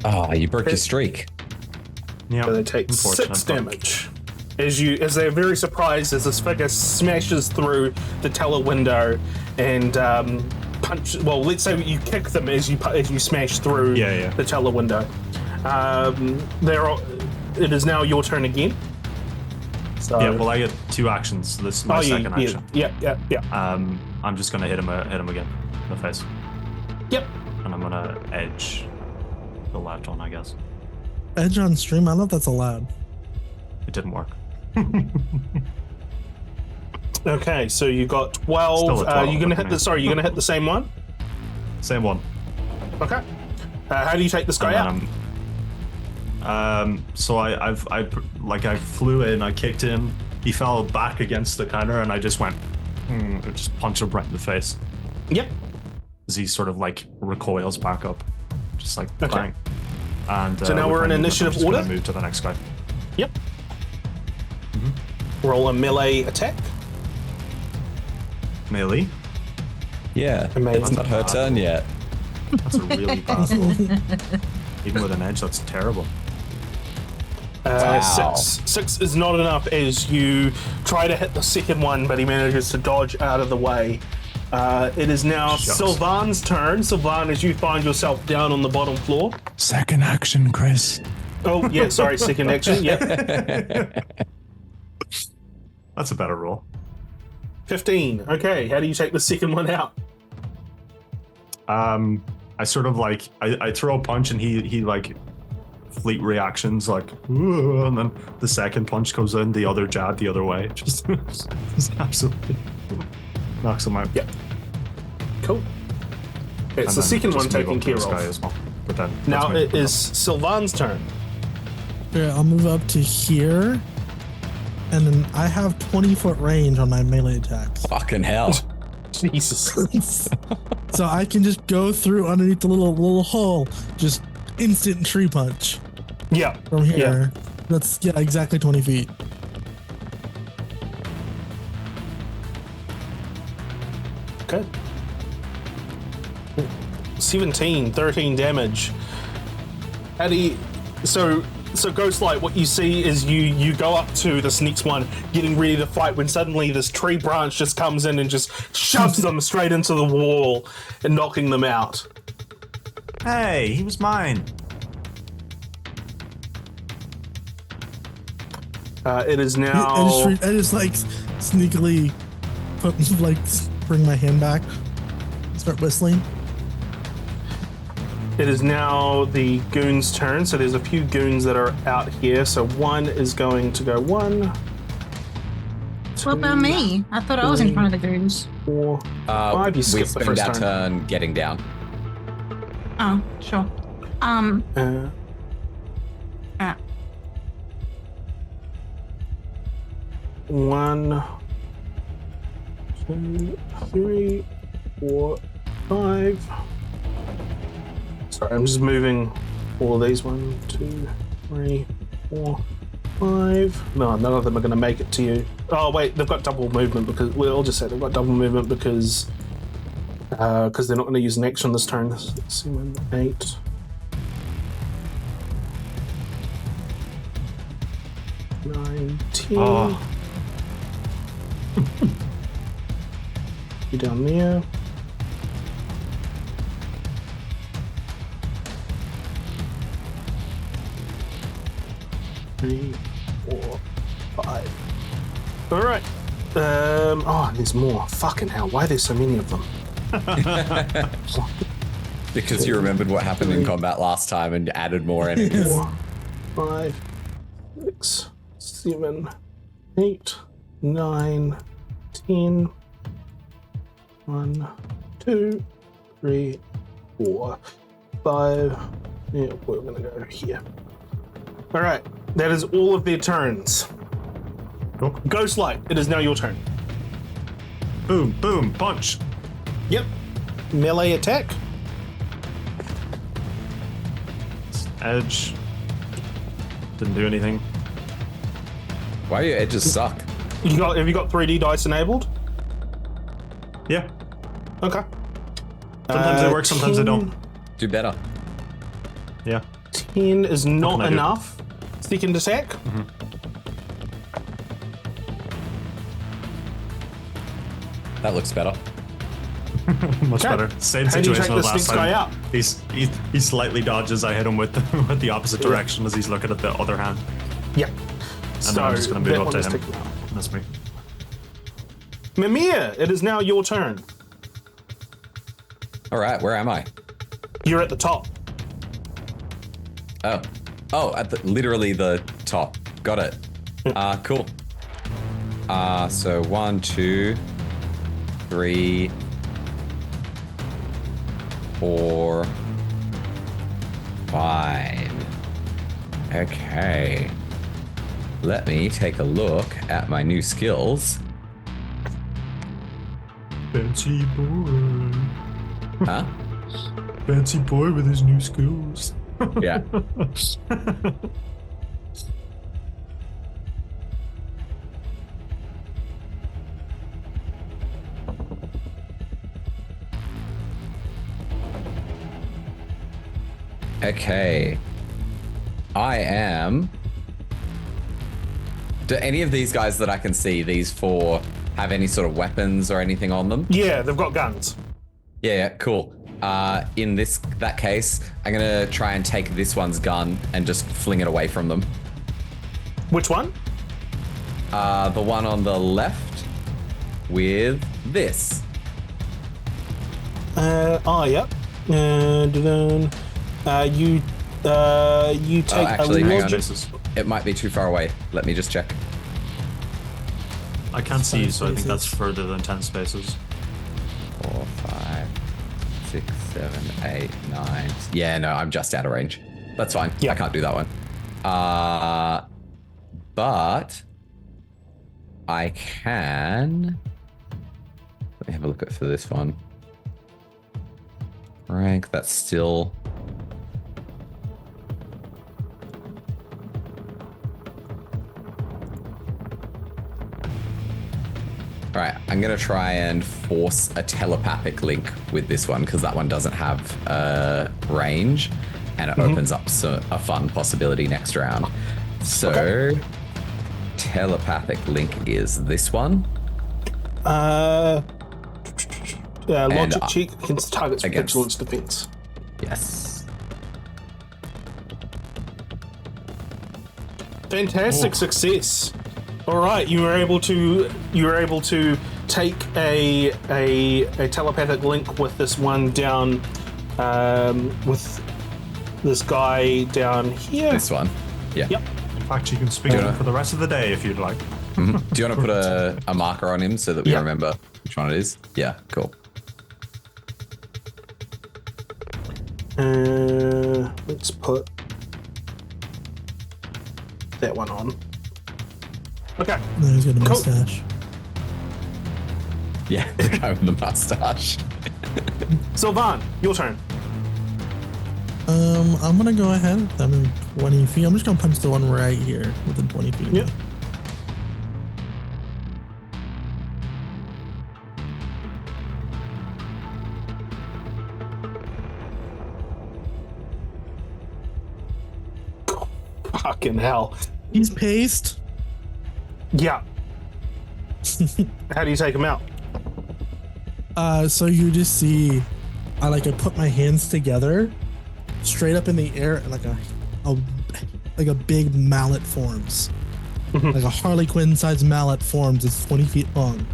Oh, you broke your streak. Yeah. So they take 6 damage. As they're very surprised as this figure smashes through the teller window and punch. Well, let's say you kick them as you smash through the teller window. It is now your turn again. So, yeah, well, I get 2 actions. This is my second action. Yeah. I'm just gonna hit him again in the face. Yep. And I'm gonna edge the left one, I guess. Edge on stream? I don't know if that's allowed. It didn't work. Okay, so you got 12. Still a 12, you're gonna hit you're gonna hit the same one? Same one. Okay. How do you take this guy out? So I flew in, I kicked him, he fell back against the counter, and I just went, I just punched him right in the face. Yep. As he sort of like recoils back up, just like bang. And so now we're in initiative order. I'm move to the next guy. Yep. Roll a melee attack. Meili. Yeah, Amazing. it's not her turn yet. That's a really bad roll. Even with an edge, that's terrible. Wow. 6 is not enough as you try to hit the second one, but he manages to dodge out of the way. It is now Sylvan's turn. Sylvan, as you find yourself down on the bottom floor. Second action, Chris. Oh, yeah, sorry, second action. Yep. That's a better roll. 15. Okay, how do you take the second one out? I sort of like I throw a punch and he like fleet reactions like, and then the second punch goes in the other jab the other way. Just absolutely knocks him out. Yep. Cool. It's the second one taking care of. As well. But then Now it is Sylvan's turn. Yeah, I'll move up to here. And then I have 20-foot range on my melee attacks. Fucking hell. Jesus. So I can just go through underneath the little hole, just instant tree punch Yeah. from here. That's exactly 20 feet. Okay. 17, 13 damage. Eddie, so Ghostlight, what you see is you go up to this next one, getting ready to fight, when suddenly this tree branch just comes in and just shoves them straight into the wall and knocking them out. Hey, he was mine. It is now. I just like sneakily bring my hand back, start whistling. It is now the goon's turn, so there's a few goons that are out here. So one is going to go 1. 2, What about me? I thought I was in front of the goons. 4, 5. You We skipped the spend first our turn. turn getting down. Oh, sure. Yeah. 1, 2, 3, 4, 5. Sorry, I'm just moving all of these. 1, 2, 3, 4, 5. No, none of them are going to make it to you. Oh wait, they've got double movement because I'll just say they've got double movement because they're not going to use an action this turn. Let's see, 8. 9, 10. Oh. You down there. Three, 4, 5. All right. There's more. Fucking hell! Why are there so many of them? Because you remembered what happened in combat last time and added more enemies. 4, 5, 6, 7, 8, 9, 10. 1, 2, 3, 4, 5. Yeah, we're gonna go here. All right, that is all of their turns. Cool. Ghostlight, it is now your turn. Boom, boom, punch. Yep. Melee attack. Edge. Didn't do anything. Why your edges suck? Have you got 3D dice enabled? Yeah. Okay. Sometimes they work, sometimes they don't. Do better. Yeah. 10 is can not I do? enough. Second attack. That looks better. Much Okay. better. Same How do you situation take as this last next time. guy out? He slightly dodges. I hit him with with the opposite direction as he's looking at the other hand. Yeah. And So then I'm just going to move that up one to is him. taken out. That's me. Mimir, it is now your turn. All right, where am I? You're at the top. Oh, at literally the top. Got it. Cool. So 1, 2, 3, 4, 5. Okay. Let me take a look at my new skills. Fancy boy. Huh? Fancy boy with his new skills. Yeah. Okay. I am. Do any of these guys that I can see, these four, have any sort of weapons or anything on them? Yeah, they've got guns. Yeah, cool. In that case, I'm gonna try and take this one's gun and just fling it away from them. Which one? The one on the left with this. Yep. You take actually, a hang on. logic. It might be too far away. Let me just check. I can't see, so I think that's further than 10 spaces. 4, 5, 6, 7, 8, 9. Yeah, no, I'm just out of range. That's fine. Yeah. I can't do that one. But I can. Let me have a look for this one. Rank, that's still. All right, I'm going to try and force a telepathic link with this one because that one doesn't have range and it opens up a fun possibility next round. So, telepathic link is this one. Logic And, check against target's against- vigilance defense. Yes. Fantastic success. All right, you were able to take a telepathic link with this one down, with this guy down here. This one. Yeah. Yep. In fact, you can speak to him for the rest of the day if you'd like. Do you want to put a marker on him so that we Yeah. remember which one it is? Yeah, cool. Let's put that one on. Okay. No, he's got a Cool. mustache. Yeah, the guy with the mustache. Sylvan, your turn. I'm gonna go ahead. I'm in 20 feet. I'm just gonna punch the one right here within 20 feet. of me. Yep. Fucking hell. He's paced. Yeah. How do you take him out? So you just see, I put my hands together, straight up in the air, and like a big mallet forms, like a Harley Quinn sized mallet forms. It's 20 feet long,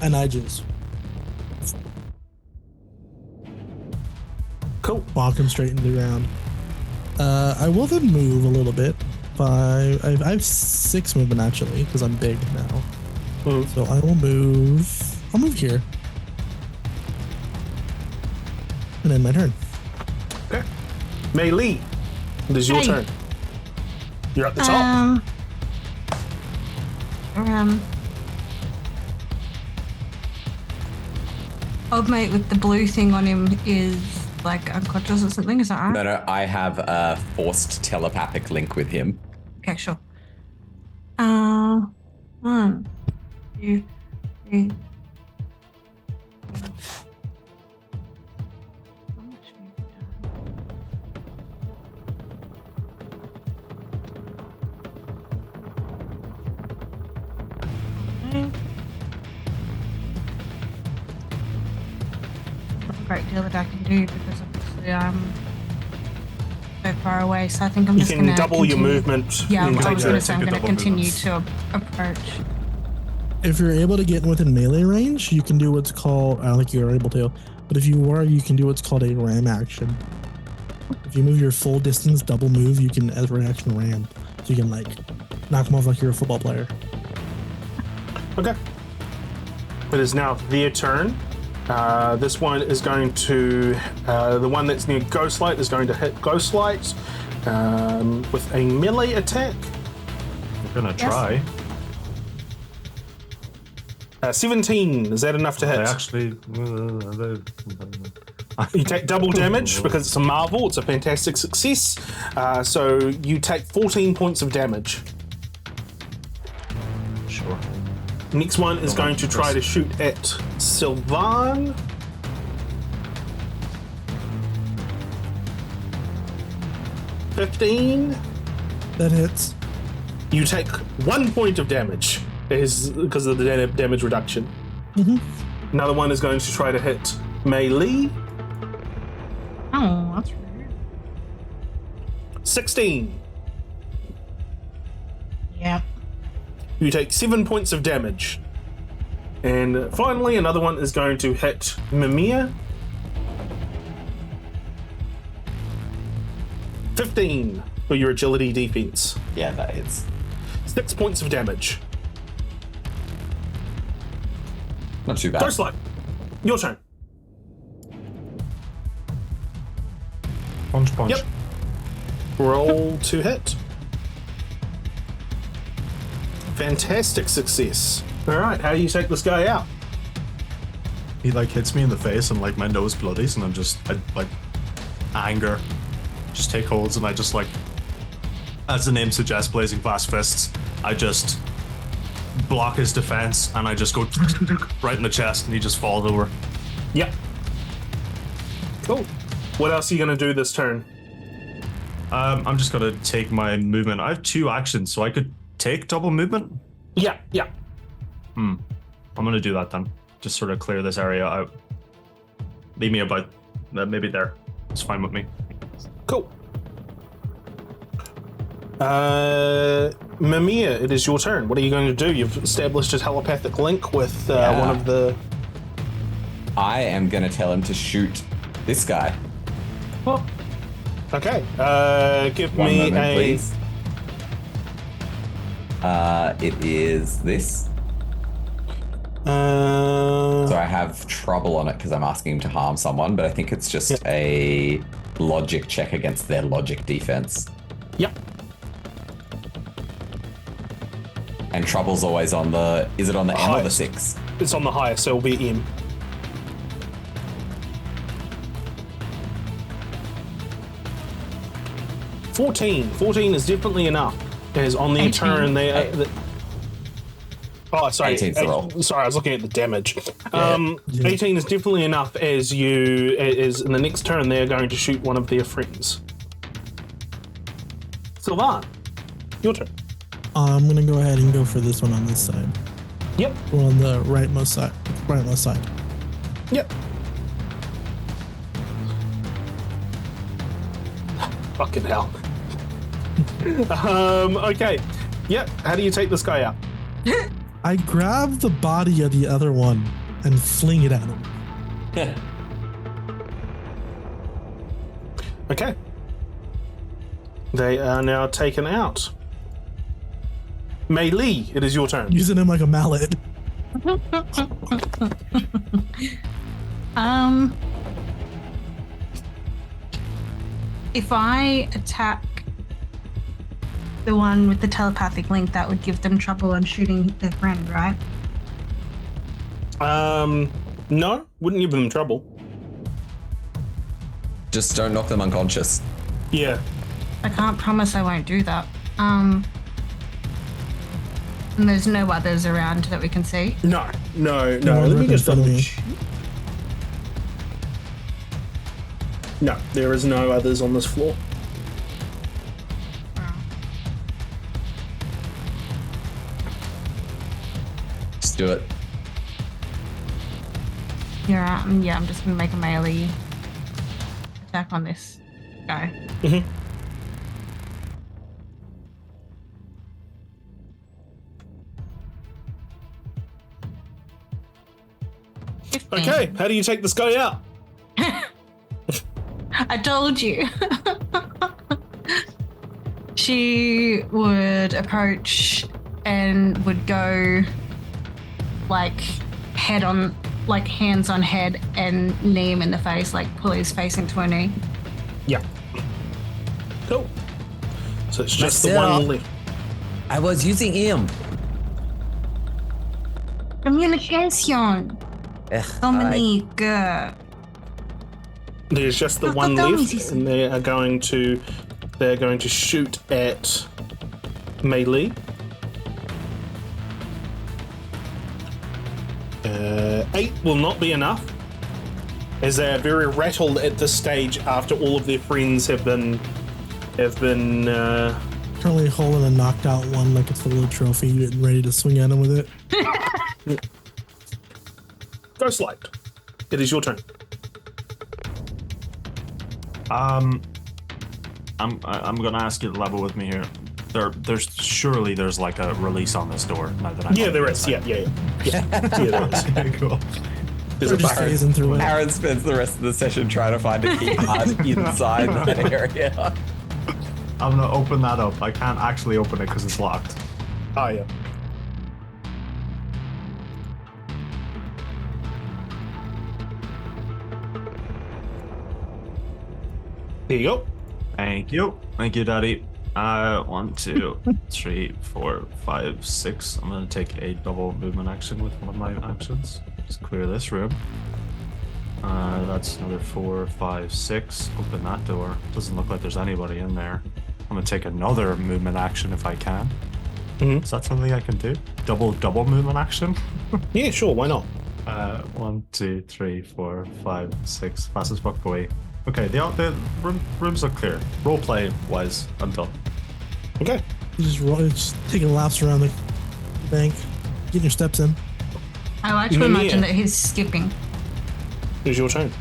and I just Cool. bonk him straight into the ground. I will then move a little bit. I have 6 movement actually because I'm big now. So I will move. I'll move here. And then my turn. Okay. Meili, it is your Hey. turn. You're at the top. old mate with the blue thing on him is like unconscious or something. Is that right? No, I have a forced telepathic link with him. Okay, sure. 1, 2, 3. Great deal that I can do because obviously I'm so far away. So I think I'm just going to double your movement. Yeah, and I was take going a- to say I'm take a going to double continue movement. to approach. If you're able to get within melee range, you can do what's called, I don't think you're able to, but if you are, you can do what's called a ram action. If you move your full distance, double move, you can as reaction ram. So you can like knock them off like you're a football player. Okay. It is now their turn. This one is going to, the one that's near Ghostlight is going to hit Ghostlight with a melee attack. I'm gonna try. 17, is that enough to I hit? actually. You take double damage because it's a marvel, it's a fantastic success. So you take 14 points of damage. Sure. Next one is going to try to shoot at Sylvan. $15. That hits. You take 1 point of damage because of the damage reduction. Another one is going to try to hit Meili. Oh, that's rude. 16. Yeah. You take 7 points of damage. And finally, another one is going to hit Mimir. 15 for your agility defense. Yeah, that is. 6 points of damage. Not too bad. Ghostlight, your turn. Punch. Yep. Roll to hit. Fantastic success. All right, how do you take this guy out? He like hits me in the face and like my nose bloodies and I like anger just take holds and I just like, as the name suggests, blazing fast fists. I just block his defense and I just go right in the chest and he just falls over. Yep. Cool. What else are you gonna do this turn? I'm just gonna take my movement. I have 2 actions, so I could take double movement. Yeah. I'm gonna do that then. Just sort of clear this area out. Leave me about maybe there. It's fine with me. Cool. Mimir, it is your turn. What are you going to do? You've established a telepathic link with one of the... I am going to tell him to shoot this guy. Oh. Okay. Give One me moment, a... please. It is this. So I have trouble on it because I'm asking him to harm someone, but I think it's just a logic check against their logic defense. Yep. And trouble's always on the... Is it on the M or the Highest. 6? It's on the highest, so it'll be M. $14 is definitely enough. As on their 18. turn, they... Oh, sorry. 18's the roll. Sorry, I was looking at the damage. 18 is definitely enough as in the next turn, they're going to shoot one of their friends. Sylvan, your turn. I'm gonna go ahead and go for this one on this side. Yep. One on the rightmost side. Yep. Fucking hell. Okay. Yep. How do you take this guy out? I grab the body of the other one and fling it at him. Okay. They are now taken out. Meili, it is your turn. Using him like a mallet. If I attack the one with the telepathic link, that would give them trouble on shooting their friend, right? No, wouldn't give them trouble. Just don't knock them unconscious. Yeah. I can't promise I won't do that. And there's no others around that we can see. No. No, Let me just in front of double me. check. No, there is no others on this floor. Just do it. You're out. Yeah, I'm just gonna make a melee attack on this guy. Mm-hmm. Okay, how do you take this guy out? I told you. She would approach and would go like hands on head and knee him in the face, like pull his face into a knee. Yeah. Cool. So it's just the Marcelo. one left. I was using him. Communication. Dominique. There's just the one left, and they're going to shoot at Meili. 8 will not be enough, as they are very rattled at this stage after all of their friends have been Currently holding a knocked out one like it's a little trophy, getting ready to swing at him with it. Ghostlight. It is your turn. I'm gonna ask you to level with me here. There's like a release on this door now that I'm Yeah, there is. Yeah, there is. Cool. There's We're a just bar. phasing through it. Aaron spends the rest of the session trying to find a key card inside that area. I'm gonna open that up. I can't actually open it because it's locked. Oh yeah. There you go. Thank you, Daddy. 1, 2, 3, 4, 5, 6. I'm gonna take a double movement action with one of my actions. Just clear this room. That's another 4, 5, 6. Open that door. Doesn't look like there's anybody in there. I'm gonna take another movement action if I can. Mhm. Is that something I can do? Double movement action? Yeah, sure. Why not? 1, 2, 3, 4, 5, 6. Fastest fuck away. Okay, the rooms look clear. Roleplay wise, I'm done. Okay. Just taking laps around the bank, getting your steps in. I like to Mimir. imagine that he's skipping. It is your turn.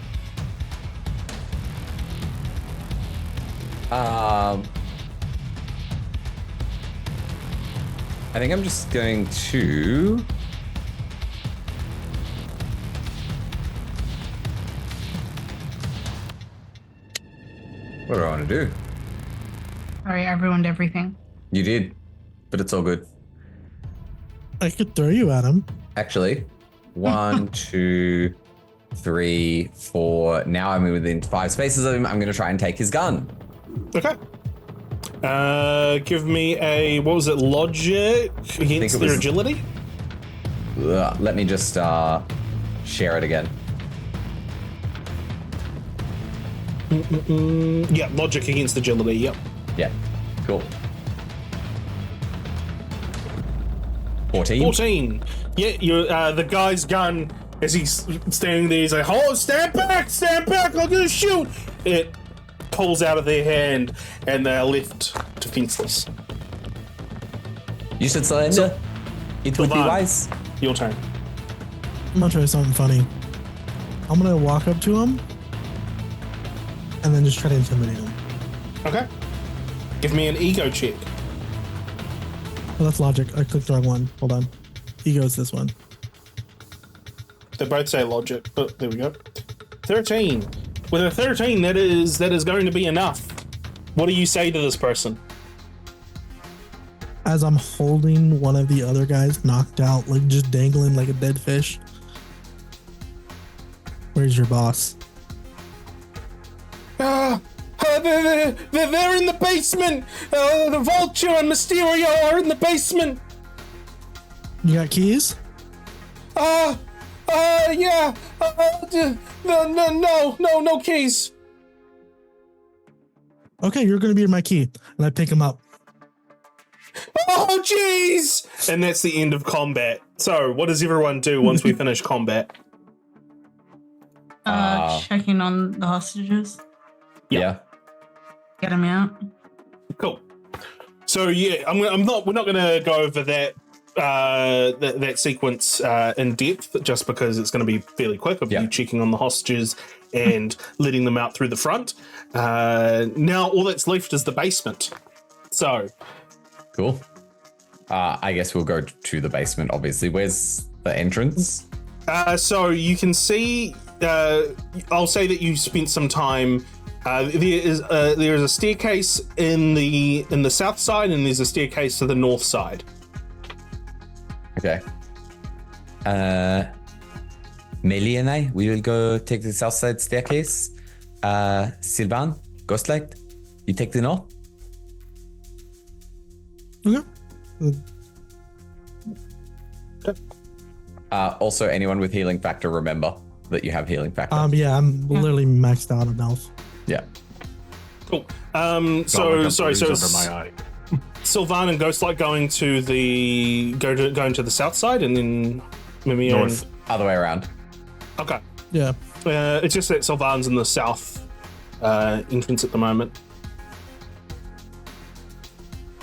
I think I'm just going to. What do I want to do? Sorry, I ruined everything. You did, but it's all good. I could throw you at him. Actually, 1, 2, 3, 4. Now I'm within 5 spaces of him. I'm going to try and take his gun. Okay. Give me a, what was it, logic against it their was- agility? Ugh, let me just share it again. Yeah, logic against agility, yep. Yeah, cool. 14. 14. Yeah, you the guy's gun, as he's standing there, he's like, oh, stand back, I'm gonna shoot. It pulls out of their hand, and they're left defenseless. You should surrender. It would be Sylvan. wise. Your turn. I'm gonna try something funny. I'm gonna walk up to him and then just try to intimidate him. Okay. Give me an ego check. Oh, that's logic. I clicked the wrong one. Hold on. Ego's this one. They both say logic, but there we go. 13. With a 13, that is going to be enough. What do you say to this person? As I'm holding one of the other guys knocked out, like just dangling like a dead fish. Where's your boss? They're in the basement. The Vulture and Mysterio are in the basement. You got keys? Yeah. No keys. Okay, you're going to be my key. And I pick him up. Oh, jeez! And that's the end of combat. So, what does everyone do once we finish combat? Checking on the hostages. Yeah. Get them out. Cool. So yeah, we're not going to go over that sequence in depth, just because it's going to be fairly quick of you checking on the hostages and letting them out through the front. Now all that's left is the basement. So Cool. I guess we'll go to the basement, obviously. Where's the entrance? So you can see, I'll say that you spent some time. There is a staircase in the south side, and there's a staircase to the north side. Okay. Meili and I, we will go take the south side staircase. Sylvan, Ghostlight, you take the north. Okay. Also, anyone with healing factor, remember that you have healing factor. Yeah, I'm literally maxed out on health. Yeah. Cool. Under my eye. Sylvan and Ghostlight going to the south side, and then Mimir North. Other way around. Okay. Yeah. It's just that Sylvan's in the south entrance at the moment.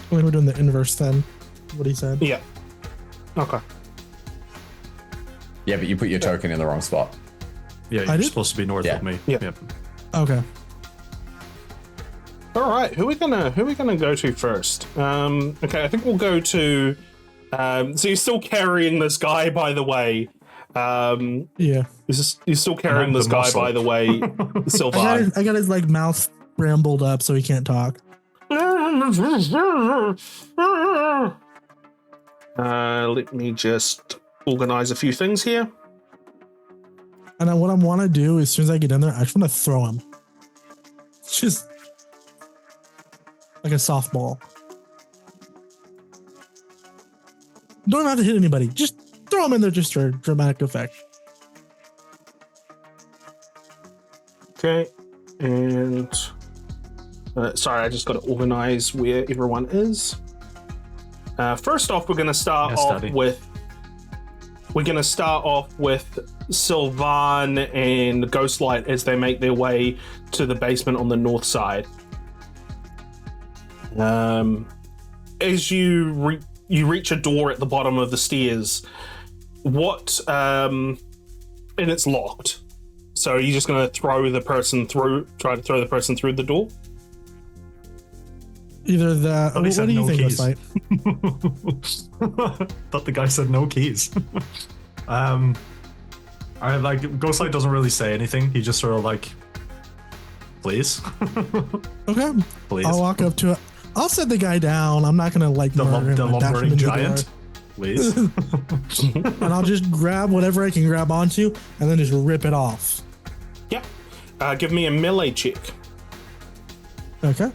We're doing the inverse then. What he said. Yeah. Okay. Yeah, but you put your token in the wrong spot. Yeah, you're supposed to be north of me. Yeah. Yep. Okay. All right. Who are we gonna go to first? Okay, I think we'll go to. So you're still carrying this guy, by the way. Yeah. You're still carrying this guy, by the way, Sylvan. I got his like mouth brambled up so he can't talk. Let me just organize a few things here. And what I want to do as soon as I get in there, I just want to throw him. Just like a softball. Don't have to hit anybody. Just throw him in there just for dramatic effect. Okay. And sorry, I just got to organize where everyone is. First off, we're going to start off with Sylvan and Ghostlight as they make their way to the basement on the north side. As you reach a door at the bottom of the stairs, and it's locked. So you're just going to try to throw the person through the door? Either that. What do you think, Ghostlight? Thought the guy said no keys. I like Ghostlight doesn't really say anything. He just sort of like, please. Okay. Please. I'll walk up to it. I'll set the guy down. I'm not gonna like the murder him. lumbering giant. Please. And I'll just grab whatever I can grab onto and then just rip it off. Yep. Give me a melee check. Okay.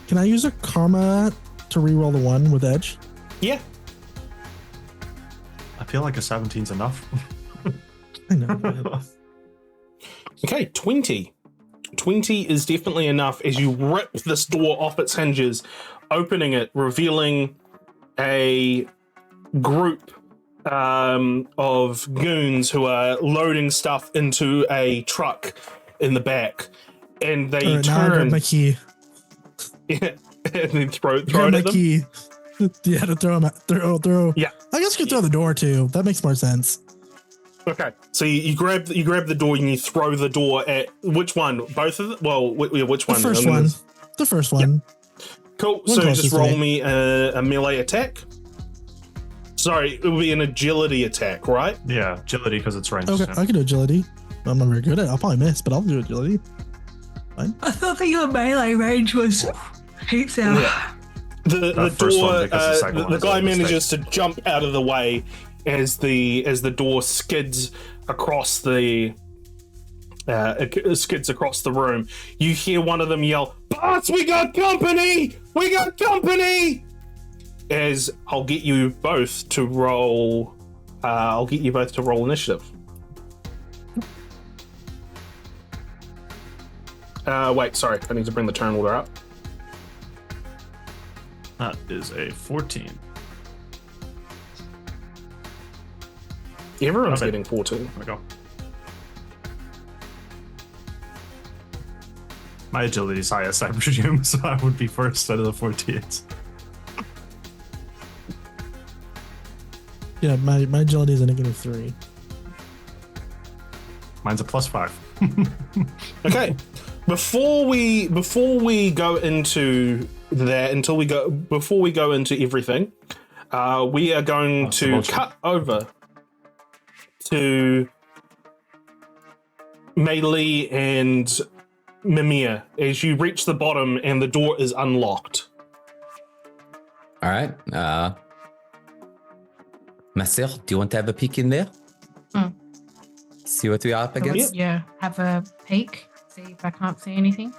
Can I use a karma to reroll the 1 with edge? Yeah. I feel like a 17's enough. I know. Okay, 20. 20 is definitely enough as you rip this door off its hinges, opening it, revealing a group of goons who are loading stuff into a truck in the back. And they Now I grab turn. my key. Yeah, and then throw it Grab my at them. key. Yeah, to throw him. Throw. Yeah. I guess you could throw the door too. That makes more sense. Okay, so you grab the door and you throw the door at which one? Both of them? Well, which one? The first one. The first one. Cool. One So closest just to roll me. me a melee attack. Sorry, it would be an agility attack, right? Yeah, agility because it's ranged. Okay, Yeah. I can do agility. I'm not very good at it. I'll probably miss, but I'll do agility. I thought that your melee range was heaps out. Yeah. The first one, door, because the second one the is a guy mistake. manages to jump out of the way as the door skids across the room. You hear one of them yell, "Boss, we got company! We got company!" as I'll get you both to roll. I'll get you both to roll initiative. Wait, sorry. I need to bring the turn order up. That is a 14. Everyone's Okay. getting 14. There we go. My agility is highest, I presume, so I would be first out of the 48. Yeah, my agility is a -3. Mine's a +5. Okay. Before we go into that, before we go into everything, we are going to emotional. cut over to Meili and Mimir as you reach the bottom and the door is unlocked. All right. Marcel, do you want to have a peek in there? See what we are up against? Yeah, have a peek. See if I can't see anything.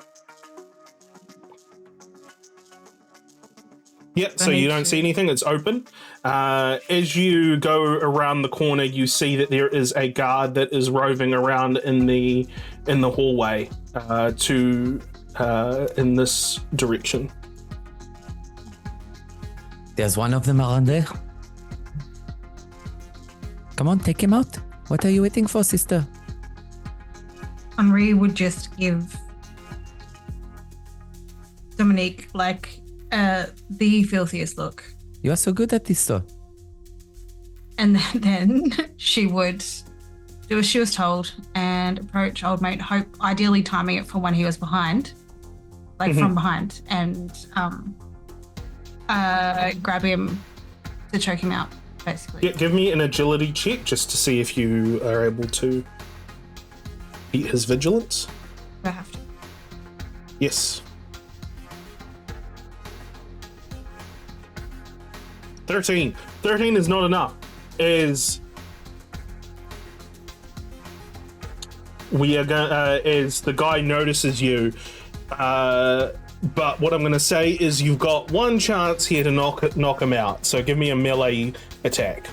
Yeah, so you don't see anything. It's open. As you go around the corner, you see that there is a guard that is roving around in the hallway in this direction. There's one of them around there. Come on, take him out. What are you waiting for, sister? Henri would just give Dominique like the filthiest look. You are so good at this, though. And then she would do as she was told and approach old mate Hope, ideally timing it for when he was behind, like from behind, and grab him to choke him out, basically. Yeah, give me an agility check just to see if you are able to beat his vigilance. I have to. Yes. 13. 13 is not enough. As we are going, as the guy notices you, but what I'm going to say is you've got one chance here to knock him out. So give me a melee attack.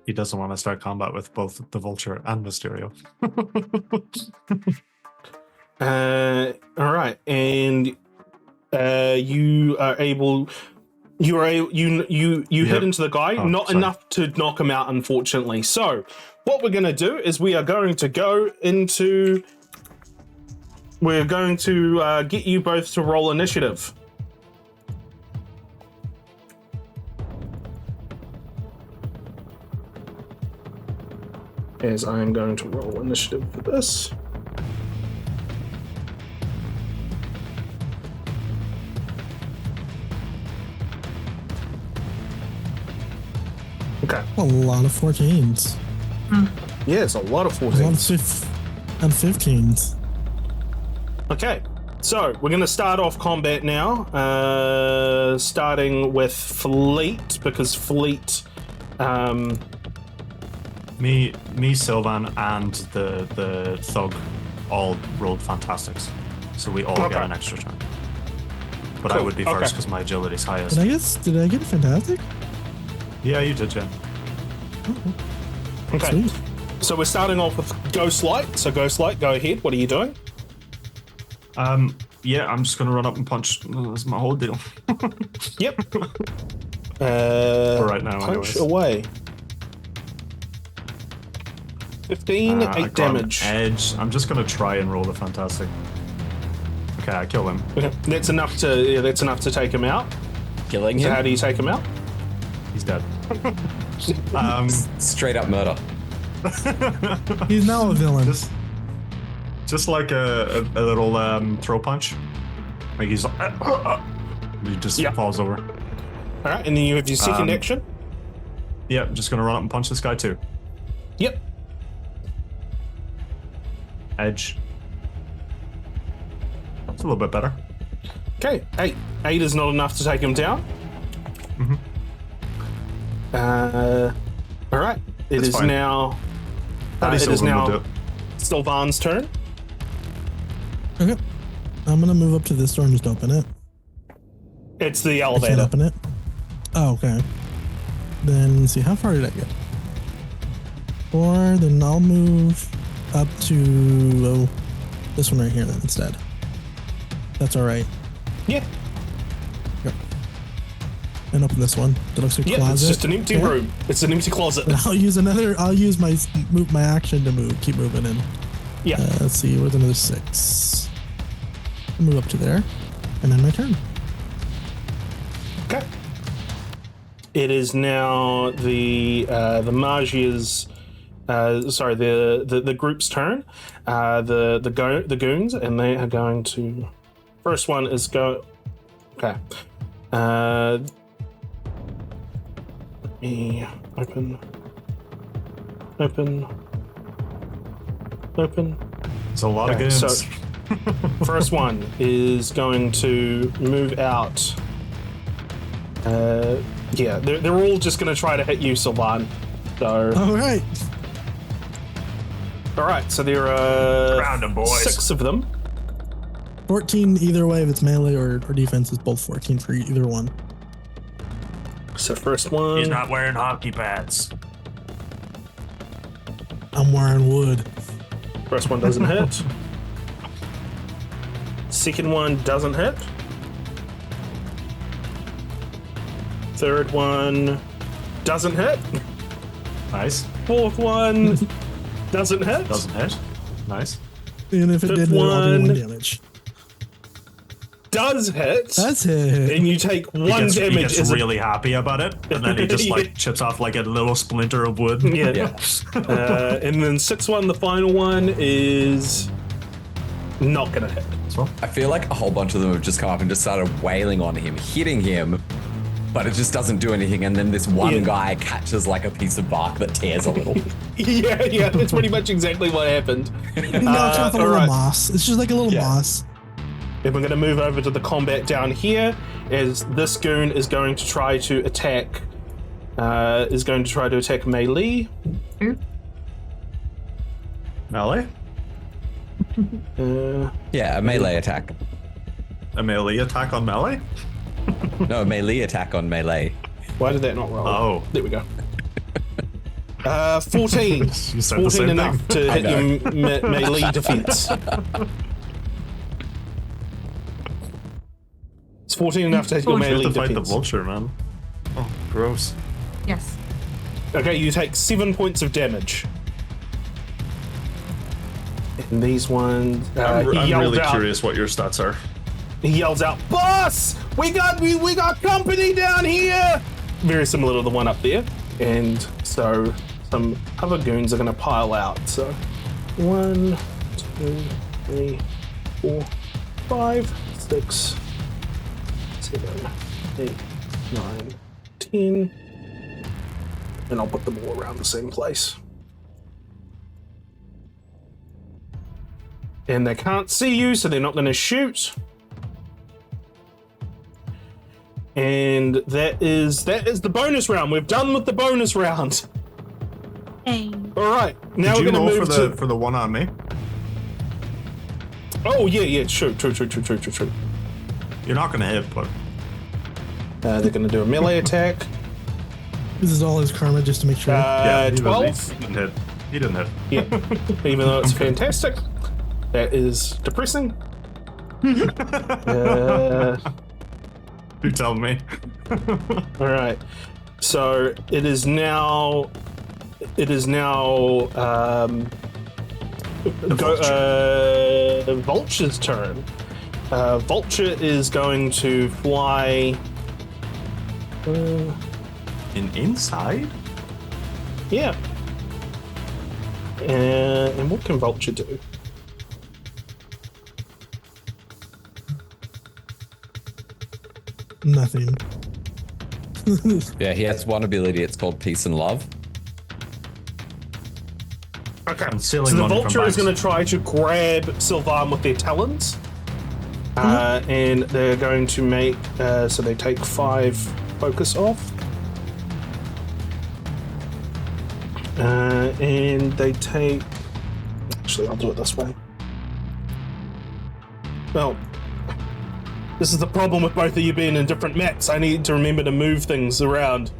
He doesn't want to start combat with both the Vulture and Mysterio. All right, and you are able. You hit into the guy, not sorry. enough to knock him out, unfortunately. So, what we're going to do is we are going to go into. We're going to get you both to roll initiative. As I am going to roll initiative for this. Okay. A lot of 14s. Yeah, it's a lot of A lot of 14s. and 15s. Okay, so we're going to start off combat now, starting with Fleet, because Fleet, Me, Sylvan, and the thug all rolled fantastics, so we all get an extra turn. But I Cool, would be okay. first because my agility is highest. Did I get fantastic? Yeah, you did, Jen. okay, Sweet. so we're starting off with Ghostlight. So Ghostlight, go ahead. What are you doing? Yeah, I'm just gonna run up and punch. That's my whole deal. Yep. For right now, punch anyways. away. 15, I 8 got damage. an edge. I'm just gonna try and roll the fantastic. Okay, I kill him. Okay, that's enough to take him out. Killing So him? how do you take him out? He's dead. Straight up murder. He's now a villain. Just like a little throw punch. Like he's like, he just Yeah. falls over. All right, and then you have your second action. Yeah, I'm just gonna run up and punch this guy too. Yep. Edge. That's a little bit better. Okay, 8. 8 is not enough to take him down. All right. It That's is fine. now. Daddy It is Sylvan will do now it. Sylvan's turn. Okay. I'm gonna move up to this door and just open it. It's the I elevator. can't open it. Oh, okay. Then let's see, how far did I get? 4. Then I'll move up to this one right here then instead. That's all right. Yeah. Yep. And open this one. That looks like a closet. It's just an empty room. It's an empty closet. And I'll use my action to move. Keep moving in. Yeah. Let's see. Where's another 6? I'll move up to there, and then my turn. Okay. It is now the Magia's, the group's turn. The goons, and they are going to. First one is go. Okay. Let me open. It's a lot of goons. So, first one is going to move out. They're all just going to try to hit you, Sylvan. So, All right. so there are Round 'em, boys. 6 of them. 14 either way. If it's melee or defense, it's both 14 for either one. So first one. He's not wearing hockey pads. I'm wearing wood. First one doesn't hit. Second one doesn't hit. Third one doesn't hit. Nice. Fourth one doesn't hit. Doesn't hit. Nice. And if it Fifth did, I'll do one. 1 damage. Does hit. That's it. And you take 1 damage. He gets as a- really happy about it, and then he just like chips off like a little splinter of wood. Yeah. And then 6-1, the final one is not gonna hit. I feel like a whole bunch of them have just come up and just started wailing on him, hitting him, but it just doesn't do anything. And then this one guy catches like a piece of bark that tears a little. yeah, that's pretty much exactly what happened. No, it's not a little moss. It's just like a little moss. And we're going to move over to the combat down here, as this goon is going to try to attack. Meili. Melee? Yeah, a melee attack. A melee attack on melee? No, a melee attack on melee. Why did that not roll? Oh. There we go. 14. You said the 14 same enough thing. to hit your melee defense. It's 14 enough to hit your You have melee to fight the defense. vulture, man. Oh, gross. Yes. Okay, you take 7 points of damage. And these ones, I'm he yelled really out. curious what your stats are. He yells out, "Boss, we got company down here!" Very similar to the one up there. And so some other goons are going to pile out. So 1, 2, 3, 4, 5, 6, 7, 8, 9, 10. And I'll put them all around the same place. And they can't see you, so they're not going to shoot. And that is the bonus round. We're done with the bonus round. Hey. All right, now Did we're you going to roll move for the one on me? Oh yeah, true. You're not gonna hit, but They're going to do a melee attack. This is all his karma just to make sure. yeah, 12. He didn't hit. He didn't hit. Yeah, even though it's fantastic, that is depressing. You tell me. All right, so it is now. Vulture's turn. Vulture is going to fly. Inside? Yeah. And what can Vulture do? Nothing. Yeah, he has one ability. It's called Peace and Love. Okay. Concealing So the money from Vulture is banks. going to try to grab Sylvan with their talons. And they're going to make, so they take 5 focus off. And they take, actually I'll do it this way. Well, This is the problem with both of you being in different maps. I need to remember to move things around.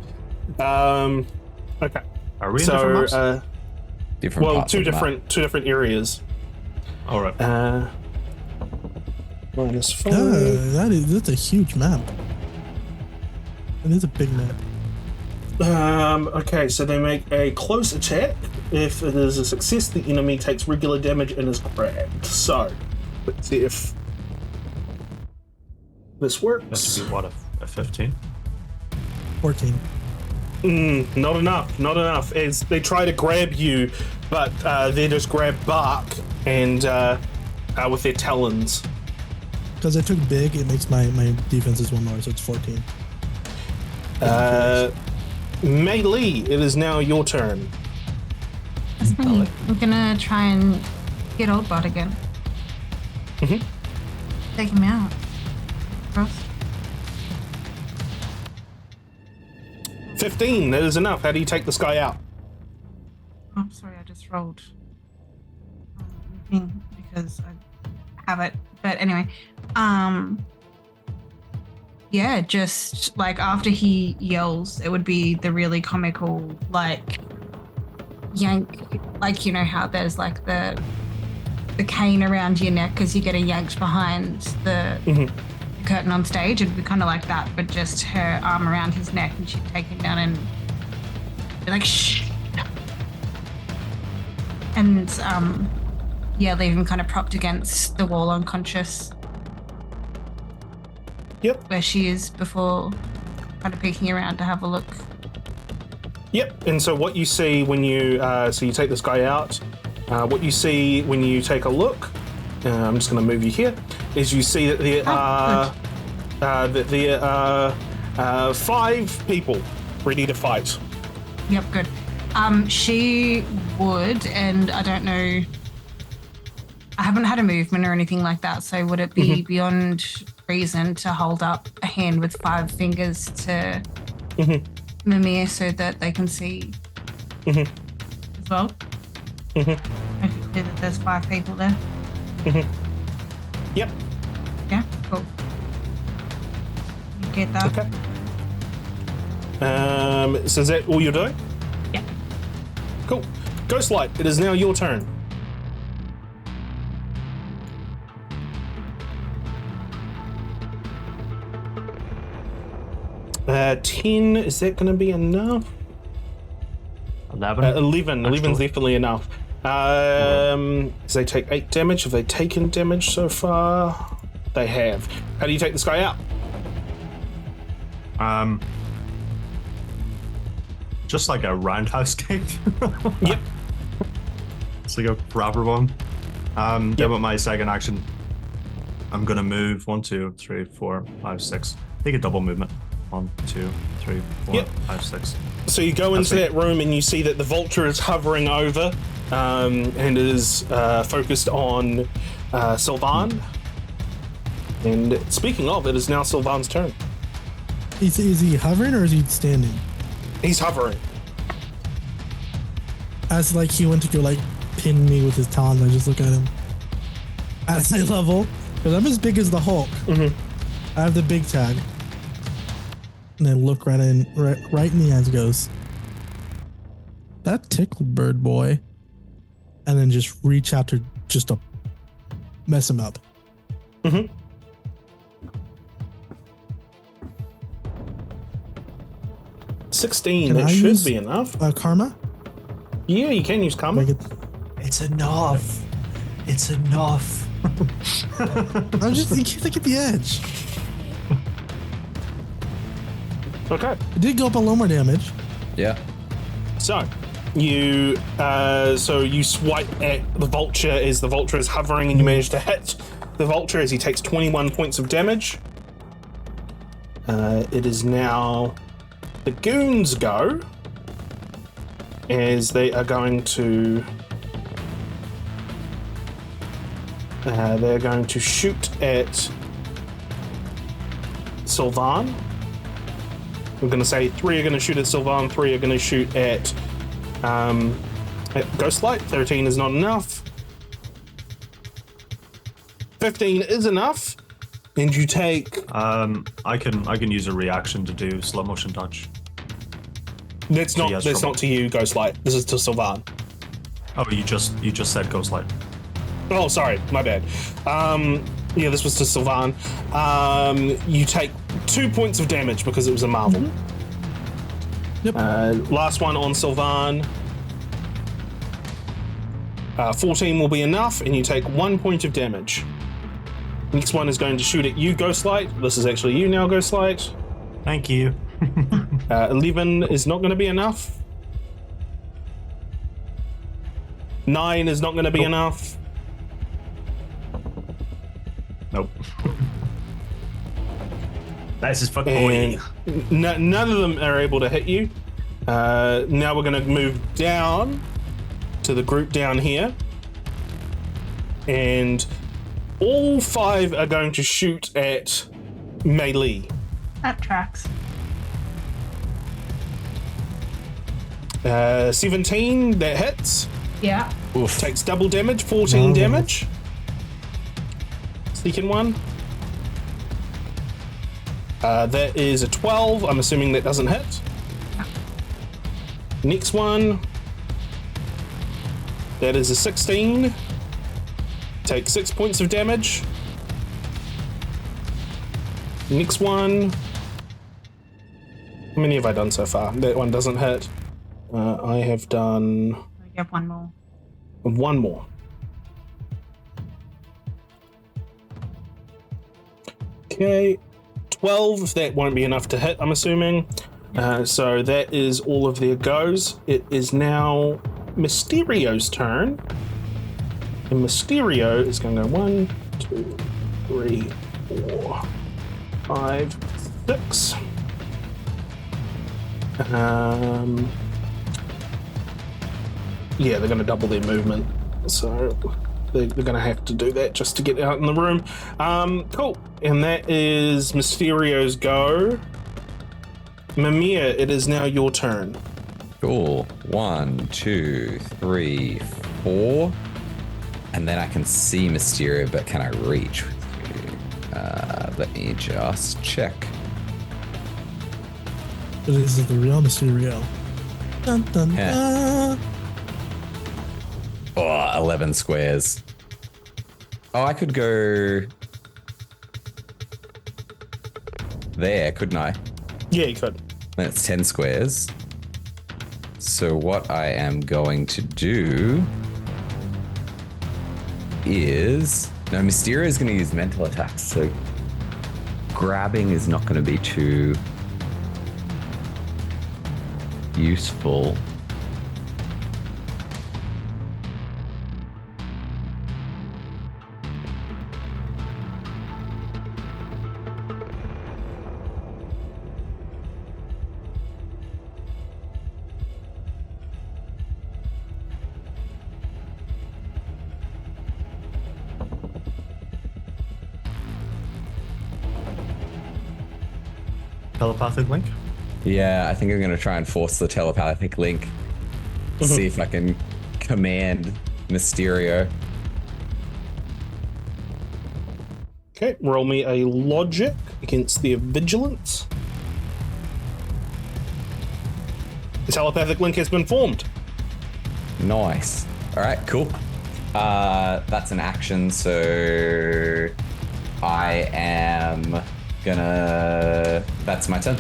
Okay. Are we in different maps? Different Well, parts two of the map. different areas. All right. -5. That's a huge map. It is a big map. Okay, so they make a close attack. If it is a success, the enemy takes regular damage and is grabbed. So, let's see if this works. That should be what, a 15? 14. Not enough. As they try to grab you, but they just grab bark and with their talons. Because I took big, it makes my defenses one more, so it's 14. Meili, it is now your turn. That's me. I'm gonna try and get old bot again. Mhm. Take him out. Cross. 15, that is enough. How do you take this guy out? Oh, sorry, I just rolled thing because I have it. But anyway, yeah, just like after he yells, it would be the really comical like yank, like you know how there's like the cane around your neck as you get yanked behind the curtain on stage. It'd be kind of like that, but just her arm around his neck, and she'd take him down and be like, shh. And yeah, leave him kind of propped against the wall unconscious. Yep. Where she is before kind of peeking around to have a look. Yep, and so what you see when you, so you take this guy out, what you see when you take a look, I'm just going to move you here, is you see that there are 5 people ready to fight. Yep, good. She would, and I don't know, I haven't had a movement or anything like that, so would it be beyond reason to hold up a hand with 5 fingers to Mimir so that they can see as well? Make it clear that there's 5 people there. Yep. Yeah, cool. You get that? Okay. So is that all you're doing? Yeah. Cool. Ghostlight, it is now your turn. Uh, 10, is that going to be enough? 11? 11. 11's definitely enough. So they take 8 damage. Have they taken damage so far? They have. How do you take this guy out? Just like a roundhouse kick. Yep. It's like a proper one. Then with my second action, I'm gonna move 1, 2, 3, 4, 5, 6. Take a double movement. 1, 2, 3, 4, 5, 6. So you go into that room and you see that the vulture is hovering over and is focused on Sylvan. And speaking of, it is now Sylvan's turn. Is he hovering or is he standing? He's hovering. As like he went to go like pin me with his talons, I just look at him at eye level because I'm as big as the Hulk. I have the big tag, and then look right in the eyes. Goes that tickled bird boy, and then just reach out to just to mess him up. 16, Can that I should use, be enough. Karma? Yeah, you can use karma. It's enough. It's enough. I'm just you can't get the edge. Okay. It did go up a little more damage. Yeah. So you swipe at the vulture as the vulture is hovering, and you manage to hit the vulture as he takes 21 points of damage. It is now the goons go, as they are going to they're going to shoot at Sylvan. I'm going to say 3 are going to shoot at Sylvan, 3 are going to shoot at Ghostlight. 13 is not enough. 15 is enough. And you take. I can use a reaction to do slow motion dodge. That's not to you, Ghostlight. This is to Sylvan. Oh, you just said Ghostlight. Oh, sorry, my bad. Yeah, this was to Sylvan. You take 2 points of damage because it was a marvel. Yep. Last one on Sylvan. 14 will be enough, and you take 1 point of damage. Next one is going to shoot at you, Ghostlight. This is actually you now, Ghostlight. Thank you. 11 is not going to be enough. 9 is not going to be enough. Nope. This is fucking And none of them are able to hit you. Now we're going to move down to the group down here. And all 5 are going to shoot at Meili. That tracks. 17, that hits. Yeah. Oof. Takes double damage, 14 damage. Second one. That is a 12. I'm assuming that doesn't hit. Next one. That is a 16. Take 6 points of damage. Next one. How many have I done so far? That one doesn't hit. I have done... We have one more. One more. Okay. 12, that won't be enough to hit, I'm assuming. So that is all of their goes. It is now Mysterio's turn. And Mysterio is going to go 1, 2, 3, 4, 5, 6. Yeah, they're going to double their movement. So they're going to have to do that just to get out in the room. Cool. And that is Mysterio's go. Mimir, it is now your turn. Cool. 1, 2, 3, 4. And then I can see Mysterio, but can I reach with you? Let me just check. But this is the real Mysterio. Dun, dun, dun. Oh, 11 squares. Oh, I could go there, couldn't I? Yeah, you could. That's 10 squares. So what I am going to do is... No, Mysterio is going to use mental attacks, so grabbing is not going to be too useful. Telepathic link? Yeah, I think I'm going to try and force the telepathic link. See if I can command Mysterio. Okay, roll me a logic against their vigilance. The telepathic link has been formed. Nice. All right, cool. That's an action, so I am gonna... That's my turn.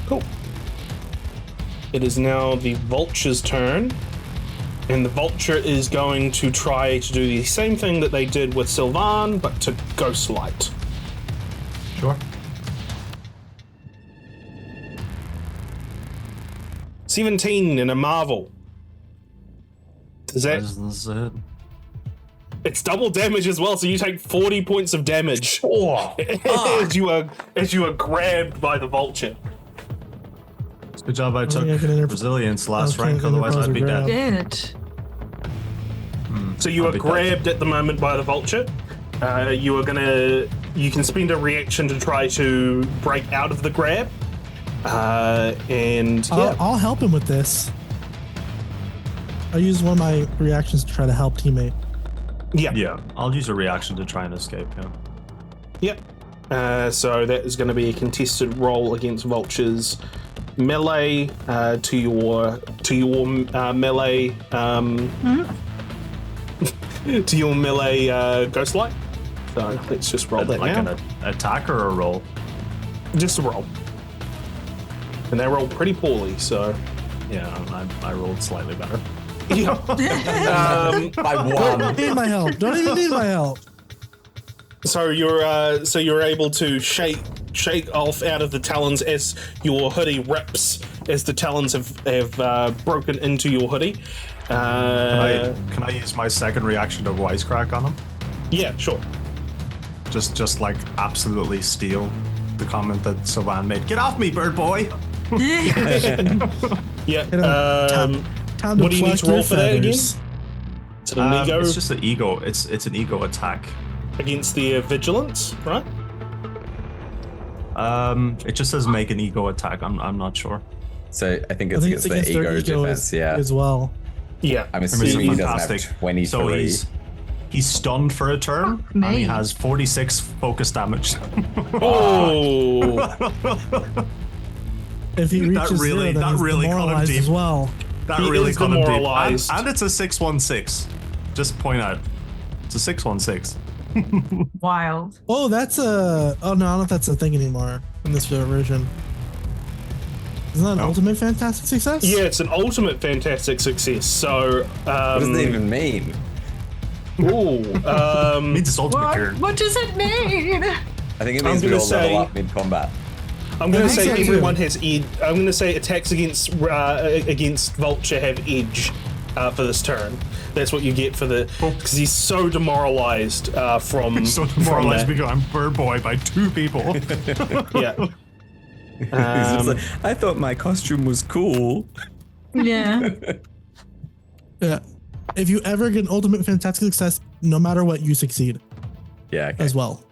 Cool. It is now the Vulture's turn. And the Vulture is going to try to do the same thing that they did with Sylvan, but to Ghostlight. Sure. 17 in a Marvel. Does that... This is it. It's double damage as well, so you take 40 points of damage as you are grabbed by the Vulture. Good job I took resilience last rank, otherwise I'd be dead. Did. So you are grabbed at the moment by the Vulture. You can spend a reaction to try to break out of the grab. I'll help him with this. I'll use one of my reactions to try to help teammate. Yeah. Yeah, I'll use a reaction to try and escape, yeah. Yep. So that is going to be a contested roll against Vulture's melee to your melee to your melee Ghostlight. So let's just roll that like now. an attack or a roll? Just a roll. And they rolled pretty poorly, so Yeah, I rolled slightly better. yeah. By one. Don't need my help. Don't even need my help. So you're able to shake off out of the talons as your hoodie rips, as the talons have broken into your hoodie. Can I use my second reaction to wisecrack on him? Yeah, sure. Just like absolutely steal the comment that Sylvan made. Get off me, bird boy! Yeah. Time to What do you need pluck to roll your for that again? feathers. It's an ego It's just an ego. It's an ego attack. against the vigilance, right? It just says make an ego attack. I'm not sure. So I think I it's think against it's the against their ego ego defense, yeah. as well. Yeah. I'm assuming he doesn't Fantastic. have 23. So he's stunned for a turn, Fuck and he me. has 46 focus damage. Oh. If he reaches That really- zero, then that he's really cut him demoralized deep. as well. That He really is cut him deep. demoralized. And it's a 616. Just point out, it's a 616. Wild. Oh, that's a. Oh no, I don't know if that's a thing anymore in this version. Isn't that an ultimate fantastic success? Yeah, it's an ultimate fantastic success. So, What does that even mean? It means it's ultimate turn. What does it mean? I think it I'm means we gonna all level say- up mid-combat. I'm going to say so, too. everyone has edge. I'm going to say attacks against Vulture have edge for this turn. That's what you get for the because he's so demoralized from So from demoralized that. because I'm bird boy by 2 people. Yeah. He's just like, I thought my costume was cool. Yeah. Yeah. If you ever get an ultimate fantastic success, no matter what, you succeed Yeah, okay. as well.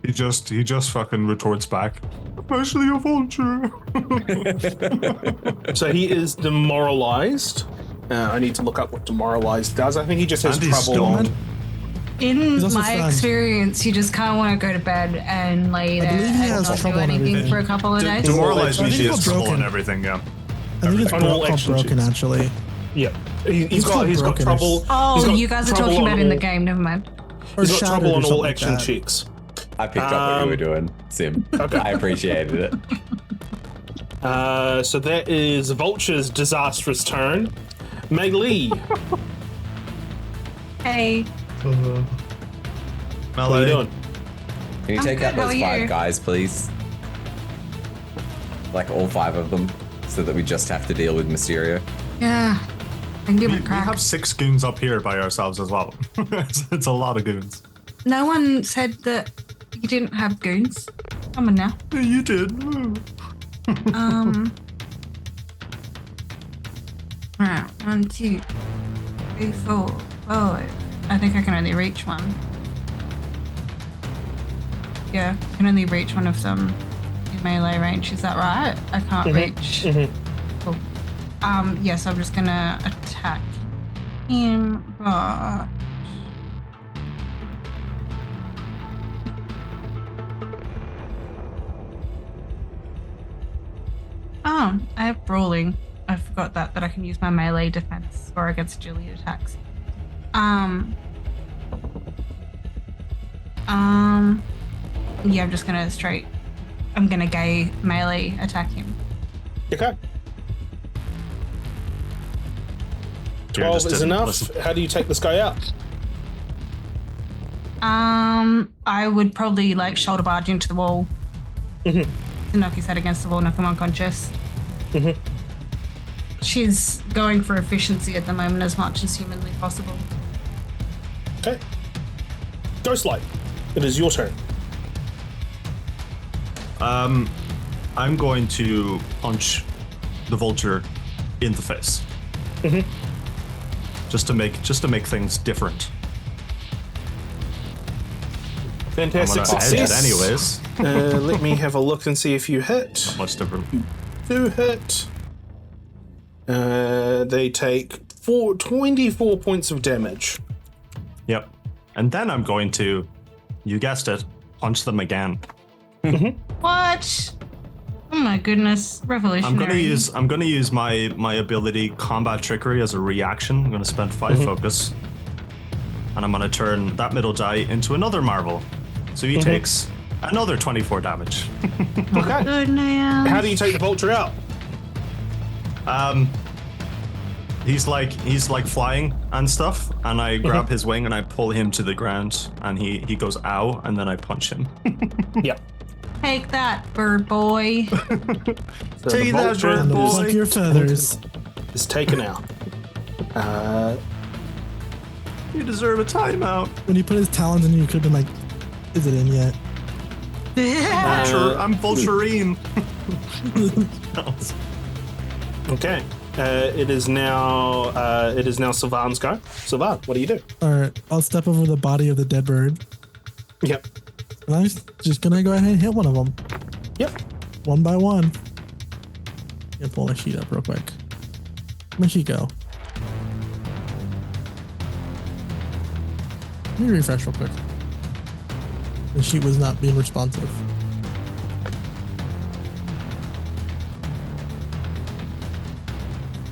He just fucking retorts back. Especially a vulture. So he is demoralized. I need to look up what demoralized does. I think he just has And he's trouble. stunned. In He's also my stunned. experience, you just kind of want to go to bed and lay there believe he and has not do trouble on anything everything. for a couple of days. Demoralized I means think he it's has trouble broken. and everything, yeah. I think it's On all called action broken sheets. actually. Yeah. He's got called he's got brokenness. trouble. he's Oh, got you guys are trouble talking on about in the all- game. Never mind. Or He's got shattered trouble or on all something like action that. checks. I picked up what you were doing, Sim. I appreciated it. So that is Vulture's disastrous turn. Meili, Hey, what are you doing? Can you I'm take good, out how those are 5 you? guys, please? Like all 5 of them, so that we just have to deal with Mysterio. yeah, I can give We it a crack. have 6 goons up here by ourselves as well. it's a lot of goons. No one said that you didn't have goons. Come on now. You did. Right, 1, 2, 3, 4, 5. I think I can only reach one. Yeah, I can only reach one of them in melee range. Is that right? I can't reach. Cool. Yes, I'm just gonna attack him, but oh, I have brawling. I forgot that I can use my melee defense or against agility attacks. Yeah, I'm just gonna I'm gonna gay melee attack him. Okay. 12 just is didn't enough. listen. How do you take this guy out? I would probably like shoulder barge into the wall. To knock his head against the wall, knock him unconscious. She's going for efficiency at the moment as much as humanly possible. Okay. Ghostlight, it is your turn. I'm going to punch the vulture in the face. Just to make things different. Fantastic I'm gonna edge it success. anyways. Let me have a look and see if you hit. Much different. Do hit. They take 24 points of damage. Yep. And then I'm going to, you guessed it, punch them again. What? Oh my goodness, revolutionary. I'm gonna use my ability combat trickery as a reaction. I'm gonna spend 5 focus, and I'm gonna turn that middle die into another marvel. So he takes another 24 damage. Okay. Goodness. How do you take the vulture out? He's like flying and stuff, and I grab his wing and I pull him to the ground, and he goes ow, and then I punch him. Yep. Take that, bird boy. So Take the that, vulture bird boy. Pluck your feathers. is taken out. You deserve a timeout. When he put his talons in you, could have been like, is it in yet? I'm Vulturine. Okay. It is now Sylvan's go. Sylvan, what do you do? All right, I'll step over the body of the dead bird. Yep. And I'm just gonna go ahead and hit one of them. Yep. One by one. Yeah, pull my sheet up real quick. Where'd my sheet go? Let me refresh real quick. The sheet was not being responsive.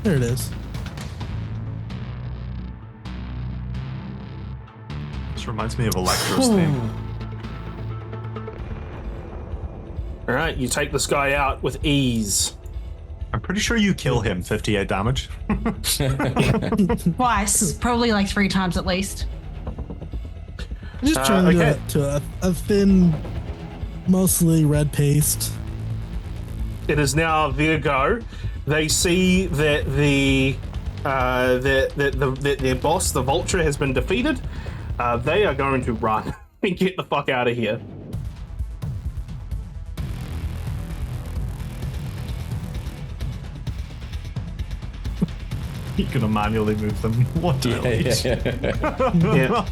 There it is. This reminds me of Electro's theme. All right, you take this guy out with ease. I'm pretty sure you kill him. 58 damage. Twice, probably like 3 times at least. I'm just trying okay. to a thin, mostly red paste. It is now their go. They see that their boss, the vulture, has been defeated. They are going to run and get the fuck out of here. You can manually move them. What the hell? Yeah.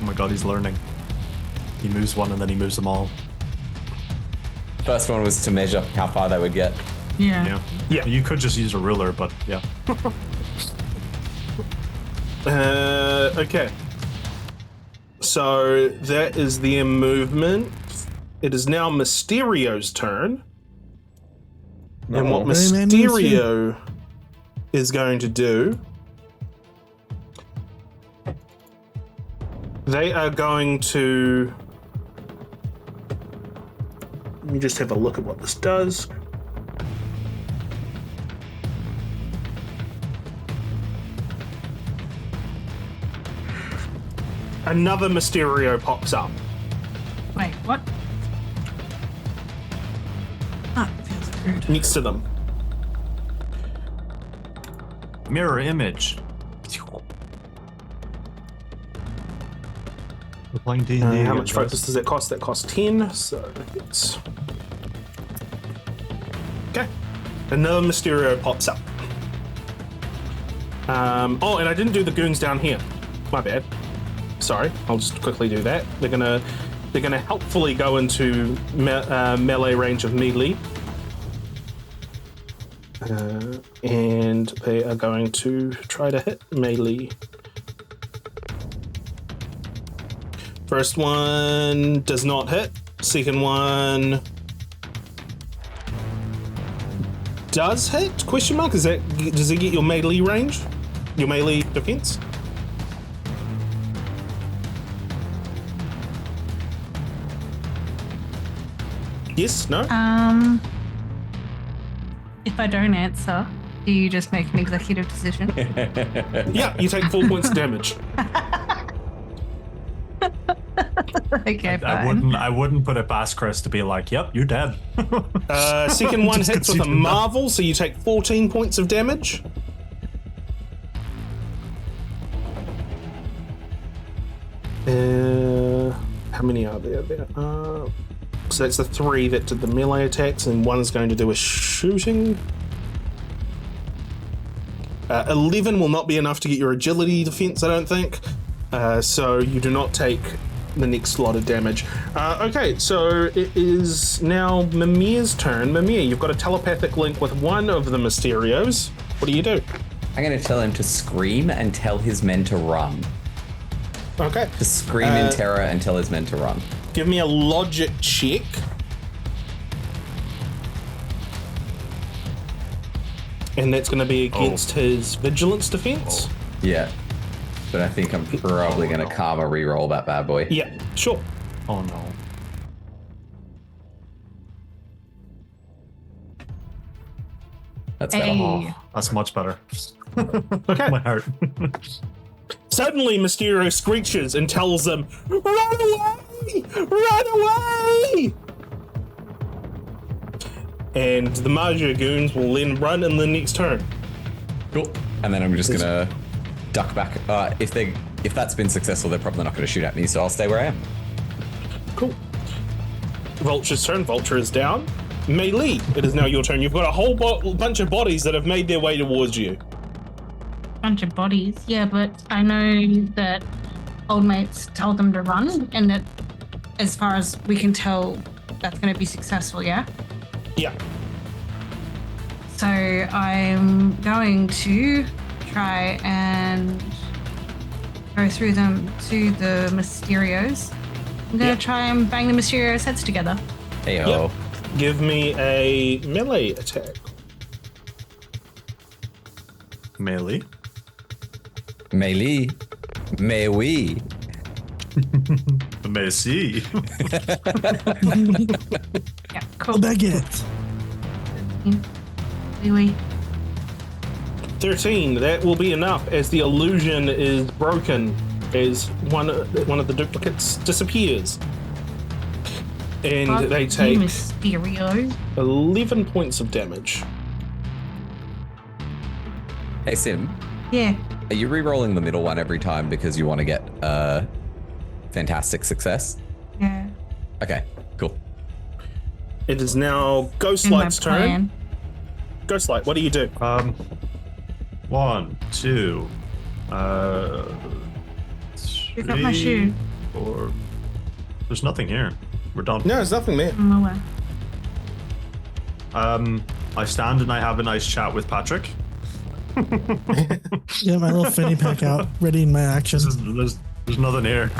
Oh my god, he's learning. He moves one and then he moves them all. First one was to measure how far they would get. Yeah. Yeah. You could just use a ruler, but yeah. Okay. So that is their movement. It is now Mysterio's turn. And what Mysterio is going to do, they are going to... Let me just have a look at what this does. Another Mysterio pops up Wait, what? Ah, it feels weird. next to them. Mirror image. We're playing D&D. How much focus does that cost? That costs 10, so it's... Okay. Another Mysterio pops up. Oh, and I didn't do the goons down here. My bad. Sorry, I'll just quickly do that. They're gonna helpfully go into melee range of Meili. And they are going to try to hit Meili. First one does not hit. Second one does hit? Question mark? Does it get your melee range? Your melee defense? Yes? No? If I don't answer, do you just make an executive decision? Yeah, you take 4 points of damage. Okay, fine. I wouldn't put it past Chris to be like, yep, you're dead. Second one Just hits 'cause with a you did that. marvel, so you take 14 points of damage. How many are there? So that's the 3 that did the melee attacks, and one is going to do a shooting. 11 will not be enough to get your agility defense, I don't think. So you do not take the next lot of damage. Okay, so it is now Mimir's turn. Mimir, you've got a telepathic link with one of the Mysterios. What do you do? I'm going to tell him to scream and tell his men to run. Okay. To scream in terror and tell his men to run. Give me a logic check. And that's going to be against his vigilance defense. Yeah. But I think I'm probably going to karma reroll that bad boy. Yeah, sure. Oh no. That's better. Hey. That's much better. Okay. My heart. Suddenly, Mysterio screeches and tells them, "Run away! Run away!" And the Magia goons will then run in the next turn. Cool. And then I'm just gonna duck back. If that's been successful, they're probably not gonna shoot at me, so I'll stay where I am. Cool. Vulture's turn. Vulture is down. Meili, it is now your turn. You've got a whole bunch of bodies that have made their way towards you. Bunch of bodies, yeah, but I know that old mates told them to run, and that, as far as we can tell, that's going to be successful. Yeah. Yeah. So I'm going to try and go through them to the Mysterios. I'm going to try and bang the Mysterios' heads together. Hey ho. Yep. Give me a melee attack. Meili. Meili. May we. Messi. Yeah, cool. Baguette. Oui. 13. That will be enough as the illusion is broken as one of the duplicates disappears. And they take Mysterio. 11 points of damage. Hey Sim, Yeah. are you re-rolling the middle one every time because you want to get a fantastic success? Yeah. Okay, cool. It is now Ghostlight's turn. Ghostlight, what do you do? 1, 2, Pick up my shoe. 4. There's nothing here. We're done. No, there's nothing there. I'm aware. I stand and I have a nice chat with Patrick. Yeah, my little fanny pack out, ready in my action. There's nothing here.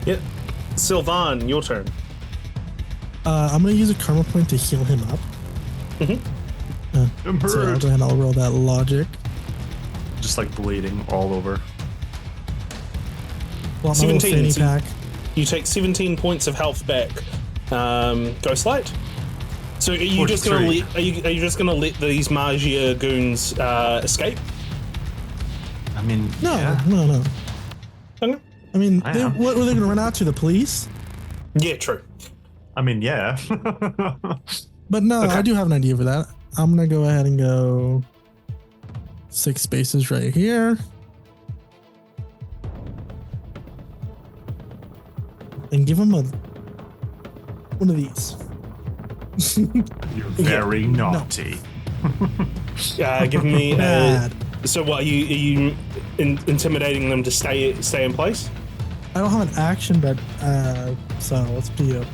Yep. Sylvan, your turn. I'm gonna use a karma point to heal him up. I'm So I'll hurt. go ahead and I'll roll that logic. Just like bleeding all over. Well, my little 17, fanny so- pack. You take 17 points of health back. Ghostlight. So are you just gonna 43. let? Are you just gonna let these Magia goons escape? I mean, No, yeah. no. Okay. I mean, I they, am. what were they gonna run out to? The police? Yeah, true. I mean, yeah. But no, Okay. I do have an idea for that. I'm gonna go ahead and go 6 spaces right here. And give him one of these. You're very naughty. Give me. Bad. So what? Are you intimidating them to stay in place? I don't have an action, but so let's be up.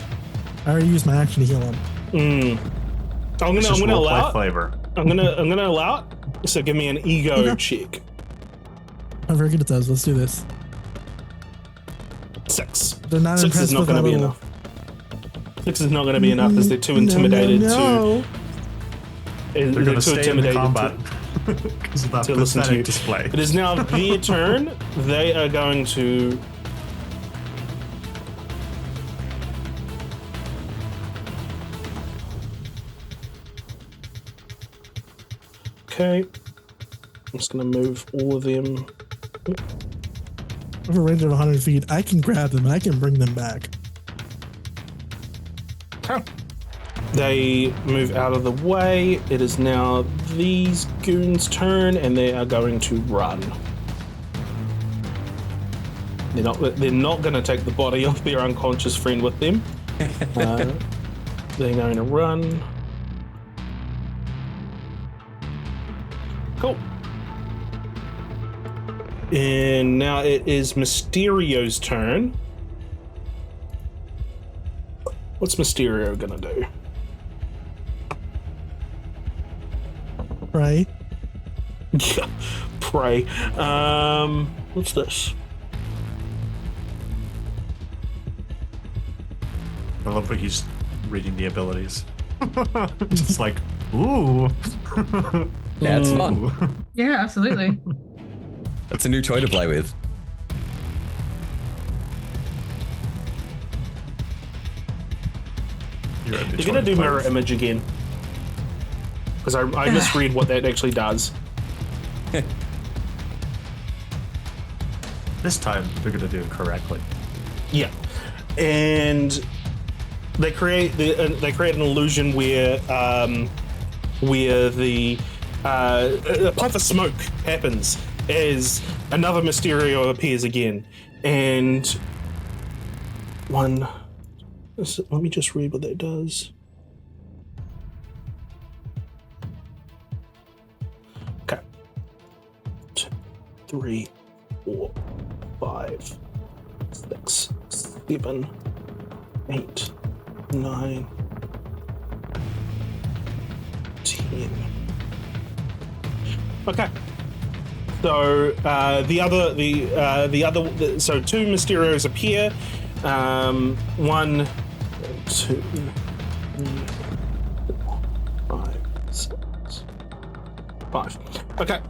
I already used my action to heal him. I'm It's just gonna roleplay allow it. flavor. I'm gonna allow it. So give me an ego Okay. check. I'm very good at those. Let's do this. 6. They're not 6 is impressed not with going to my be little... enough. 6 is not going to be enough as they're too intimidated No. They're going to stay in the combat to because of that to listen to you. pathetic display. It is now their turn. They are going to. Okay. I'm just going to move all of them. Over a range of 100 feet, I can grab them and I can bring them back. They move out of the way. It is now these goons' turn, and they are going to run. They're not going to take the body of their unconscious friend with them. They're going to run. Cool. And now it is Mysterio's turn. What's Mysterio gonna do? Right? Yeah, pray. What's this? I love what he's reading the abilities. It's like, ooh. Yeah, it's fun. Yeah, absolutely. It's a new toy to play with. You're gonna do mirror image again. Because I misread what that actually does. This time, they're gonna do it correctly. Yeah. And they create an illusion where the a puff of smoke happens as another Mysterio appears again, and let me just read what that does. Okay. 2, 3, 4, 5, 6, 7, 8, 9, 10. Okay. So so two Mysterios appear. 1, 2, 3, 4, 5, 6, 5. Okay.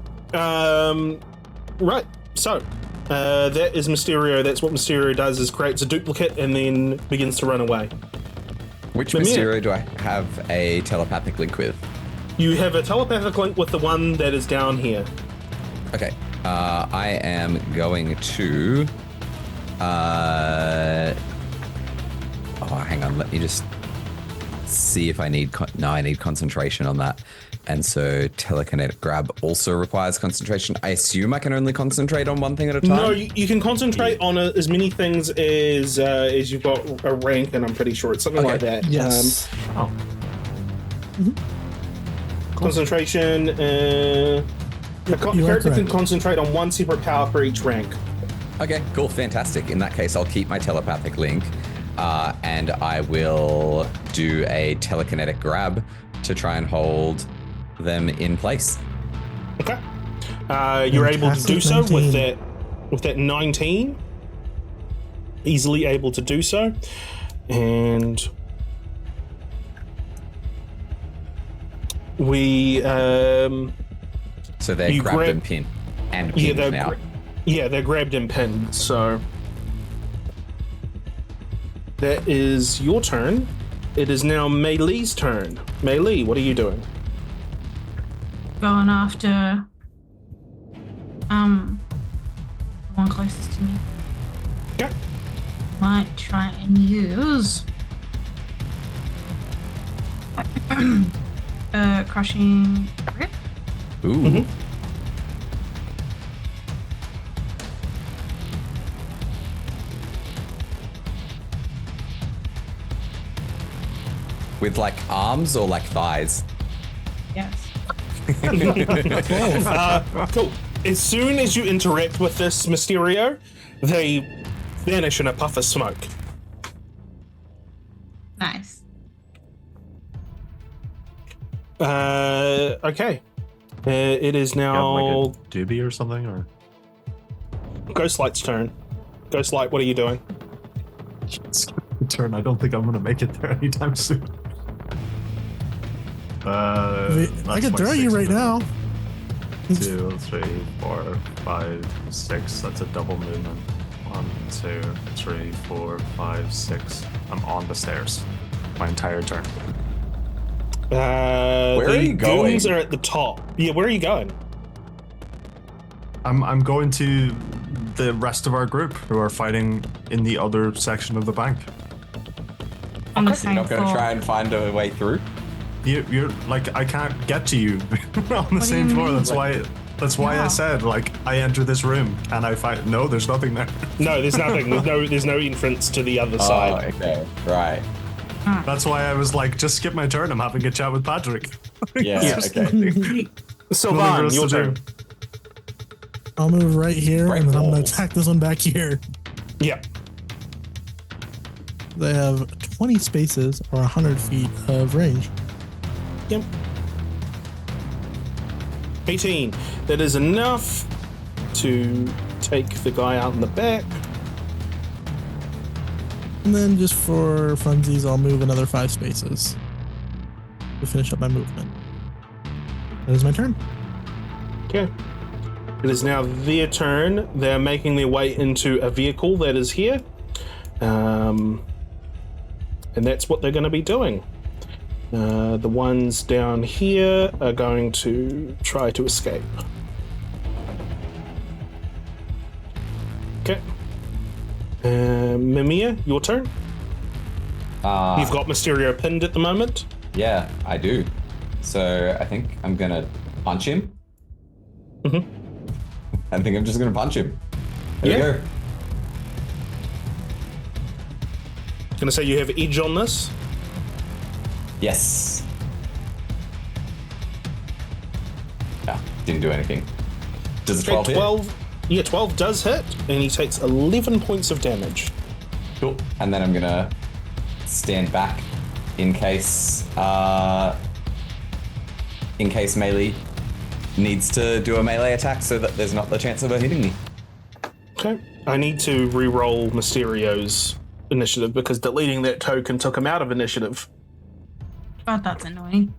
Right. So that is Mysterio. That's what Mysterio does: is creates a duplicate and then begins to run away. Which Mimir. Mysterio do I have a telepathic link with? You have a telepathic link with the one that is down here. Okay. I am going to. Hang on. Let me just see if I need. No, I need concentration on that. And so telekinetic grab also requires concentration. I assume I can only concentrate on one thing at a time. No, you can concentrate on as many things as you've got a rank, and I'm pretty sure it's something like that. Yes. Concentration. The character can concentrate on one separate power for each rank. Okay, cool, fantastic. In that case, I'll keep my telepathic link, and I will do a telekinetic grab to try and hold them in place. Okay. You're able to do so with that 19. Easily able to do so. And we so they're grabbed and pinned and pinned now. They're grabbed and pinned, so that is your turn. It is now Meili's turn. Meili, what are you doing? Going after the one closest to me. Okay. Might try and use crushing grip. Ooh. Mm-hmm. With like arms or like thighs? Yes. Cool. As soon as you interact with this Mysterio, they vanish in a puff of smoke. Nice. Okay. It is now Like a doobie or something, or Ghostlight's turn. Ghostlight, what are you doing? turn. I don't think I'm gonna make it there anytime soon. I can throw you right now. 2, 3, 4, 5, 6. That's a double movement. 1, 2, 3, 4, 5, 6. I'm on the stairs. My entire turn. Where are you going? The goons are at the top. Yeah, where are you going? I'm going to the rest of our group who are fighting in the other section of the bank. On the You're same not going to floor. try and find a way through? You're like, I can't get to you on the same do you floor. mean? That's why I No. said, like, I enter this room and I find no, there's nothing there. No, there's nothing. There's no entrance to the other side. Okay, right. That's why I was like, just skip my turn. I'm having a chat with Patrick. Yeah, okay. Sylvan, your turn. I'll move right here, Right and then I'm gonna balls. attack this one back here. Yeah. They have 20 spaces or 100 feet of range. Yep. 18. That is enough to take the guy out in the back. And then just for funsies, I'll move another 5 spaces to finish up my movement. That is my turn. Okay. It is now their turn. They're making their way into a vehicle that is here. And that's what they're going to be doing. The ones down here are going to try to escape. Okay. Mimir, your turn. You've got Mysterio pinned at the moment. Yeah, I do. So I think I'm gonna punch him. Mm-hmm. I think I'm just gonna punch him. There we go. Gonna say you have edge on this. Yes. Yeah, didn't do anything. Does a 12 hit? 12. Yeah, 12 does hit, and he takes 11 points of damage. Cool. And then I'm gonna stand back in case Meili needs to do a melee attack so that there's not the chance of her hitting me. Okay. I need to re-roll Mysterio's initiative because deleting that token took him out of initiative. Oh, that's annoying.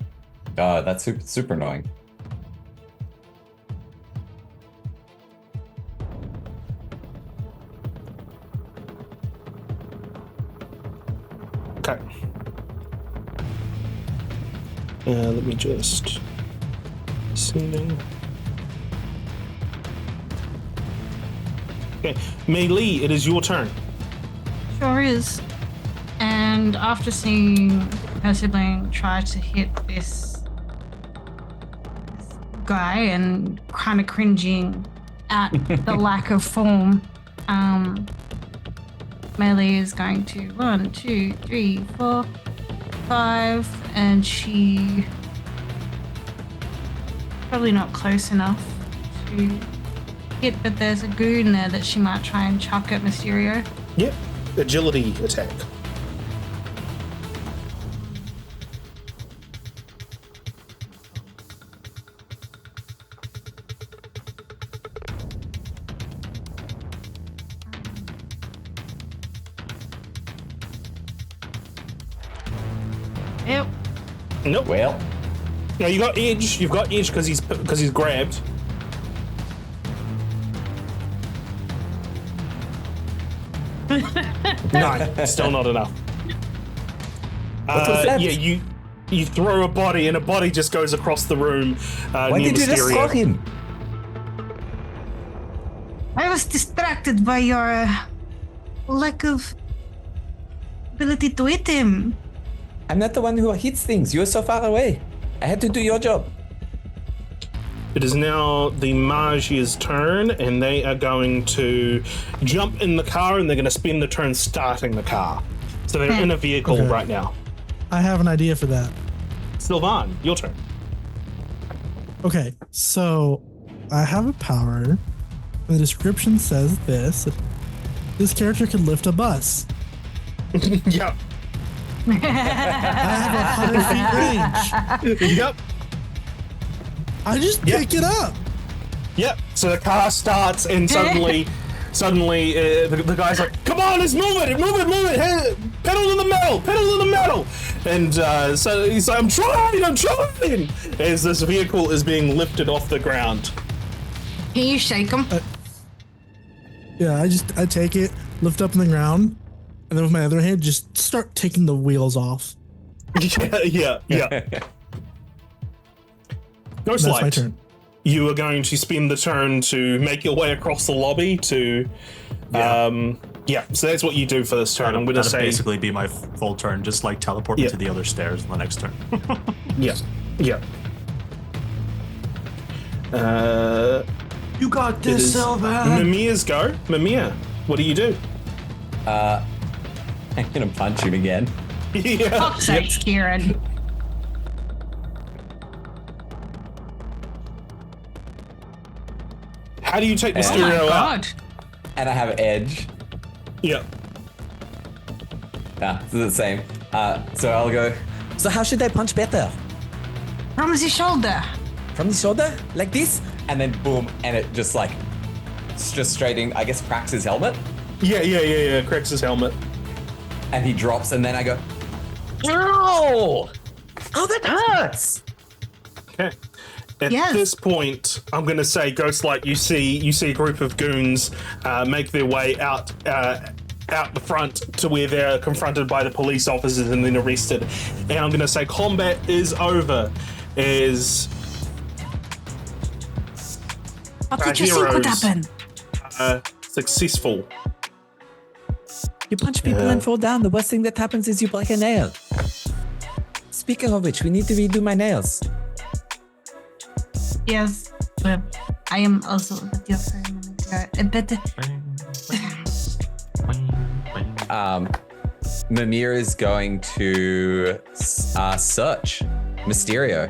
That's super annoying. Okay. Let me just... Sending... Okay. Meili, it is your turn. Sure is. And after seeing her sibling try to hit this guy and kind of cringing at the lack of form, Meili is going to 1, 2, 3, 4, 5, and she probably not close enough to hit, but there's a goon there that she might try and chuck at Mysterio. Yep. Agility attack. Yep. Nope. Well, No, you got edge. You've got edge because he's grabbed. No, still not enough. that? Yeah, you throw a body and a body just goes across the room. Why near did you just Mysterio. call him? I was distracted by your lack of ability to hit him. I'm not the one who hits things. You're so far away. I had to do your job. It is now the Magia's turn, and they are going to jump in the car, and they're going to spend the turn starting the car. So they're in a vehicle Okay. right now. I have an idea for that. Sylvan, your turn. Okay, so I have a power. The description says this character can lift a bus. Yep. I have 100 feet range. Yep. I just pick it up. Yep. So the car starts, and suddenly, the guy's like, "Come on, let's move it! Hey, pedal to the metal!" And so he's like, "I'm trying!" As this vehicle is being lifted off the ground. Can you shake him? Yeah, I take it, lift up on the ground, and then with my other hand, just start taking the wheels off. Yeah. That's my Ghostlight, turn. you are going to spend the turn to make your way across the lobby to, so that's what you do for this turn. I'm going to That'd say, basically be my full turn. Just like teleport me Yeah. to the other stairs in the next turn. yeah. You got It is Mimir's go. Mimir, what do you do? I'm gonna punch him again. Yeah. Fuck's sakes, Kieran. How do you take Oh my Mysterio out? god. And I have edge. Yeah. Yeah, it's the same. So I'll go So how should I punch better? From his shoulder. From the shoulder? Like this? and then boom, and it just like just straight in, I guess cracks his helmet. Yeah. Cracks his helmet. And he drops, and then I go, "Ow! Oh, that hurts!" Okay. At Yes. this point, I'm going to say, Ghostlight, you see a group of goons make their way out the front to where they're confronted by the police officers and then arrested. And I'm going to say combat is over. What did you think would heroes. happen? Successful. You punch people and fall down. The worst thing that happens is you break a nail. Speaking of which, we need to redo my nails. Yes, but I am also a bit different. Mimir is going to search Mysterio,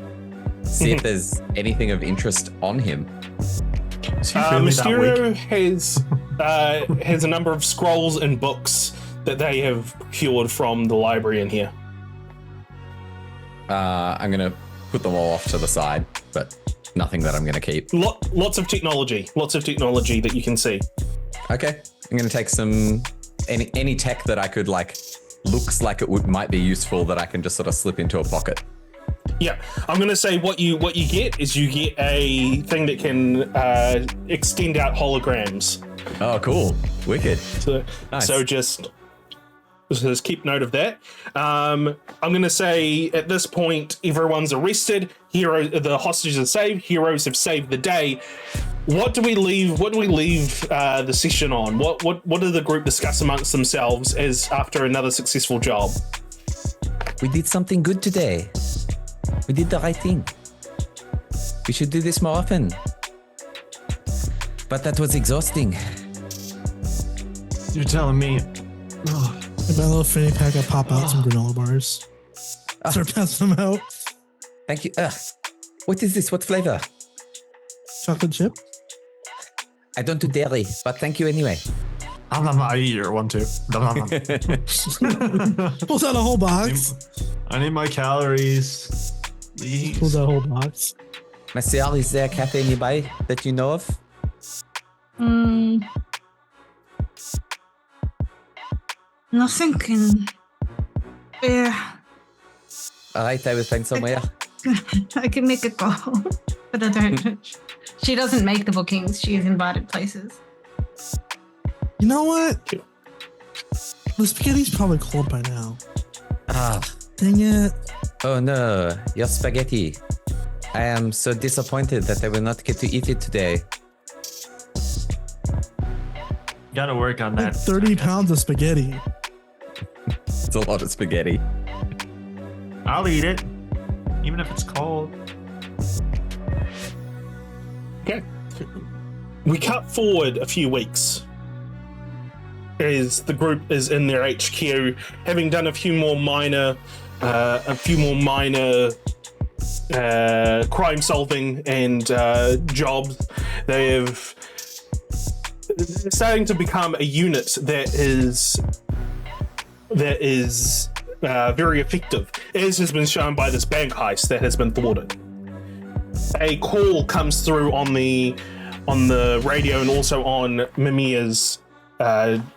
see if there's anything of interest on him. Is he really that Mysterio weak? has a number of scrolls and books that they have procured from the library in here. I'm going to put them all off to the side, but nothing that I'm going to keep. Lots of technology that you can see. Okay, I'm going to take some any tech that I could looks like it might be useful that I can just sort of slip into a pocket. Yeah, I'm going to say what you get is you get a thing that can extend out holograms. Oh, cool. Wicked. So, Nice. so just keep note of that. I'm going to say at this point, everyone's arrested. The hostages are saved. Heroes have saved the day. What do we leave the session on? What do the group discuss amongst themselves as after another successful job? We did something good today. We did the right thing. We should do this more often. But that was exhausting. You're telling me. In my little fanny pack, I pop out some granola bars. Start passing them out. Thank you. What is this? What flavor? Chocolate chip. I don't do dairy, but thank you anyway. I eat your one too. Pulls out a whole box. I need my calories. Please. Pulls out a whole box. Marcel, is there a cafe nearby that you know of? Nothing can. All right, I will find somewhere. I can make a call, but I don't. She doesn't make the bookings. She is invited places. You know what? The spaghetti's probably cold by now. Ah, Dang it. oh no, your spaghetti. I am so disappointed that I will not get to eat it today. Gotta work on Like that. 30 pounds of spaghetti. It's a lot of spaghetti. I'll eat it, even if it's cold. Okay. We cut forward a few weeks as the group is in their HQ, having done a few more minor crime solving and jobs. They're starting to become a unit that is very effective, as has been shown by this bank heist that has been thwarted. A call comes through on the radio and also on Mimir's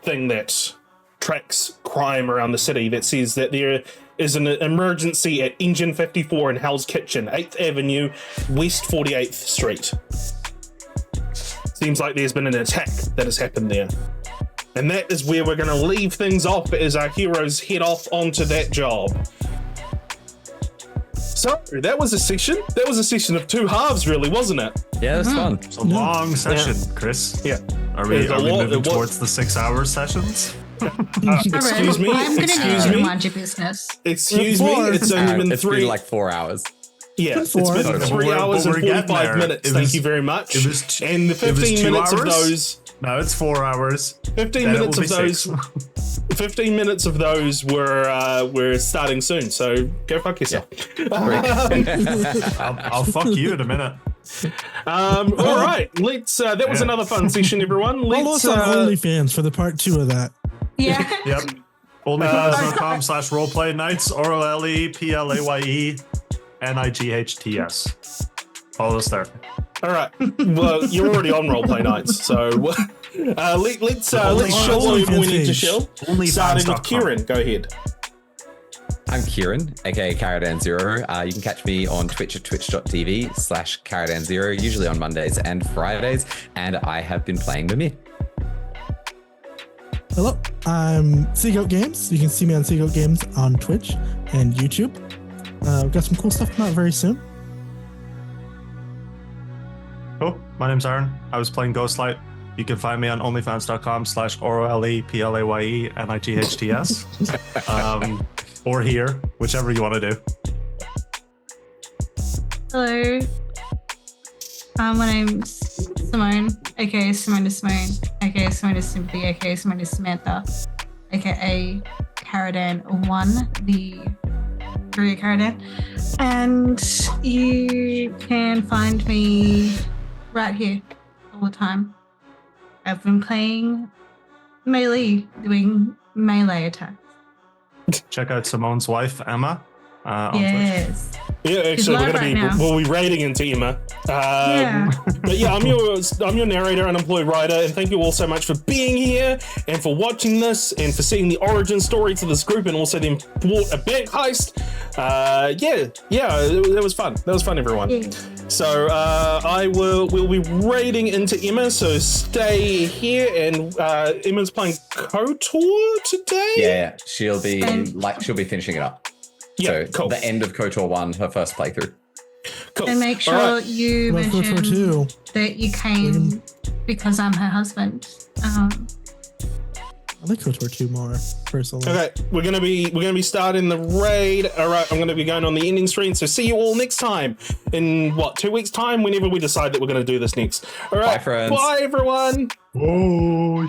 thing that tracks crime around the city that says that there is an emergency at Engine 54 in Hell's Kitchen, 8th Avenue, West 48th Street. Seems like there's been an attack that has happened there. And that is where we're going to leave things off as our heroes head off onto that job. So, that was a session. That was a session of two halves, really, wasn't it? Yeah, it's fun. It's a long session, Chris. Yeah. Are we There's a lot- moving it was- towards the 6-hour sessions? Excuse me. I'm going to Excuse do me. mind your business. Excuse me. It's only been It's three. been like 4 hours. Yeah, it's Four. been But 3 we're- hours but and we're getting 45 there. minutes. It Thank was- you very much. it was t- and the it was 15 2 minutes of hours? those. No, it's 4 hours. 15 Then it minutes will of be those. 6. 15 minutes of those were starting soon. So go fuck yourself. I'll fuck you in a minute. All right, let's. That was another fun session, everyone. Follow Let's. us on OnlyFans for the part 2 of that. Yeah. Yep. Onlyfans.com/roleplay nights, ROLEPLAYNIGHTS. Follow us there. All right. Well, you're already on roleplay nights, so Let's show whatever we need to show. Starting with Kieran, go ahead. I'm Kieran, aka KaradanZero. You can catch me on Twitch at twitch.tv/KaradanZero, usually on Mondays and Fridays, and I have been playing Mimir. Hello, I'm SeaGoatGames. You can see me on SeaGoatGames on Twitch and YouTube. We've got some cool stuff coming out very soon. Oh, my name's Aaron. I was playing Ghostlight. You can find me on onlyfans.com/ORLEPLAYENIGHTS. Or here, whichever you want to do. Hello. My name's Simone, aka SimoneIsSimone, aka SimoneIsSimone, aka SimoneIsSamantha, aka Karadan1, the Korea Karadan. And you can find me right here all the time. I've been playing Meili, doing melee attacks. Check out Simone's wife, Emma, on Yes. Twitch. Yeah, actually, we'll be raiding into Emma. But yeah, I'm your narrator, Unemployed writer, and thank you all so much for being here and for watching this and for seeing the origin story to this group and also them thwart a bank heist. That was fun. That was fun, everyone. Yeah. So we'll be raiding into Emma. So stay here, and Emma's playing KOTOR today. Yeah, she'll be finishing it up. Yeah, so cool. The end of KOTOR 1, her first playthrough. Cool. And make sure you mention that you came because I'm her husband. I like KOTOR 2 more, personally. Okay, we're gonna be starting the raid. All right, I'm gonna be going on the ending screen. So see you all next time in 2 weeks' time, whenever we decide that we're gonna do this next. All right, bye, friends. Bye, everyone. Bye.